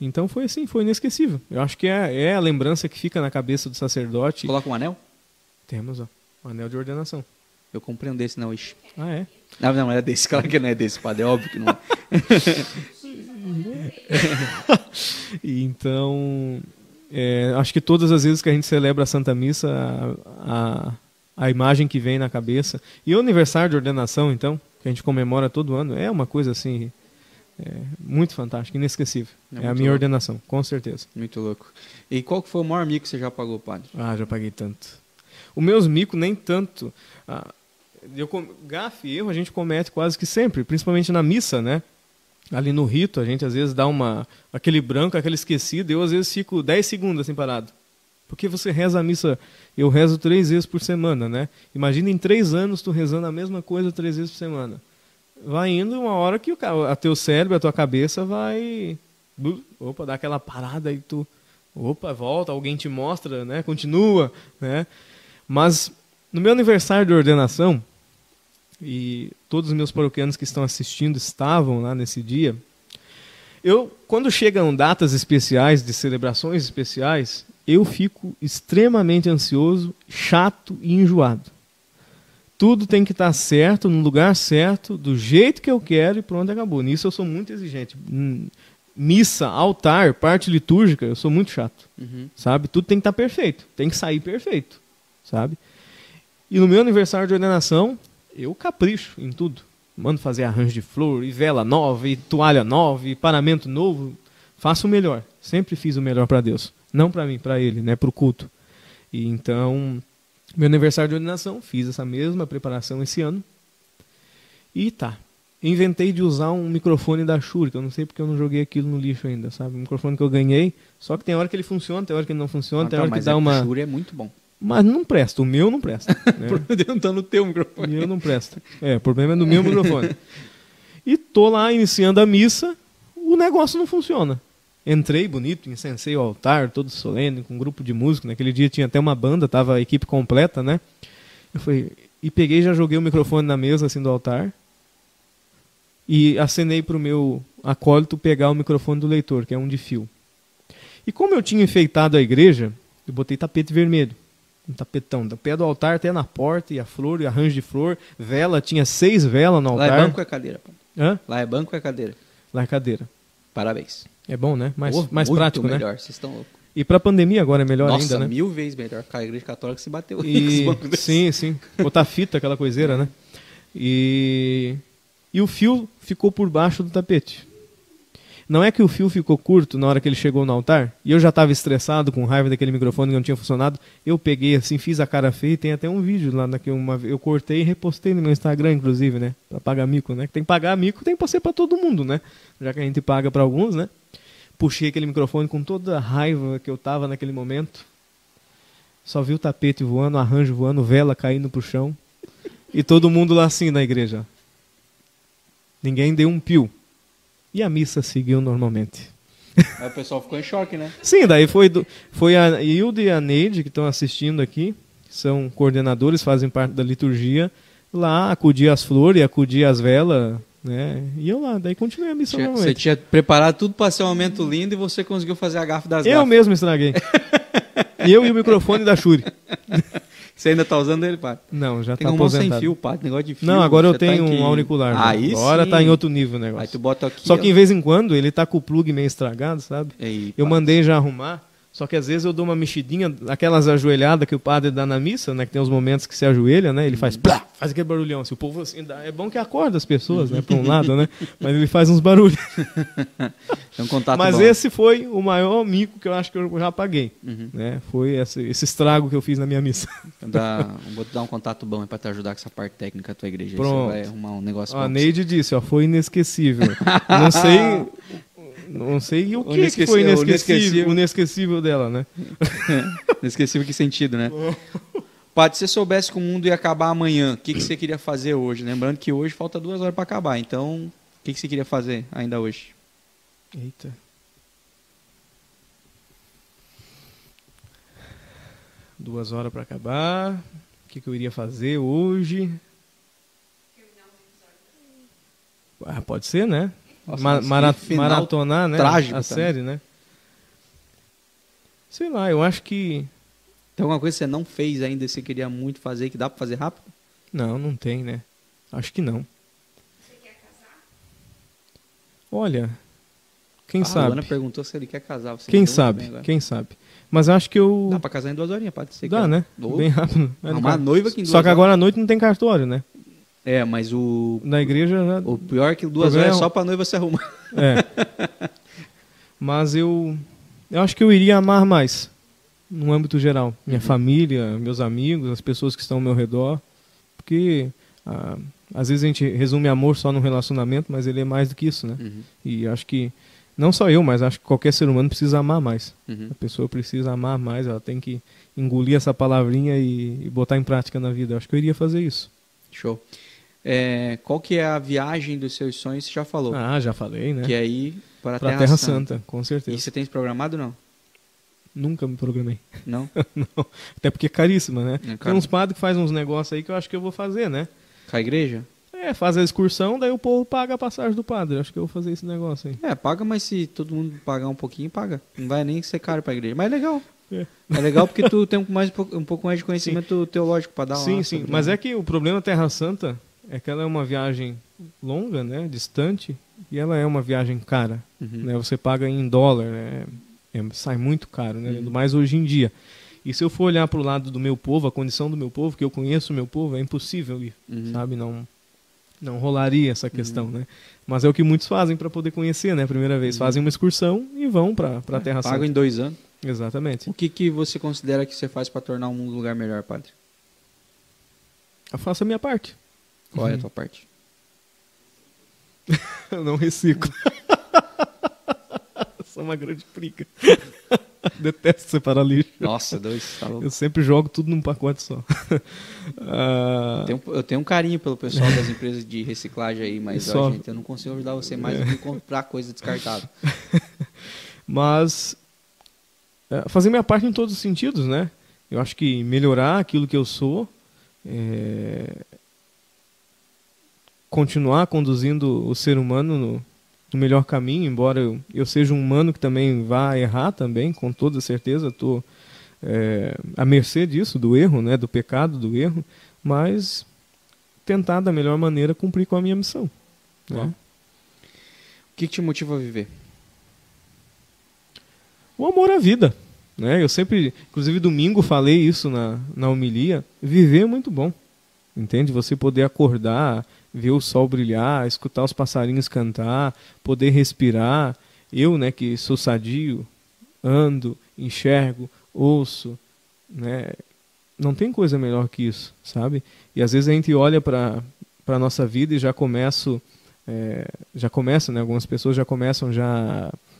Então foi assim, foi inesquecível. Eu acho que é a lembrança que fica na cabeça do sacerdote. Coloca um anel? Temos, ó, um anel de ordenação. Eu comprei um desse, não, ixi. Ah, é? Não é desse, claro que não é desse, padre, é óbvio que não é. Então, acho que todas as vezes que a gente celebra a Santa Missa, a imagem que vem na cabeça. E o aniversário de ordenação, então, que a gente comemora todo ano, é uma coisa assim, Muito fantástico, inesquecível. É É a muito minha louco. ordenação, com certeza. Muito louco. E qual que foi o maior mico que você já pagou, padre? Ah, já paguei tanto. Os meus micos, nem tanto. Gafe e erro a gente comete quase que sempre, principalmente na missa, né? Ali no rito, a gente às vezes dá aquele branco, aquele esquecido, eu às vezes fico 10 segundos assim parado. Porque você reza a missa, eu rezo 3 vezes por semana, né? Imagina em 3 anos tu rezando a mesma coisa 3 vezes por semana. Vai indo uma hora que a teu cérebro, a tua cabeça vai... Opa, dá aquela parada e tu... Opa, volta, alguém te mostra, né? Continua, né? Mas no meu aniversário de ordenação, e todos os meus paroquianos que estão assistindo estavam lá nesse dia, quando chegam datas especiais, de celebrações especiais, eu fico extremamente ansioso, chato e enjoado. Tudo tem que estar certo, no lugar certo, do jeito que eu quero e pronto, acabou. Nisso eu sou muito exigente. Missa, altar, parte litúrgica, eu sou muito chato. Sabe? Tudo tem que estar perfeito, tem que sair perfeito. Sabe? E no meu aniversário de ordenação, eu capricho em tudo. Mando fazer arranjo de flor, e vela nova, e toalha nova, e paramento novo. Faço o melhor. Sempre fiz o melhor para Deus. Não para mim, para Ele, né? Para o culto. E então, meu aniversário de ordenação, fiz essa mesma preparação esse ano. E tá. Inventei de usar um microfone da Shure, que eu não sei porque eu não joguei aquilo no lixo ainda, sabe? Um microfone que eu ganhei, só que tem hora que ele funciona, tem hora que ele não funciona, tem hora que dá uma... O Shure é muito bom. Mas não presta, o meu não presta. Né? O problema tá no teu microfone. O meu não presta. O problema é do meu microfone. E tô lá iniciando a missa, o negócio não funciona. Entrei bonito, incensei o altar, todo solene, com um grupo de músicos. Naquele dia tinha até uma banda, tava a equipe completa, né? E peguei e já joguei o microfone na mesa, assim, do altar. E acenei pro meu acólito pegar o microfone do leitor, que é um de fio. E como eu tinha enfeitado a igreja, eu botei tapete vermelho. Um tapetão, do pé do altar até na porta, e a flor, e arranjo de flor, vela, tinha 6 velas no altar. Lá é banco ou é cadeira? Hã? Lá é banco ou é cadeira? Lá é cadeira. Parabéns. É bom, né? Mais Muito prático, né? melhor, vocês estão loucos. E pra pandemia agora é melhor Nossa, ainda, né? 1000 vezes melhor. A igreja católica se bateu com os E... bancos desses. Sim, sim. Botar fita, aquela coiseira, né? E o fio ficou por baixo do tapete. Não é que o fio ficou curto na hora que ele chegou no altar, e eu já estava estressado, com raiva daquele microfone que não tinha funcionado, eu peguei assim, fiz a cara feia, e tem até um vídeo lá, eu cortei e repostei no meu Instagram, inclusive, né? Pra pagar mico, né? Que tem que pagar mico, tem que ser pra todo mundo, né? Já que a gente paga pra alguns, né? Puxei aquele microfone com toda a raiva que eu tava naquele momento. Só vi o tapete voando, o arranjo voando, vela caindo pro chão. E todo mundo lá assim na igreja. Ninguém deu um pio. E a missa seguiu normalmente. Aí o pessoal ficou em choque, né? Sim, daí foi a Hilda e a Neide que estão assistindo aqui, são coordenadores, fazem parte da liturgia, lá acudir as flores, acudir as velas, né? E eu lá, daí continuei a missa Você normalmente. tinha preparado tudo para ser um momento lindo e você conseguiu fazer a gafe das Eu gafas. mesmo estraguei. Eu e o microfone da Shure. Você ainda tá usando ele, padre? Não, já Tem tá um mouse sem aposentado. fio, padre. Negócio de fio. Não, agora eu você tá tenho em que- um auricular. Aí né? Agora sim. tá em outro nível o negócio. Aí tu bota aqui. Só que ó. em vez em quando ele tá com o plug meio estragado, sabe? Aí, Eu padre. mandei já arrumar, só que às vezes eu dou uma mexidinha, aquelas ajoelhadas que o padre dá na missa, né? Que tem os momentos que se ajoelha, né? Ele faz plá, faz aquele barulhão. Assim, o povo assim, é bom que acorda as pessoas, né? Por um lado, né? Mas ele faz uns barulhos. Tem um contato Mas bom. esse foi o maior mico que eu acho que eu já paguei. Uhum. Né? Foi esse estrago que eu fiz na minha missa. Vou te dar um contato bom para te ajudar com essa parte técnica da tua igreja. Aí Pronto. Você vai arrumar um negócio Ó, a bom. Neide disse, ó, foi inesquecível. Não sei o que foi inesquecível, o inesquecível dela, né? Inesquecível que sentido, né? Padre, se você soubesse que o mundo ia acabar amanhã, o que você queria fazer hoje? Lembrando que hoje falta 2 horas para acabar. Então, o que você queria fazer ainda hoje? Eita. Duas horas para acabar. O que eu iria fazer hoje? Ah, pode ser, né? Nossa, mas que final Maratonar, né? trágico A também. série, né? Sei lá, eu acho que... Tem alguma coisa que você não fez ainda e você queria muito fazer que dá para fazer rápido? Não tem, né? Acho que não. Você quer casar? Olha, quem A sabe? Luana perguntou se ele quer casar. Você Quem mandou sabe? bem agora. Quem sabe? Mas acho que eu... Dá para casar em 2 horinhas, Padre. Você Dá, quer? né? Ou Bem rápido. Arrumar a noiva que em 2 Só que horas. agora à noite não tem cartório, né? É, mas Na igreja já... o pior é que 2 horas é só pra noiva se arrumar. É. Mas eu acho que eu iria amar mais, no âmbito geral. Minha família, meus amigos, as pessoas que estão ao meu redor. Porque às vezes a gente resume amor só num relacionamento, mas ele é mais do que isso, né? E acho que, não só eu, mas acho que qualquer ser humano precisa amar mais. A pessoa precisa amar mais, ela tem que engolir essa palavrinha e botar em prática na vida. Acho que eu iria fazer isso. Show. Qual que é a viagem dos seus sonhos? Você já falou. Já falei, né? Que é ir para a Pra Terra Santa. Com certeza. E você tem isso programado ou não? Nunca me programei. Não? Não. Até porque é caríssima, né? caro. Tem uns padres que fazem uns negócios aí que eu acho que eu vou fazer, né? Com a igreja? Faz a excursão, daí o povo paga a passagem do padre. Acho que eu vou fazer esse negócio aí. Paga, mas se todo mundo pagar um pouquinho, paga. Não vai nem ser caro para a igreja. Mas é legal. É legal porque tu tem um pouco mais de conhecimento teológico para dar lá. Sim. Mas é que o problema da Terra Santa é que ela é uma viagem longa, né? Distante. E ela é uma viagem cara. Né? Você paga em dólar, né? Sai muito caro, né? Mais hoje em dia. E se eu for olhar para o lado do meu povo, a condição do meu povo, que eu conheço o meu povo, é impossível ir, sabe? Não rolaria essa questão, né? Mas é o que muitos fazem para poder conhecer, né? Primeira vez. Fazem uma excursão e vão para a Terra Santa. Pagam em 2 anos. Exatamente. O que você considera que você faz para tornar um lugar melhor, padre? Eu faço a minha parte. Qual é a tua parte? Eu não reciclo. Sou uma grande frica. Detesto separar lixo. Nossa, tá louco. Eu sempre jogo tudo num pacote só. Eu tenho um carinho pelo pessoal das empresas de reciclagem aí, mas gente, eu não consigo ajudar você mais do que comprar coisa descartável. Mas fazer minha parte em todos os sentidos, né? Eu acho que melhorar aquilo que eu sou, continuar conduzindo o ser humano no melhor caminho, embora eu seja um humano que também vá errar também, com toda certeza, estou à mercê disso, do erro, né, do pecado, do erro, mas tentar da melhor maneira cumprir com a minha missão. Né? O que te motiva a viver? O amor à vida. Né? Eu sempre, inclusive domingo falei isso na homilia, viver é muito bom. Entende? Você poder acordar, ver o sol brilhar, escutar os passarinhos cantar, poder respirar. Eu, né, que sou sadio, ando, enxergo, ouço, né? Não tem coisa melhor que isso, sabe? E às vezes a gente olha para a nossa vida e já começa, né? Algumas pessoas já começam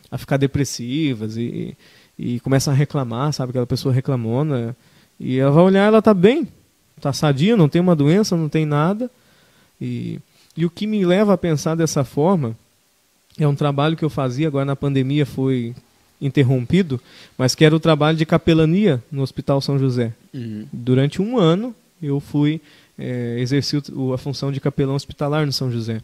a ficar depressivas e começam a reclamar, sabe? Aquela pessoa reclamona e ela vai olhar, ela está bem, está sadia, não tem uma doença, não tem nada. E o que me leva a pensar dessa forma é um trabalho que eu fazia, agora na pandemia foi interrompido, mas que era o trabalho de capelania no Hospital São José. Durante 1 ano eu fui exerci a função de capelão hospitalar no São José.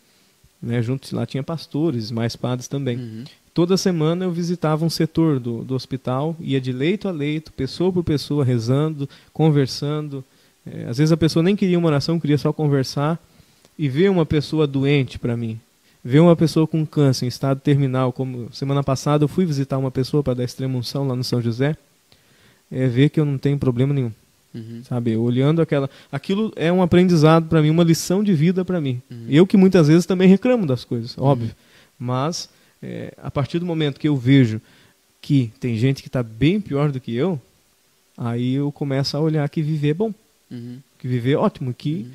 Né? Junto lá tinha pastores, mais padres também. Toda semana eu visitava um setor do hospital, ia de leito a leito, pessoa por pessoa, rezando, conversando. Às vezes a pessoa nem queria uma oração, queria só conversar. E ver uma pessoa doente para mim, ver uma pessoa com câncer em estado terminal, como semana passada eu fui visitar uma pessoa para dar extrema-unção lá no São José, ver que eu não tenho problema nenhum. Sabe, olhando aquilo é um aprendizado para mim, uma lição de vida para mim. Eu que muitas vezes também reclamo das coisas, óbvio, mas a partir do momento que eu vejo que tem gente que está bem pior do que eu, aí eu começo a olhar que viver é bom, que viver é ótimo, que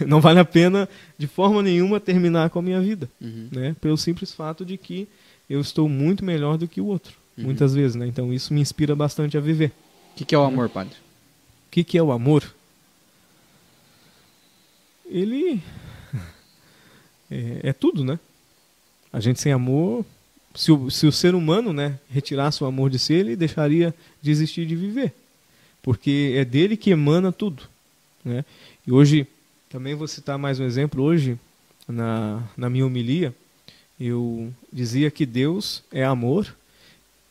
não vale a pena de forma nenhuma terminar com a minha vida, né? Pelo simples fato de que eu estou muito melhor do que o outro, muitas vezes, né? Então isso me inspira bastante a viver. O que é o amor, padre? O que é o amor? Ele é tudo, né? A gente sem amor, se o ser humano, né, retirasse o amor de si, ele deixaria de existir, de viver, porque é dele que emana tudo, né? E hoje, também vou citar mais um exemplo, hoje, na minha homilia, eu dizia que Deus é amor,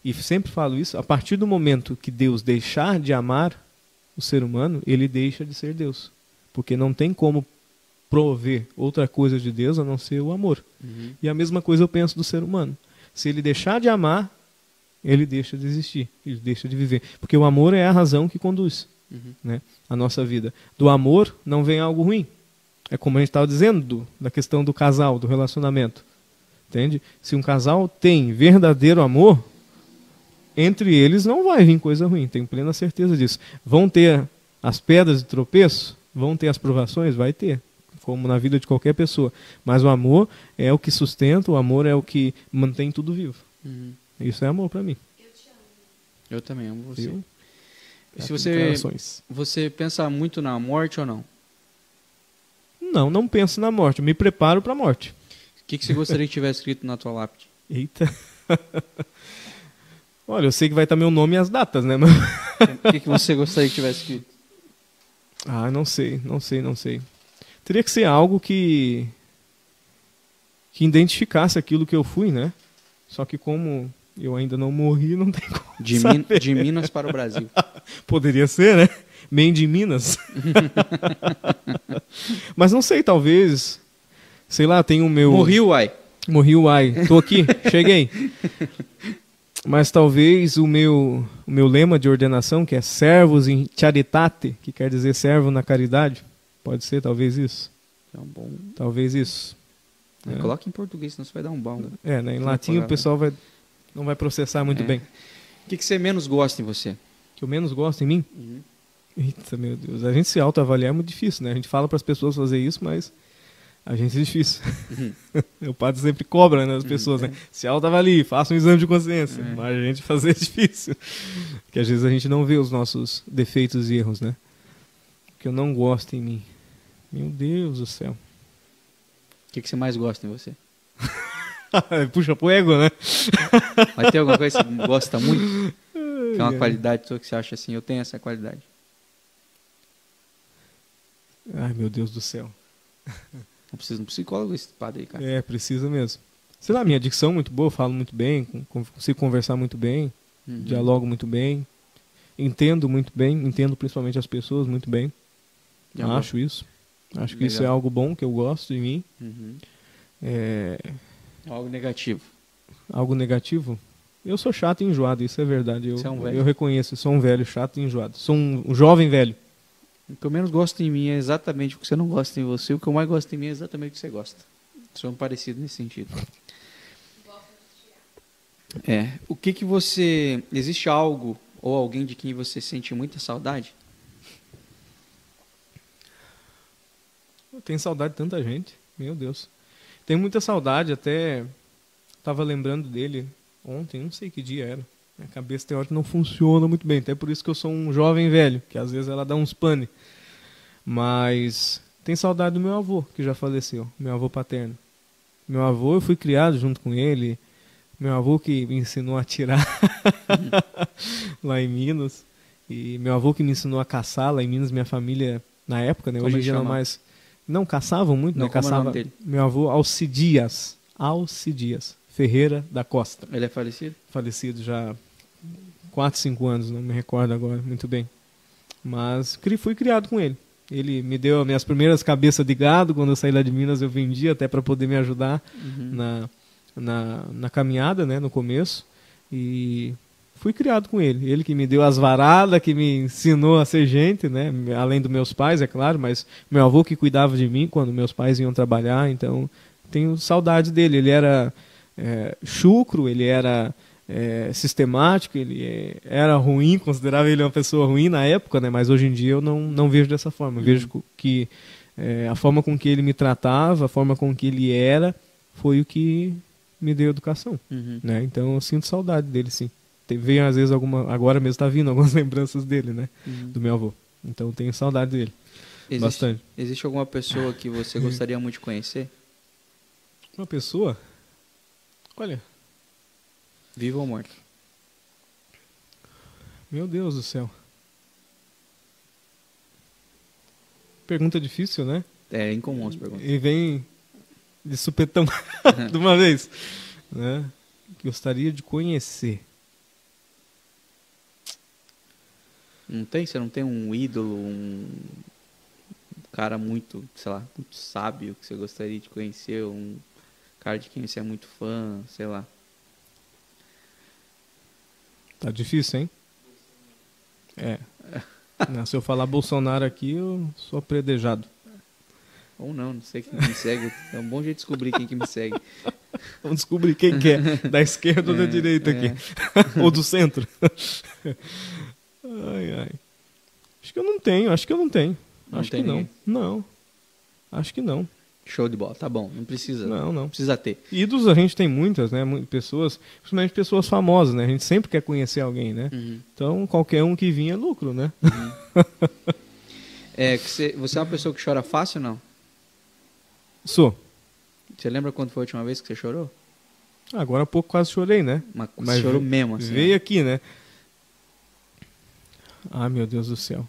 e sempre falo isso, a partir do momento que Deus deixar de amar o ser humano, ele deixa de ser Deus, porque não tem como prover outra coisa de Deus a não ser o amor. E a mesma coisa eu penso do ser humano. Se ele deixar de amar, ele deixa de existir, ele deixa de viver, porque o amor é a razão que conduz, né, a nossa vida. Do amor não vem algo ruim. é como a gente estava dizendo, da questão do casal, do relacionamento. Entende? Se um casal tem verdadeiro amor, entre eles não vai vir coisa ruim, tenho plena certeza disso. Vão ter as pedras de tropeço? Vão ter as provações? Vai ter, como na vida de qualquer pessoa. Mas o amor é o que sustenta, o amor é o que mantém tudo vivo. Isso é amor para mim. Eu também amo você. Viu? E se você pensa muito na morte ou não? Não penso na morte, eu me preparo para a morte. O que você gostaria que tivesse escrito na tua lápide? Eita. Olha, eu sei que vai estar meu nome e as datas, né? O que você gostaria que tivesse escrito? Ah, não sei. Teria que ser algo que identificasse aquilo que eu fui, né? Só que como eu ainda não morri, não tem como De Minas para o Brasil. Poderia ser, né? Made in Minas. Mas não sei, talvez... Sei lá, tem o meu... Morri, uai. Tô aqui, cheguei. Mas talvez o meu lema de ordenação, que é servus in charitate, que quer dizer servo na caridade, pode ser talvez isso. É um bom... Talvez isso. Coloca em português, senão você vai dar um balde. Né? Em latim o pessoal não vai processar muito bem. O que você menos gosta em você? Que eu menos gosto em mim? Eita, meu Deus. A gente se autoavaliar é muito difícil, né? A gente fala para as pessoas fazer isso, mas a gente é difícil. O padre sempre cobra, né, as pessoas, né? Se autoavalie, faça um exame de consciência. Mas a gente fazer é difícil. Porque às vezes a gente não vê os nossos defeitos e erros, né? O que eu não gosto em mim. Meu Deus do céu. O que você mais gosta em você? Puxa pro ego, né? Mas tem alguma coisa que você gosta muito? Que é uma qualidade sua que você acha assim, eu tenho essa qualidade. Ai, meu Deus do céu. Não precisa de um psicólogo esse padre aí, cara. Precisa mesmo. Sei lá, minha dicção é muito boa, falo muito bem, consigo conversar muito bem, dialogo muito bem, entendo muito bem, entendo principalmente as pessoas muito bem. Acho isso. Acho que isso é algo bom, que eu gosto de mim. Algo negativo. Algo negativo? Eu sou chato e enjoado, isso é verdade. Você é um velho? Eu reconheço, sou um velho chato e enjoado. Sou um jovem velho. O que eu menos gosto em mim é exatamente o que você não gosta em você. O que eu mais gosto em mim é exatamente o que você gosta. Somos parecidos nesse sentido. O que você... Existe algo ou alguém de quem você sente muita saudade? Eu tenho saudade de tanta gente. Meu Deus. Tenho muita saudade, até estava lembrando dele ontem, não sei que dia era. Minha cabeça tem hora que não funciona muito bem, até por isso que eu sou um jovem velho, que às vezes ela dá uns pane. Mas tenho saudade do meu avô, que já faleceu, meu avô paterno. Meu avô, eu fui criado junto com ele, meu avô que me ensinou a atirar lá em Minas, e meu avô que me ensinou a caçar lá em Minas, minha família na época, né? Hoje em dia não mais... Não, caçavam muito, não, né? Caçava. Como é o nome dele? Meu avô Alcidias Ferreira da Costa. Ele é falecido? Falecido já há 4, 5 anos, não me recordo agora muito bem. Mas fui criado com ele. Ele me deu as minhas primeiras cabeças de gado, quando eu saí lá de Minas eu vendia até para poder me ajudar na caminhada, né, no começo. E fui criado com ele. Ele que me deu as varadas, que me ensinou a ser gente, né? Além dos meus pais, é claro, mas meu avô que cuidava de mim quando meus pais iam trabalhar, então tenho saudade dele. Ele era chucro, ele era sistemático, ele era ruim, considerava ele uma pessoa ruim na época, né? Mas hoje em dia eu não vejo dessa forma. Eu vejo que a forma com que ele me tratava, a forma com que ele era, foi o que me deu educação. Né? Então eu sinto saudade dele, sim. Veio às vezes agora mesmo está vindo algumas lembranças dele, né? Do meu avô. Então tenho saudade dele. Bastante. Existe alguma pessoa que você gostaria muito de conhecer? Uma pessoa? Olha. Viva ou morta? Meu Deus do céu. Pergunta difícil, né? É incomum as perguntas. E vem de supetão de uma vez. Né? Gostaria de conhecer. Não tem? Você não tem um ídolo, um cara muito, sei lá, muito sábio que você gostaria de conhecer, um cara de quem você é muito fã, sei lá. Tá difícil, hein? Não, se eu falar Bolsonaro aqui, eu sou apredejado. Ou não sei quem me segue. É um bom jeito de descobrir quem que me segue. Vamos descobrir quem que é, da esquerda ou da direita aqui. Ou do centro. Ai, ai. Acho que eu não tenho. Não Acho tem que não. ninguém? Não. Acho que não. Show de bola, tá bom, não precisa. Não. Precisa ter. Ídolos a gente tem muitas, né? Pessoas, principalmente pessoas famosas, né? A gente sempre quer conhecer alguém, né? Uhum. Então, qualquer um que vinha é lucro, né? Você é uma pessoa que chora fácil ou não? Sou. Você lembra quando foi a última vez que você chorou? Agora há pouco quase chorei, né? Mas chorou mesmo, assim. Veio aqui, né? Ah, meu Deus do céu.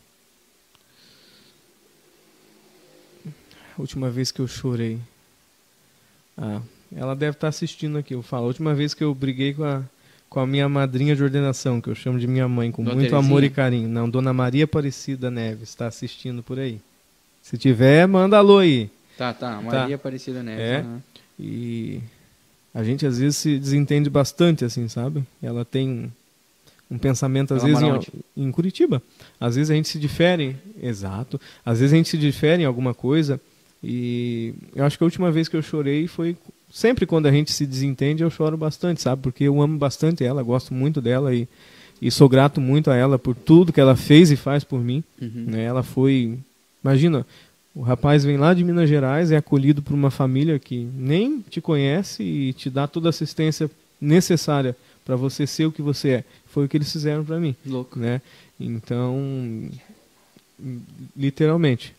A última vez que eu chorei. Ah, ela deve estar assistindo aqui. Eu falo. A última vez que eu briguei com a minha madrinha de ordenação, que eu chamo de minha mãe, com Dona muito Terezinha? amor e carinho. Não, Dona Maria Aparecida Neves, está assistindo por aí. Se tiver, manda alô aí. Tá. Maria Aparecida Neves. É. Aham. E a gente às vezes se desentende bastante, assim, sabe? Ela tem um pensamento, às Ela vezes, mora onde? em Curitiba. Às vezes a gente se difere, exato. Às vezes a gente se difere em alguma coisa. E eu acho que a última vez que eu chorei foi... Sempre quando a gente se desentende, eu choro bastante, sabe? Porque eu amo bastante ela, gosto muito dela e sou grato muito a ela por tudo que ela fez e faz por mim. Uhum. Né? Ela foi... Imagina, o rapaz vem lá de Minas Gerais, é acolhido por uma família que nem te conhece e te dá toda a assistência necessária para você ser o que você é. Foi o que eles fizeram para mim. Louco. Né? Então, literalmente,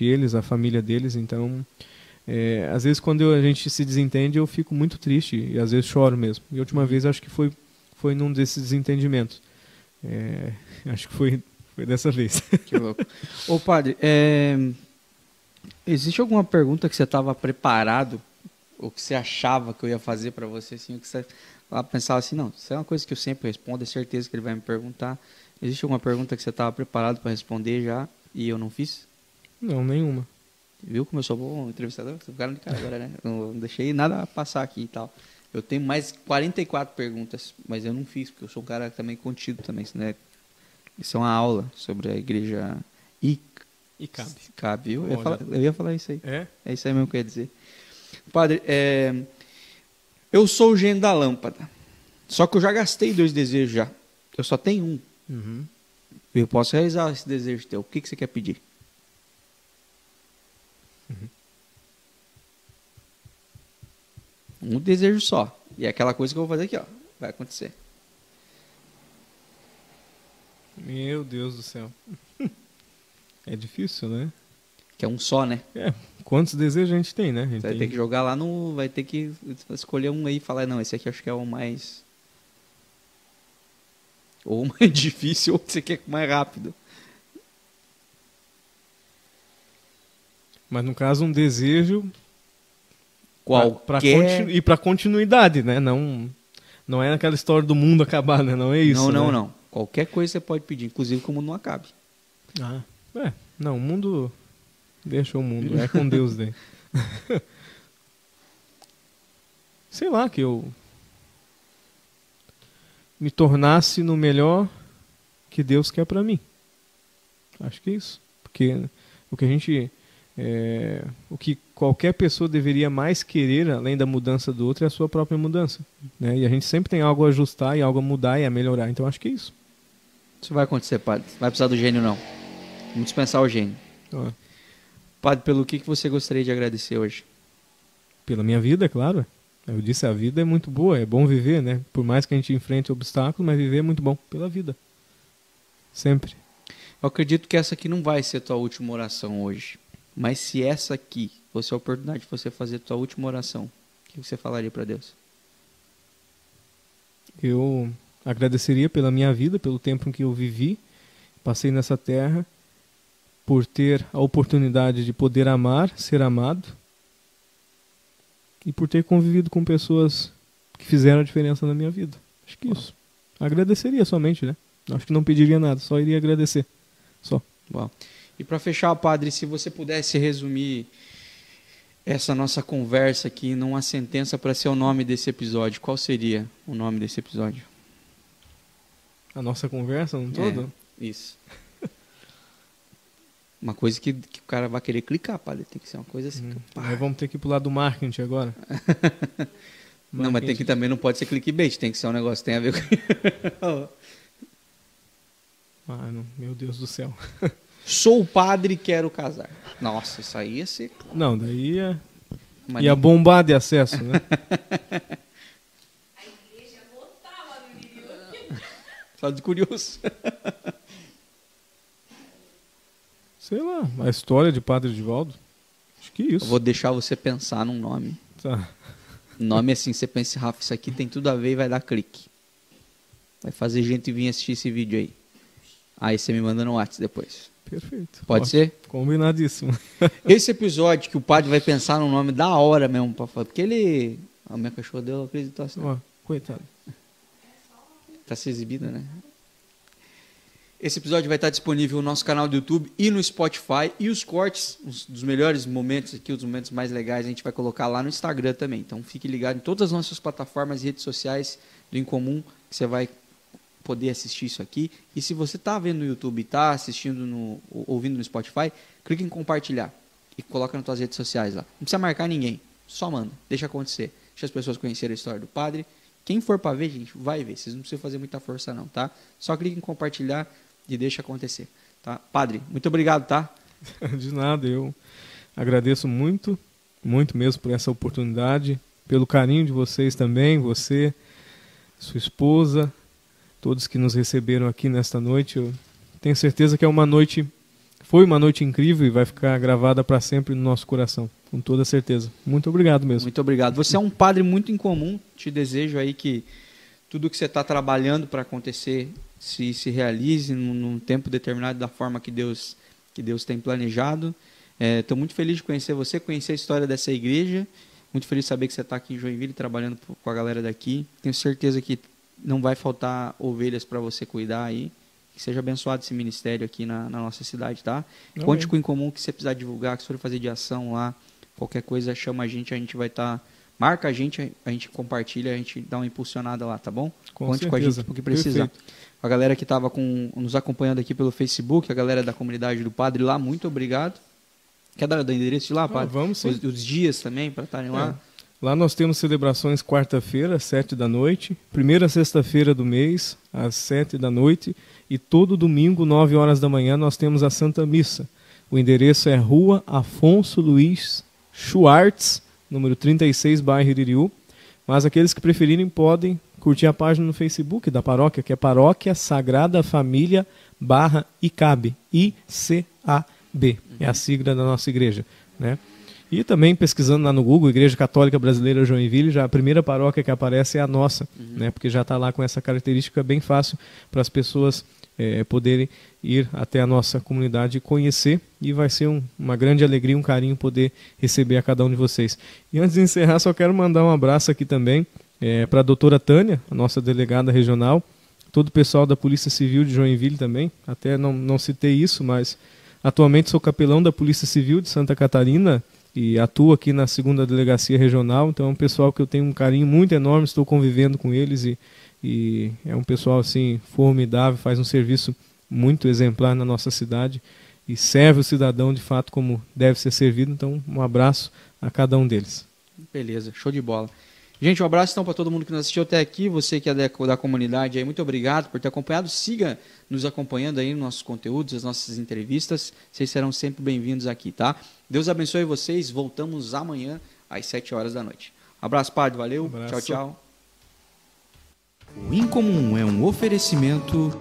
eles, a família deles, então, às vezes quando a gente se desentende eu fico muito triste e às vezes choro mesmo. E a última vez acho que foi num desses desentendimentos. Acho que foi dessa vez. Que louco. Ô, padre, existe alguma pergunta que você estava preparado ou que você achava que eu ia fazer para você, assim, ou que você pensava assim, não, isso é uma coisa que eu sempre respondo, é certeza que ele vai me perguntar. Existe alguma pergunta que você estava preparado para responder já e eu não fiz? Não, nenhuma. Viu como eu sou bom entrevistador? Tô ficando de cara agora, né? Não deixei nada passar aqui e tal. Eu tenho mais 44 perguntas, mas eu não fiz, porque eu sou um cara também contido também, né? Isso é uma aula sobre a igreja E cabe. Cabe, viu? Olha. Eu ia falar isso aí. É? É isso aí mesmo que eu ia dizer. Padre, eu sou o gênio da lâmpada. Só que eu já gastei 2 desejos já. Eu só tenho um. Uhum. Eu posso realizar esse desejo teu. O que você quer pedir? Um desejo só. E é aquela coisa que eu vou fazer aqui, ó. Vai acontecer. Meu Deus do céu. É difícil, né? Que é um só, né? Quantos desejos a gente tem, né? A gente Você vai ter que jogar lá no... Vai ter que escolher um aí e falar, não, esse aqui acho que é o mais... Ou o mais difícil, ou você quer mais rápido. Mas no caso, um desejo Qualquer... e para continuidade, né? Não é aquela história do mundo acabar, né? Não é isso. Não. Qualquer coisa você pode pedir, inclusive que o mundo não acabe. Não, o mundo... Deixa o mundo, é com Deus daí. Sei lá, que eu me tornasse no melhor que Deus quer pra mim. Acho que é isso. Porque o que a gente... o que qualquer pessoa deveria mais querer, além da mudança do outro, é a sua própria mudança. Né? E a gente sempre tem algo a ajustar e algo a mudar e a melhorar. Então acho que é isso. Isso vai acontecer, padre. Não vai precisar do gênio, não. Vamos dispensar o gênio. Padre, pelo que você gostaria de agradecer hoje? Pela minha vida, é claro. Eu disse, a vida é muito boa, é bom viver, né? Por mais que a gente enfrente obstáculos, mas viver é muito bom. Pela vida. Sempre. Eu acredito que essa aqui não vai ser a tua última oração hoje. Mas se essa aqui fosse a oportunidade de você fazer a tua última oração, o que você falaria para Deus? Eu agradeceria pela minha vida, pelo tempo em que eu vivi, passei nessa terra, por ter a oportunidade de poder amar, ser amado, e por ter convivido com pessoas que fizeram a diferença na minha vida. Acho que isso. Agradeceria somente, né? Acho que não pediria nada, só iria agradecer. Só. Uau. E para fechar, padre, se você pudesse resumir essa nossa conversa aqui numa sentença para ser o nome desse episódio, qual seria o nome desse episódio? A nossa conversa no todo? Isso. Uma coisa que o cara vai querer clicar, padre. Tem que ser uma coisa assim. Aí vamos ter que ir pro lado do marketing agora. Não, mas tem que também não pode ser clickbait. Tem que ser um negócio que tem a ver com... Meu Deus do céu. Sou padre, quero casar. Nossa, isso aí ia ser... Não, daí Mas ia bombar de acesso, né? A igreja lotava no interior. Só de curioso. Sei lá, a história de Padre Edivaldo. Acho que isso. Eu vou deixar você pensar num nome. Tá. Nome assim, você pensa, Rafa, isso aqui tem tudo a ver e vai dar clique. Vai fazer gente vir assistir esse vídeo aí. Aí você me manda no WhatsApp depois. Perfeito. Pode ser? Combinadíssimo. Esse episódio que o padre vai pensar num nome da hora mesmo pra falar. Porque ele... A minha cachorra deu acreditou assim. Ó, coitado. Tá se exibindo, né? Esse episódio vai estar disponível no nosso canal do YouTube e no Spotify. E os cortes, dos melhores momentos aqui, os momentos mais legais, a gente vai colocar lá no Instagram também. Então fique ligado em todas as nossas plataformas e redes sociais do Incomum, que você vai poder assistir isso aqui. E se você está vendo no YouTube e está assistindo, ouvindo no Spotify, clique em compartilhar e coloca nas suas redes sociais lá. Não precisa marcar ninguém, só manda, deixa acontecer. Deixa as pessoas conhecerem a história do padre. Quem for para ver, gente, vai ver. Vocês não precisam fazer muita força não, tá? Só clique em compartilhar e deixa acontecer, tá? Padre, muito obrigado, tá? De nada, eu agradeço muito, muito mesmo por essa oportunidade, pelo carinho de vocês também, você, sua esposa, todos que nos receberam aqui nesta noite. Eu tenho certeza que foi uma noite incrível e vai ficar gravada para sempre no nosso coração, com toda certeza. Muito obrigado mesmo. Muito obrigado. Você é um padre muito incomum, te desejo aí que tudo que você está trabalhando para acontecer se realize num tempo determinado da forma que Deus tem planejado. Estou muito feliz de conhecer você, conhecer a história dessa igreja. Muito feliz de saber que você está aqui em Joinville trabalhando com a galera daqui. Tenho certeza que não vai faltar ovelhas para você cuidar aí. Que seja abençoado esse ministério aqui na nossa cidade, tá? Amém. Conte com o Incomum, que você precisar divulgar, que se for fazer de ação lá, qualquer coisa, chama a gente vai estar... Marca a gente compartilha, a gente dá uma impulsionada lá, tá bom? Conte com a gente o que precisar. Perfeito. A galera que estava nos acompanhando aqui pelo Facebook, a galera da comunidade do Padre lá, muito obrigado. Quer dar o endereço de lá, Padre? Vamos sim. Os dias também, para estarem lá. Lá nós temos celebrações quarta-feira, às 7h, primeira sexta-feira do mês, às 7h, e todo domingo, 9h, nós temos a Santa Missa. O endereço é Rua Afonso Luiz Schwartz, número 36, bairro Iririú. Mas aqueles que preferirem podem curtir a página no Facebook da paróquia, que é Paróquia Sagrada Família /ICAB, ICAB, é a sigla da nossa igreja, né? E também pesquisando lá no Google, Igreja Católica Brasileira Joinville, já a primeira paróquia que aparece é a nossa, né? Porque já está lá com essa característica bem fácil para as pessoas poderem ir até a nossa comunidade e conhecer, e vai ser uma grande alegria, um carinho poder receber a cada um de vocês. E antes de encerrar, só quero mandar um abraço aqui também para a doutora Tânia, a nossa delegada regional, todo o pessoal da Polícia Civil de Joinville também, até não citei isso, mas atualmente sou capelão da Polícia Civil de Santa Catarina e atuo aqui na 2ª Delegacia Regional, então é um pessoal que eu tenho um carinho muito enorme, estou convivendo com eles e é um pessoal assim formidável, faz um serviço muito exemplar na nossa cidade e serve o cidadão de fato como deve ser servido, então um abraço a cada um deles. Beleza, show de bola. Gente, um abraço então para todo mundo que nos assistiu até aqui, você que é da comunidade aí, muito obrigado por ter acompanhado, siga nos acompanhando aí nos nossos conteúdos, as nossas entrevistas, vocês serão sempre bem-vindos aqui, tá? Deus abençoe vocês, voltamos amanhã às 7h. Um abraço, Padre, valeu, abraço. Tchau, tchau. O Incomum é um oferecimento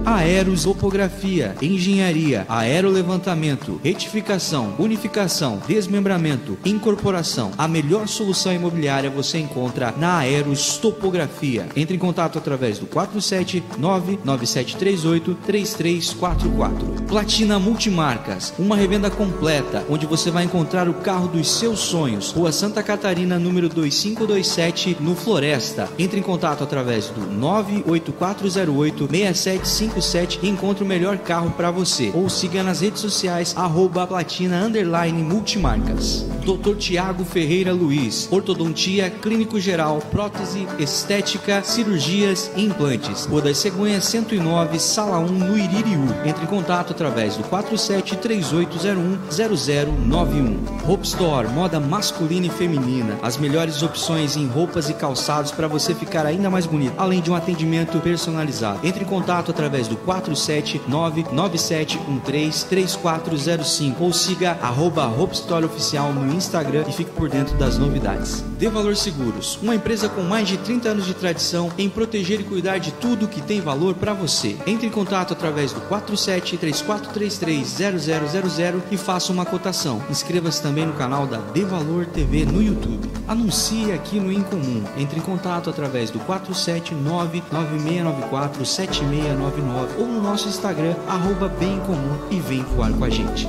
aerotopografia, engenharia, aerolevantamento, retificação, unificação, desmembramento, incorporação. A melhor solução imobiliária você encontra na Aerotopografia. Entre em contato através do 479-9738-3344. Platina Multimarcas, uma revenda completa, onde você vai encontrar o carro dos seus sonhos. Rua Santa Catarina, número 2527, no Floresta. Entre em contato através do 98408-6757 e encontre o melhor carro para você. Ou siga nas redes sociais @platina_multimarcas. Dr. Tiago Ferreira Luiz, ortodontia, clínico geral, prótese, estética, cirurgias e implantes. Rua das Cegonhas 109, Sala 1, no Iririú. Entre em contato através do 4738010091. Hope Store, moda masculina e feminina. As melhores opções em roupas e calçados para você ficar ainda mais bonito, além de um atendimento personalizado. Entre em contato através do 47997133405 ou siga @Hope Store Oficial no Instagram e fique por dentro das novidades. De Valor Seguros, uma empresa com mais de 30 anos de tradição em proteger e cuidar de tudo que tem valor para você. Entre em contato através do 4734330000 e faça uma cotação. Inscreva-se também no canal da De Valor TV no YouTube. Anuncie aqui no Incomum. Entre em contato através do 47996947699 ou no nosso Instagram @BemIncomum e vem voar com a gente.